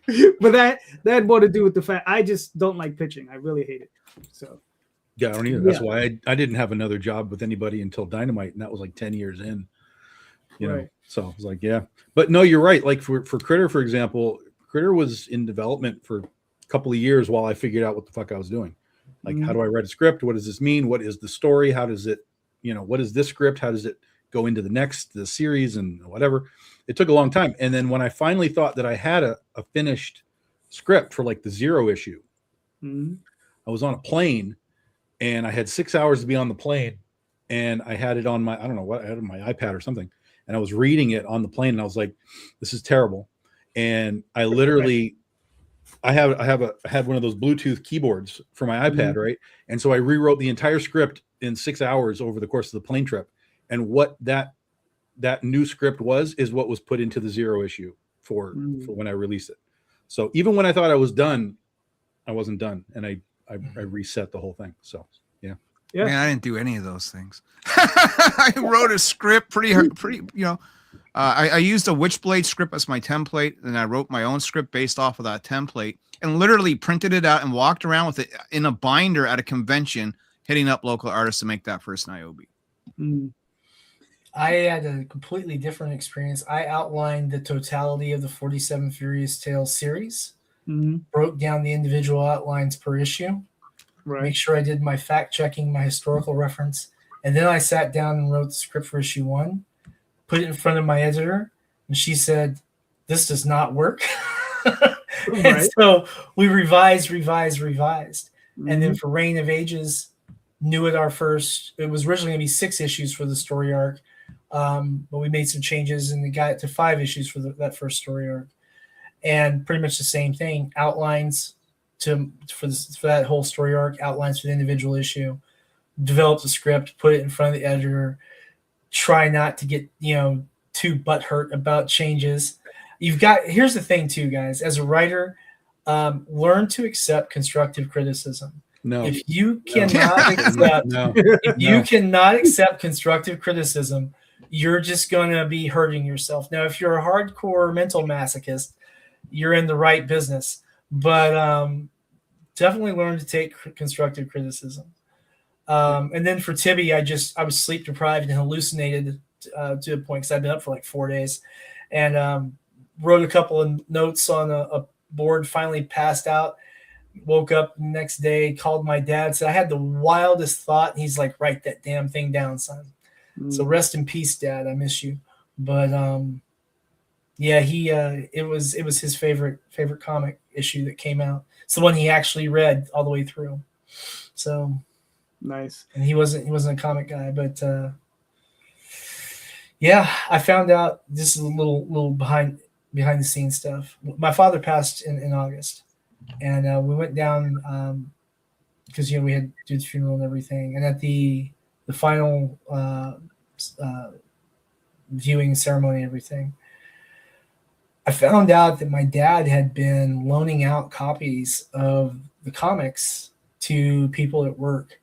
that had more to do with the fact I just don't like pitching. I really hate it. So, yeah, I don't either. That's why I didn't have another job with anybody until Dynamite. And that was like 10 years in, you know, so I was like, yeah, but no, you're right. Like for Critter, for example, Critter was in development for a couple of years while I figured out what the fuck I was doing. Like, how do I write a script? What does this mean? What is the story? How does it, you know, what is this script? How does it go into the series and whatever? It took a long time. And then when I finally thought that I had a finished script for like the 0 issue, I was on a plane and I had 6 hours to be on the plane, and I had it on I had it on my iPad or something. And I was reading it on the plane, and I was like, this is terrible. And I literally, I had one of those Bluetooth keyboards for my iPad, right? And so I rewrote the entire script in 6 hours over the course of the plane trip. And what that new script is what was put into the 0 issue for when I released it. So even when I thought I was done, I wasn't done, and I reset the whole thing. So yeah. Man, I didn't do any of those things. I wrote a script pretty, you know. I used a Witchblade script as my template, and I wrote my own script based off of that template, and literally printed it out and walked around with it in a binder at a convention, hitting up local artists to make that first Niobe. I had a completely different experience. I outlined the totality of the 47 Furious Tales series, broke down the individual outlines per issue, make sure I did my fact checking, my historical reference, and then I sat down and wrote the script for issue 1. Put it in front of my editor, and she said, this does not work. And so we revised. And then for Reign of Ages, knew it was originally going to be 6 issues for the story arc, but we made some changes and we got it to 5 issues for that first story arc. And pretty much the same thing, outlines for that whole story arc, outlines for the individual issue, developed the script, put it in front of the editor, try not to get, too butthurt about changes. Here's the thing too, guys, as a writer, Learn to accept constructive criticism. No. If you cannot accept, No. if you cannot accept constructive criticism, you're just going to be hurting yourself. Now, if you're a hardcore mental masochist, you're in the right business. But definitely learn to take constructive criticism. And then for Tibby, I was sleep deprived and hallucinated to a point because I've been up for like 4 days, and wrote a couple of notes on a board. Finally passed out. Woke up the next day, called my dad, said I had the wildest thought, and he's like, "Write that damn thing down, son." So rest in peace, Dad. I miss you. But yeah, it was his favorite comic issue that came out. It's the one he actually read all the way through. So nice. And he wasn't a comic guy, but yeah, I found out, this is a little behind the scenes stuff. My father passed in August, and we went down because we had to do the funeral and everything. And at the final viewing ceremony and everything, I found out that my dad had been loaning out copies of the comics to people at work.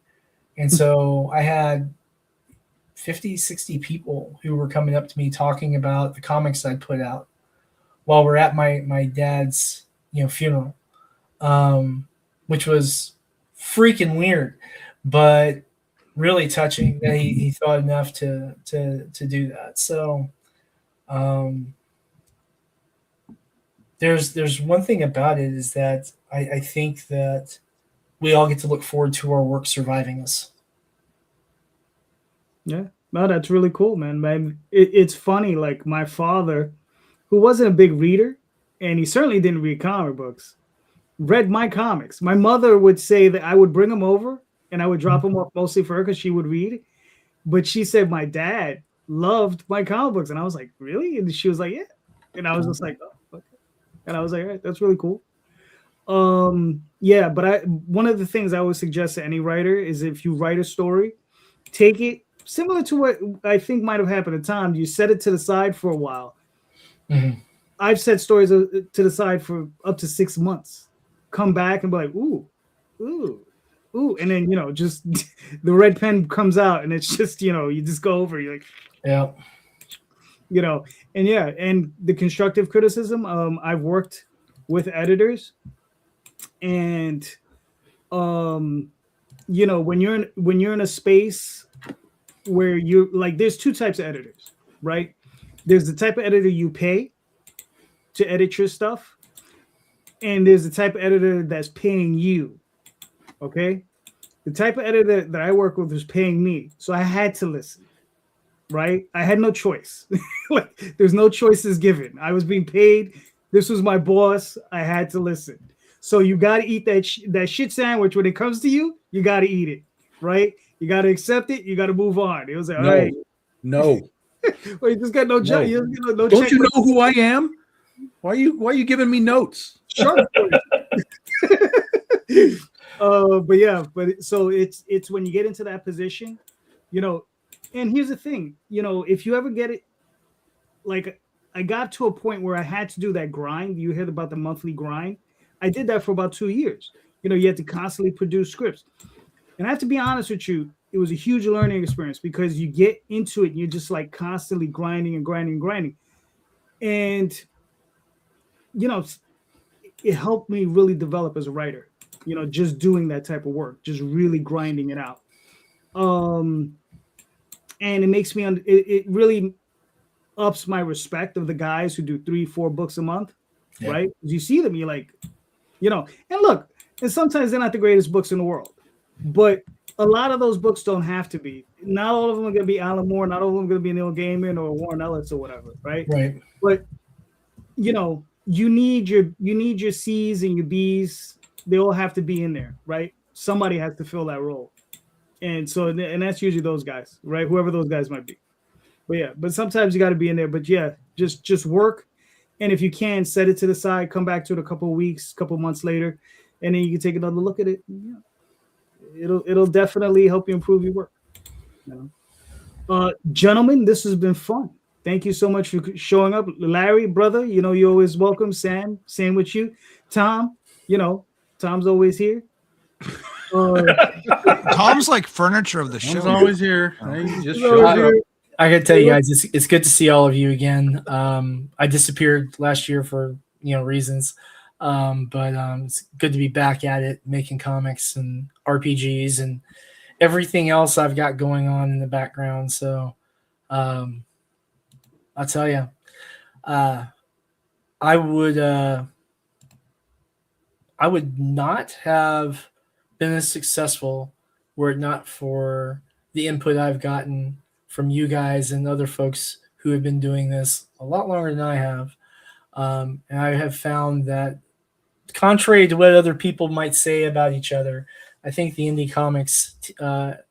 And so I had 50, 60 people who were coming up to me talking about the comics I'd put out while we're at my dad's funeral, which was freaking weird, but really touching that he thought enough to do that. So there's one thing about it, is that I think that we all get to look forward to our work surviving us. Yeah, no, that's really cool, man. It's funny, like my father, who wasn't a big reader, and he certainly didn't read comic books, read my comics. My mother would say that I would bring them over and I would drop them off mostly for her because she would read. But she said my dad loved my comic books. And I was like, really? And she was like, yeah. And I was just like, oh, okay. And I was like, all right, that's really cool. Yeah, but one of the things I would suggest to any writer is, if you write a story, take it similar to what I think might have happened at times. You set it to the side for a while. Mm-hmm. I've set stories to the side for up to 6 months. Come back and be like, ooh. And then, just the red pen comes out, and it's just, you just go over, you're like, yeah. And the constructive criticism, I've worked with editors, and, when you're in a space where you're like, there's two types of editors, right? There's the type of editor you pay to edit your stuff, and there's the type of editor that's paying you. Okay, the type of editor that I work with was paying me, so I had to listen. Right, I had no choice. Like, there's no choices given. I was being paid. This was my boss. I had to listen. So you got to eat that shit sandwich when it comes to you. You got to eat it, right? You got to accept it. You got to move on. It was like, all right. No. Well, you just got no job. No Don't you know who I am? Why are you giving me notes? Sure. So it's when you get into that position, and here's the thing, if you ever get it, like I got to a point where I had to do that grind. You heard about the monthly grind. I did that for about 2 years. You had to constantly produce scripts. And I have to be honest with you, it was a huge learning experience, because you get into it and you're just like constantly grinding. And, it helped me really develop as a writer, just doing that type of work, just really grinding it out. And it makes me, it really ups my respect of the guys who do 3-4 books a month, yeah. Right? Because you see them, you're like, and look, and sometimes they're not the greatest books in the world, but a lot of those books don't have to be. Not all of them are going to be Alan Moore, not all of them are going to be Neil Gaiman or Warren Ellis or whatever, right? Right. But, you need your C's and your B's. They all have to be in there, right? Somebody has to fill that role. And so, and that's usually those guys, right? Whoever those guys might be. But sometimes you got to be in there. But yeah, just work. And if you can, set it to the side, come back to it a couple of weeks, couple of months later, and then you can take another look at it. Yeah. It'll definitely help you improve your work. Gentlemen, this has been fun. Thank you so much for showing up. Larry, brother, you're always welcome. Sam, same with you. Tom, Tom's always here. Tom's like furniture of the Tom's show. always here. He just He's showed always up. here. I gotta tell you guys, it's good to see all of you again. I disappeared last year for reasons, but it's good to be back at it, making comics and RPGs and everything else I've got going on in the background. So I'll tell you, I would not have been as successful were it not for the input I've gotten from you guys and other folks who have been doing this a lot longer than I have. And I have found that, contrary to what other people might say about each other, I think the indie comics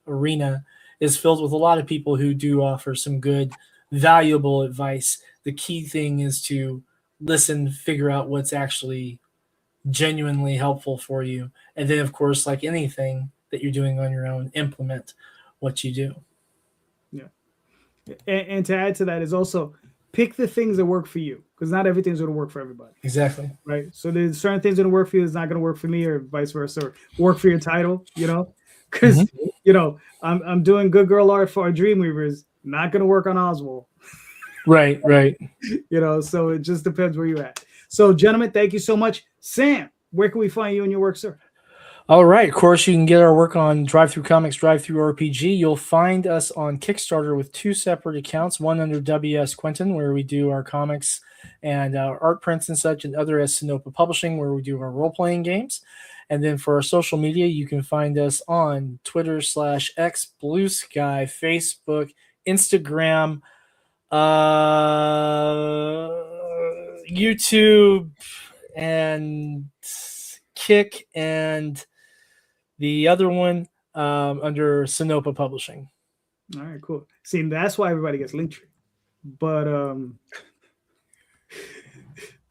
arena is filled with a lot of people who do offer some good, valuable advice. The key thing is to listen, figure out what's actually genuinely helpful for you. And then, of course, like anything that you're doing on your own, implement what you do. And to add to that is also pick the things that work for you, because not everything's going to work for everybody. Exactly. Right. So there's certain things that work for you that's not going to work for me, or vice versa, or work for your title, because, I'm doing good girl art for our Dreamweavers, not going to work on Oswald. Right. So it just depends where you're at. So, gentlemen, thank you so much. Sam, where can we find you and your work, sir? All right. Of course, you can get our work on Drive-Thru Comics, Drive-Thru RPG. You'll find us on Kickstarter with 2 separate accounts, one under WS Quinton, where we do our comics and our art prints and such, and other as Sinopa Publishing, where we do our role-playing games. And then for our social media, you can find us on Twitter /X, Blue Sky, Facebook, Instagram, YouTube, and Kick, and the other one under Sinopa Publishing. All right, cool. See, that's why everybody gets Linktree. But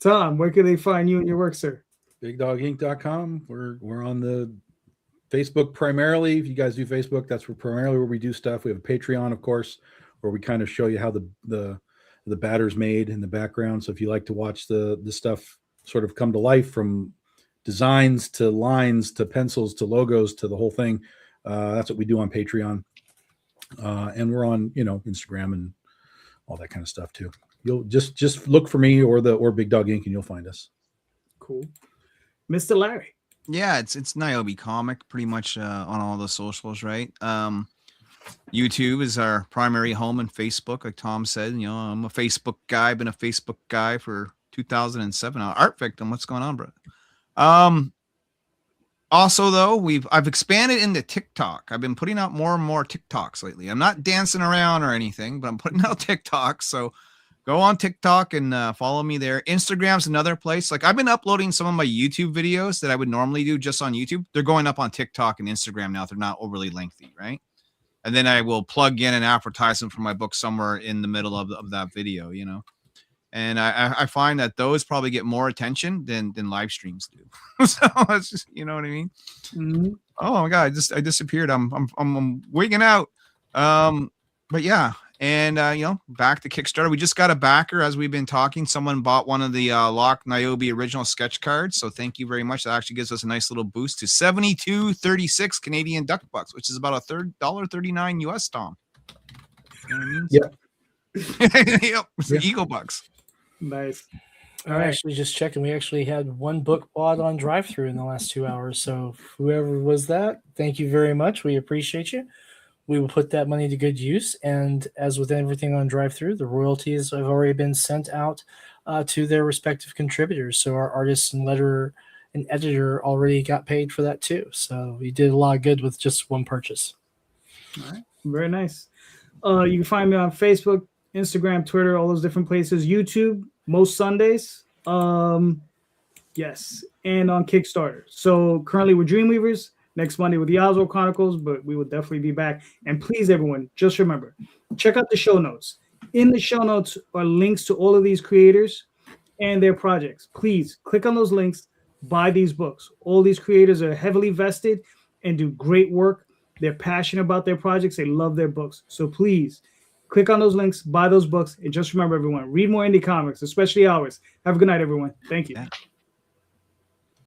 Tom, where can they find you and your work, sir? BigDogInc.com. We're on the Facebook primarily. If you guys do Facebook, that's primarily where we do stuff. We have a Patreon, of course, where we kind of show you how the batter's made in the background. So if you like to watch the stuff sort of come to life, from designs to lines to pencils to logos to the whole thing, that's what we do on Patreon. And we're on Instagram and all that kind of stuff too. You'll just look for me or Big Dog Inc. and you'll find us. Cool. Mr. Larry. Yeah, it's Niobe Comic pretty much on all the socials, right? YouTube is our primary home, and Facebook, like Tom said. I'm a Facebook guy. Been a Facebook guy for 2007. Art Victim. What's going on, bro? Also, though, I've expanded into TikTok. I've been putting out more and more TikToks lately. I'm not dancing around or anything, but I'm putting out TikToks. So go on TikTok and follow me there. Instagram's another place. Like, I've been uploading some of my YouTube videos that I would normally do just on YouTube. They're going up on TikTok and Instagram now. They're not overly lengthy, right? And then I will plug in an advertisement for my book somewhere in the middle of that video, And I find that those probably get more attention than live streams do. So it's just, you know what I mean? Mm-hmm. Oh my God, I disappeared. I'm wigging out. But yeah. And back to Kickstarter. We just got a backer as we've been talking. Someone bought one of the Lock Niobe original sketch cards. So thank you very much. That actually gives us a nice little boost to $72.36 Canadian duck bucks, which is about a $1.39 US, Tom. You know what I mean? Yep. Yep. It's the Eagle bucks. Nice. I actually just checked, and we actually had one book bought on Drive-Thru in the last 2 hours. So whoever was that, thank you very much. We appreciate you. We will put that money to good use. And as with everything on Drive-Thru, the royalties have already been sent out to their respective contributors. So our artist and letterer and editor already got paid for that too. So we did a lot of good with just one purchase. All right. Very nice. You can find me on Facebook, Instagram, Twitter, all those different places. YouTube, most Sundays. Yes. And on Kickstarter. So currently we're Dreamweavers. Next Monday with the Oswald Chronicles, but we will definitely be back. And please, everyone, just remember, check out the show notes. In the show notes are links to all of these creators and their projects. Please click on those links, buy these books. All these creators are heavily vested and do great work. They're passionate about their projects. They love their books. So please click on those links, buy those books, and just remember, everyone, read more indie comics, especially ours. Have a good night, everyone. Thank you. Yeah.